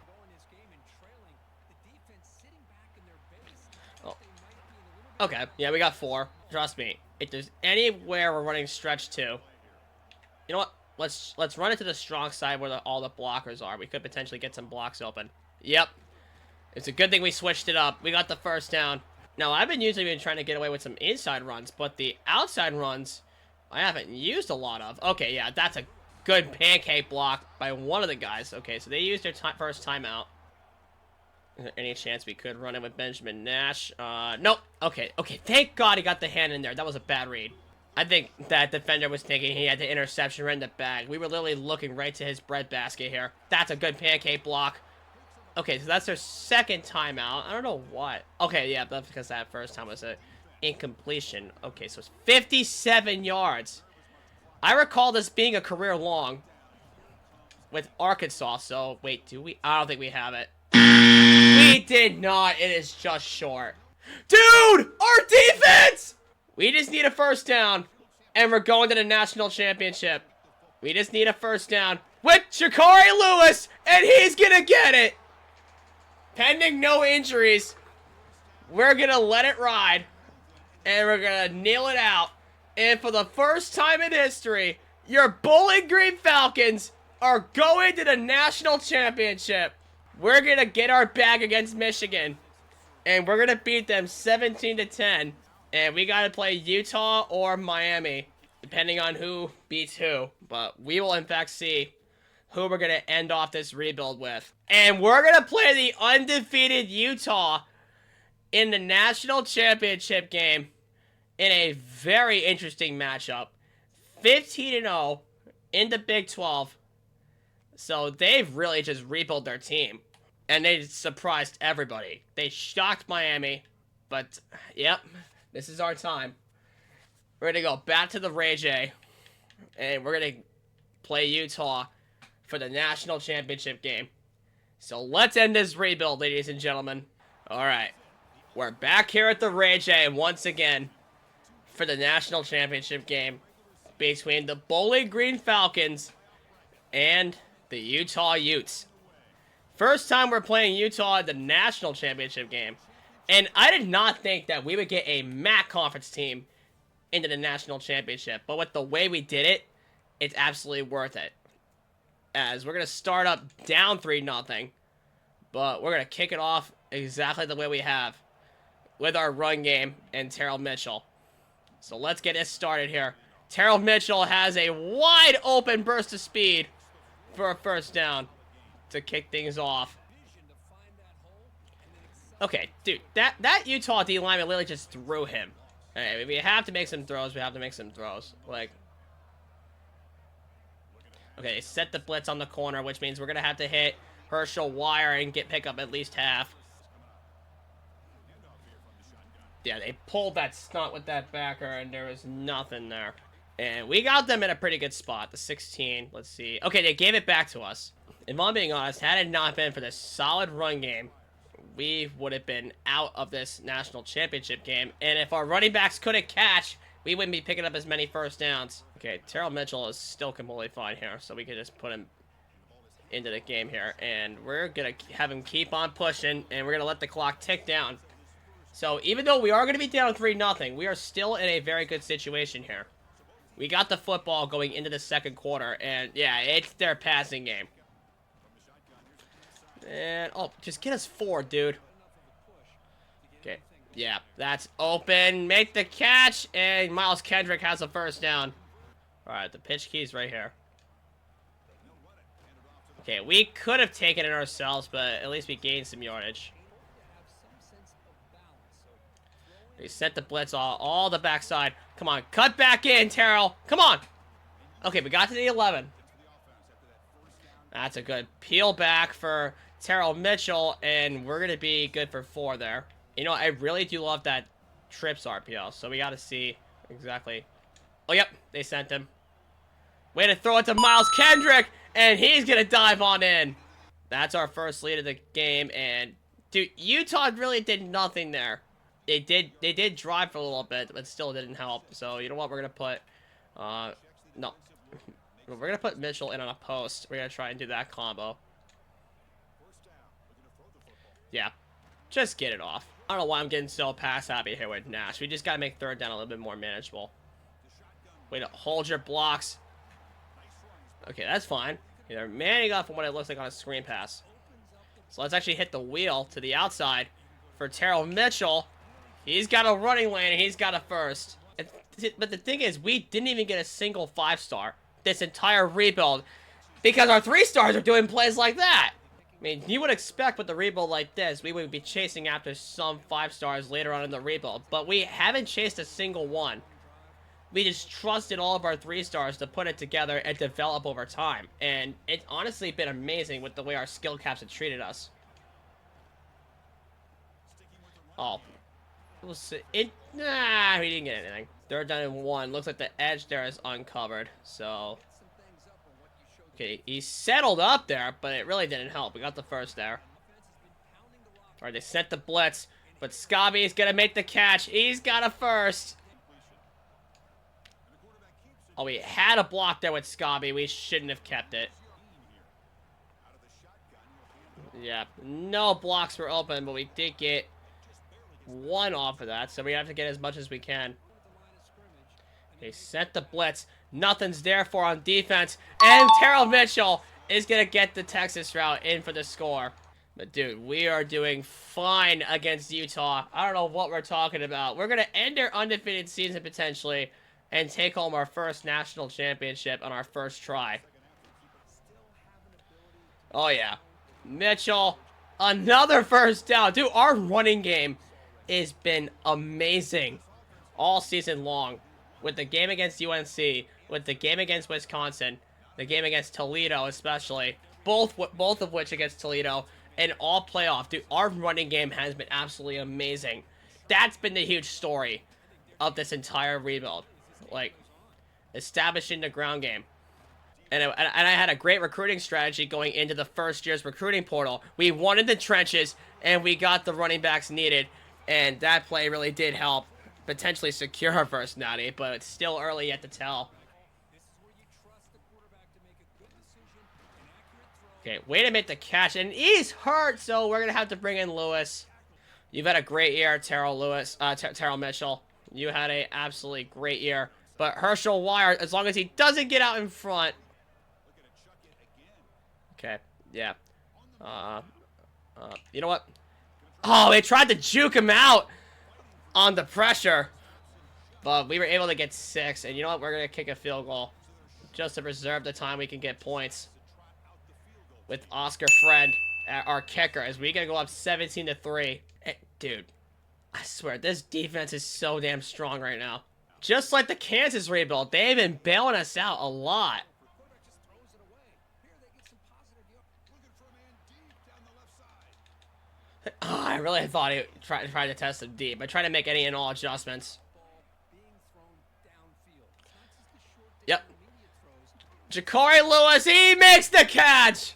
Oh. Okay, yeah, we got 4. Trust me. If there's anywhere we're running stretch 2, you know what? Let's run it to the strong side where all the blockers are. We could potentially get some blocks open. Yep. It's a good thing we switched it up. We got the first down. Now, I've been usually trying to get away with some inside runs, but the outside runs I haven't used a lot of. Okay, yeah, that's a good pancake block by one of the guys. Okay, so they used their first timeout. Is there any chance we could run it with Benjamin Nash? Nope. Okay, thank God he got the hand in there. That was a bad read. I think that defender was thinking he had the interception right in the bag. We were literally looking right to his breadbasket here. That's a good pancake block. Okay, so that's their second timeout. I don't know what. Okay, yeah, that's because that first time was a incompletion. Okay, so it's 57 yards. I recall this being a career long with Arkansas. So, wait, do we? I don't think we have it. We did not. It is just short. Dude, our defense! We just need a first down, and we're going to the national championship. We just need a first down with Shakari Lewis, and he's gonna get it. Pending no injuries, we're gonna let it ride, and we're gonna nail it out. And for the first time in history, your Bowling Green Falcons are going to the national championship. We're gonna get our bag against Michigan, and we're gonna beat them 17-10. And we gotta play Utah or Miami, depending on who beats who. But we will in fact see who we're gonna end off this rebuild with. And we're gonna play the undefeated Utah in the national championship game in a very interesting matchup. 15-0 in the Big 12. So they've really just rebuilt their team. And they surprised everybody. They shocked Miami. But, yep, this is our time. We're going to go back to the Ray J. And we're going to play Utah for the national championship game. So let's end this rebuild, ladies and gentlemen. Alright. We're back here at the Ray J once again for the national championship game between the Bowling Green Falcons and the Utah Utes. First time we're playing Utah at the national championship game. And I did not think that we would get a MAC conference team into the national championship. But with the way we did it, it's absolutely worth it. As we're going to start up down 3-0. But we're going to kick it off exactly the way we have with our run game and Terrell Mitchell. So let's get this started here. Terrell Mitchell has a wide open burst of speed for a first down to kick things off. Okay, dude, that Utah D lineman literally just threw him. Hey, if we have to make some throws, we have to make some throws. Like, okay, set the blitz on the corner, which means we're gonna have to hit Herschel Wire and pick up at least half. Yeah, they pulled that stunt with that backer, and there was nothing there. And we got them in a pretty good spot, the 16. Let's see. Okay, they gave it back to us. If I'm being honest, had it not been for this solid run game, we would have been out of this national championship game. And if our running backs couldn't catch, we wouldn't be picking up as many first downs. Okay, Terrell Mitchell is still completely fine here, so we can just put him into the game here. And we're going to have him keep on pushing, and we're going to let the clock tick down. So even though we are going to be down 3-0, we are still in a very good situation here. We got the football going into the second quarter, and yeah, it's their passing game. And, oh, just get us 4, dude. Okay, yeah, that's open. Make the catch, and Miles Kendrick has a first down. All right, the pitch key's right here. Okay, we could have taken it ourselves, but at least we gained some yardage. They set the blitz all the backside. Come on, cut back in, Terrell. Come on. Okay, we got to the 11. That's a good peel back for Terrell Mitchell, and we're going to be good for 4 there. You know, I really do love that trips RPO, so we got to see exactly. Oh, yep, they sent him. Way to throw it to Miles Kendrick, and he's going to dive on in. That's our first lead of the game, and, dude, Utah really did nothing there. They did drive for a little bit, but still didn't help. So, you know what? We're going to put, no. We're going to put Mitchell in on a post. We're going to try and do that combo. Yeah. Just get it off. I don't know why I'm getting so pass happy here with Nash. We just got to make third down a little bit more manageable. Way to hold your blocks. Okay, that's fine. They're manning up from what it looks like on a screen pass. So let's actually hit the wheel to the outside for Terrell Mitchell. He's got a running lane, and he's got a first. But the thing is, we didn't even get a single 5-star this entire rebuild because our 3-stars are doing plays like that. I mean, you would expect with a rebuild like this, we would be chasing after some 5-stars later on in the rebuild, but we haven't chased a single one. we just trusted all of our 3-stars to put it together and develop over time. And it's honestly been amazing with the way our skill caps have treated us. Oh. We'll see. Nah, we didn't get anything. 3rd down and 1. Looks like the edge there is uncovered. So. Okay, he settled up there, but it really didn't help. We got the first there. Alright, they sent the blitz. But Scobby's gonna make the catch. He's got a first. Oh, we had a block there with Scobby. We shouldn't have kept it. Yeah, no blocks were open, but we did get 1 off of that, so we have to get as much as we can. They sent the blitz. Nothing's there for on defense. And Terrell Mitchell is going to get the Texas route in for the score. But, dude, we are doing fine against Utah. I don't know what we're talking about. We're going to end our undefeated season, potentially, and take home our first national championship on our first try. Oh, yeah. Mitchell, another first down. Dude, our running game has been amazing all season long. With the game against UNC, with the game against Wisconsin, the game against Toledo especially, both of which against Toledo, and all playoff. Dude, our running game has been absolutely amazing. That's been the huge story of this entire rebuild. Like, establishing the ground game. And I had a great recruiting strategy going into the first year's recruiting portal. We wanted the trenches, and we got the running backs needed. And that play really did help potentially secure our first natty, but it's still early yet to tell. Okay, way to make the catch, and he's hurt, so we're gonna have to bring in Lewis. You've had a great year, Terrell Mitchell. You had a absolutely great year, but Herschel Wire, as long as he doesn't get out in front. Okay, yeah. You know what? Oh, they tried to juke him out on the pressure, but we were able to get 6, and you know what? We're gonna kick a field goal just to preserve the time we can get points with Oscar Friend, our kicker, as we gonna go up 17-3. Dude, I swear this defense is so damn strong right now. Just like the Kansas rebuild, they've been bailing us out a lot. Oh, I really thought he tried to test him deep. I tried to make any and all adjustments. Yep. Jakari Lewis, he makes the catch!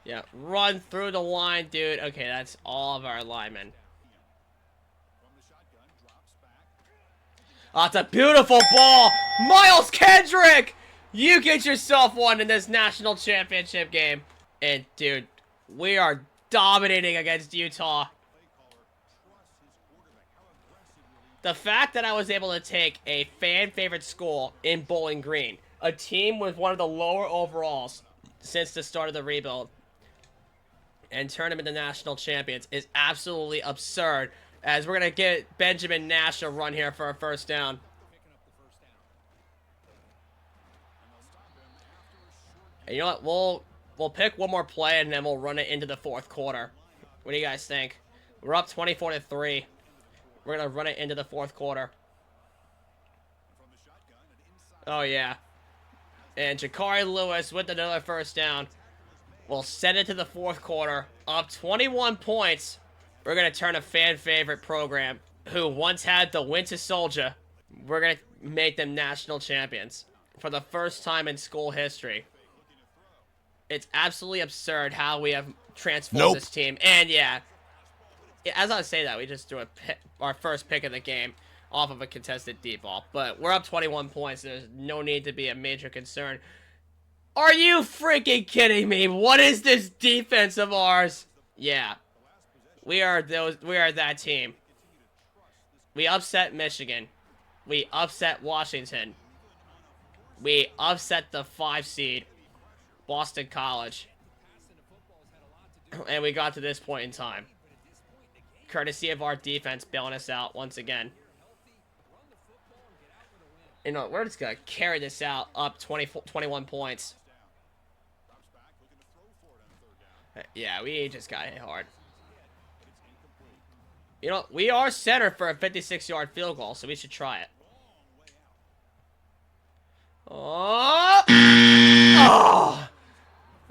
Yeah, run through the line, dude. Okay, that's all of our linemen. Oh, it's a beautiful ball! Miles Kendrick! You get yourself one in this national championship game. And, dude, we are dominating against Utah. The fact that I was able to take a fan-favorite school in Bowling Green, a team with one of the lower overalls since the start of the rebuild, and turn them into national champions is absolutely absurd, as we're going to get Benjamin Nash a run here for a first down. And you know what? We'll pick one more play, and then we'll run it into the 4th quarter. What do you guys think? We're up 24-3. We're going to run it into the 4th quarter. Oh, yeah. And Jakari Lewis with another first down. We'll send it to the 4th quarter. Up 21 points. We're going to turn a fan-favorite program who once had the Winter Soldier. We're going to make them national champions for the first time in school history. It's absolutely absurd how we have transformed this team. And yeah, as I say that, we just threw our first pick of the game off of a contested deep ball. But we're up 21 points. There's no need to be a major concern. Are you freaking kidding me? What is this defense of ours? Yeah, we are that team. We upset Michigan. We upset Washington. We upset the 5 seed. Boston College. And we got to this point in time. Courtesy of our defense bailing us out once again. You know, we're just going to carry this out up 21 points. Yeah, we just got hit hard. You know, we are center for a 56-yard field goal, so we should try it. Oh! Oh!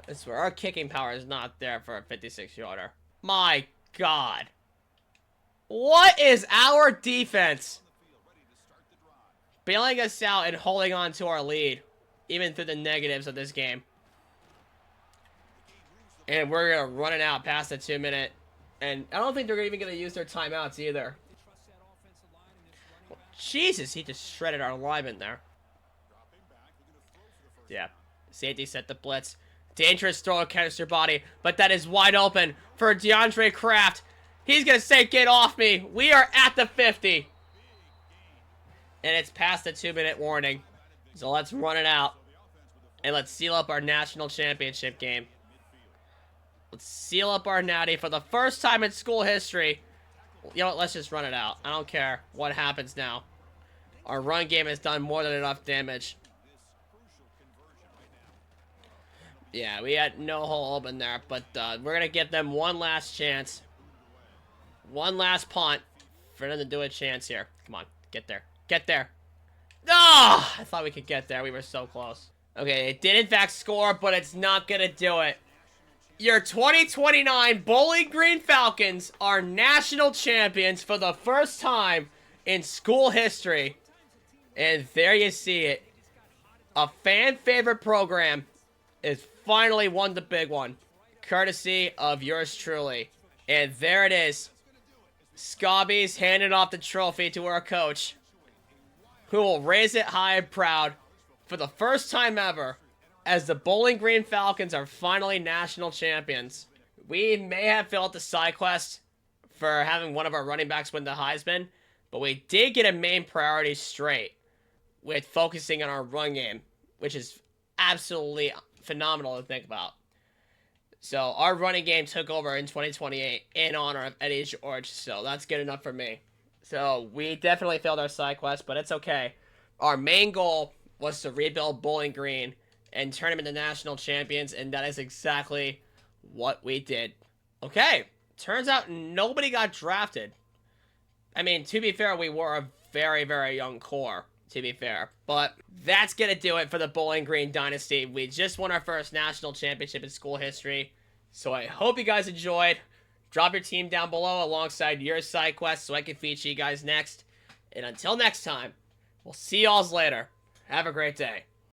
I swear, our kicking power is not there for a 56-yarder. My God. What is our defense? Bailing us out and holding on to our lead, even through the negatives of this game. And we're going to run it out past the 2-minute. And I don't think they're even going to use their timeouts either. Jesus, he just shredded our lineman there. Yeah, safety set the blitz. Dangerous throw against your body, but that is wide open for DeAndre Kraft. He's going to say, get off me. We are at the 50. And it's past the 2-minute warning. So let's run it out. And let's seal up our national championship game. Let's seal up our natty for the first time in school history. You know what? Let's just run it out. I don't care what happens now. Our run game has done more than enough damage. Yeah, we had no hole open there, but we're going to give them one last chance. One last punt for them to do a chance here. Come on, get there. Get there. Oh, I thought we could get there. We were so close. Okay, it did in fact score, but it's not going to do it. Your 2029 Bowling Green Falcons are national champions for the first time in school history. And there you see it. A fan favorite program is finally won the big one. Courtesy of yours truly. And there it is. Scobby's handing off the trophy to our coach, who will raise it high and proud for the first time ever, as the Bowling Green Falcons are finally national champions. We may have failed the side quest for having one of our running backs win the Heisman, but we did get a main priority straight with focusing on our run game, which is absolutely phenomenal to think about. So our running game took over in 2028 in honor of Eddie George, so that's good enough for me. So we definitely failed our side quest, but it's okay. Our main goal was to rebuild Bowling Green and turn them into national champions, and that is exactly what we did. Okay, turns out nobody got drafted. I mean, to be fair, we were a very, very young core, to be fair. But that's going to do it for the Bowling Green Dynasty. We just won our first national championship in school history. So I hope you guys enjoyed. Drop your team down below alongside your side quest so I can feature you guys next. And until next time, we'll see y'all later. Have a great day.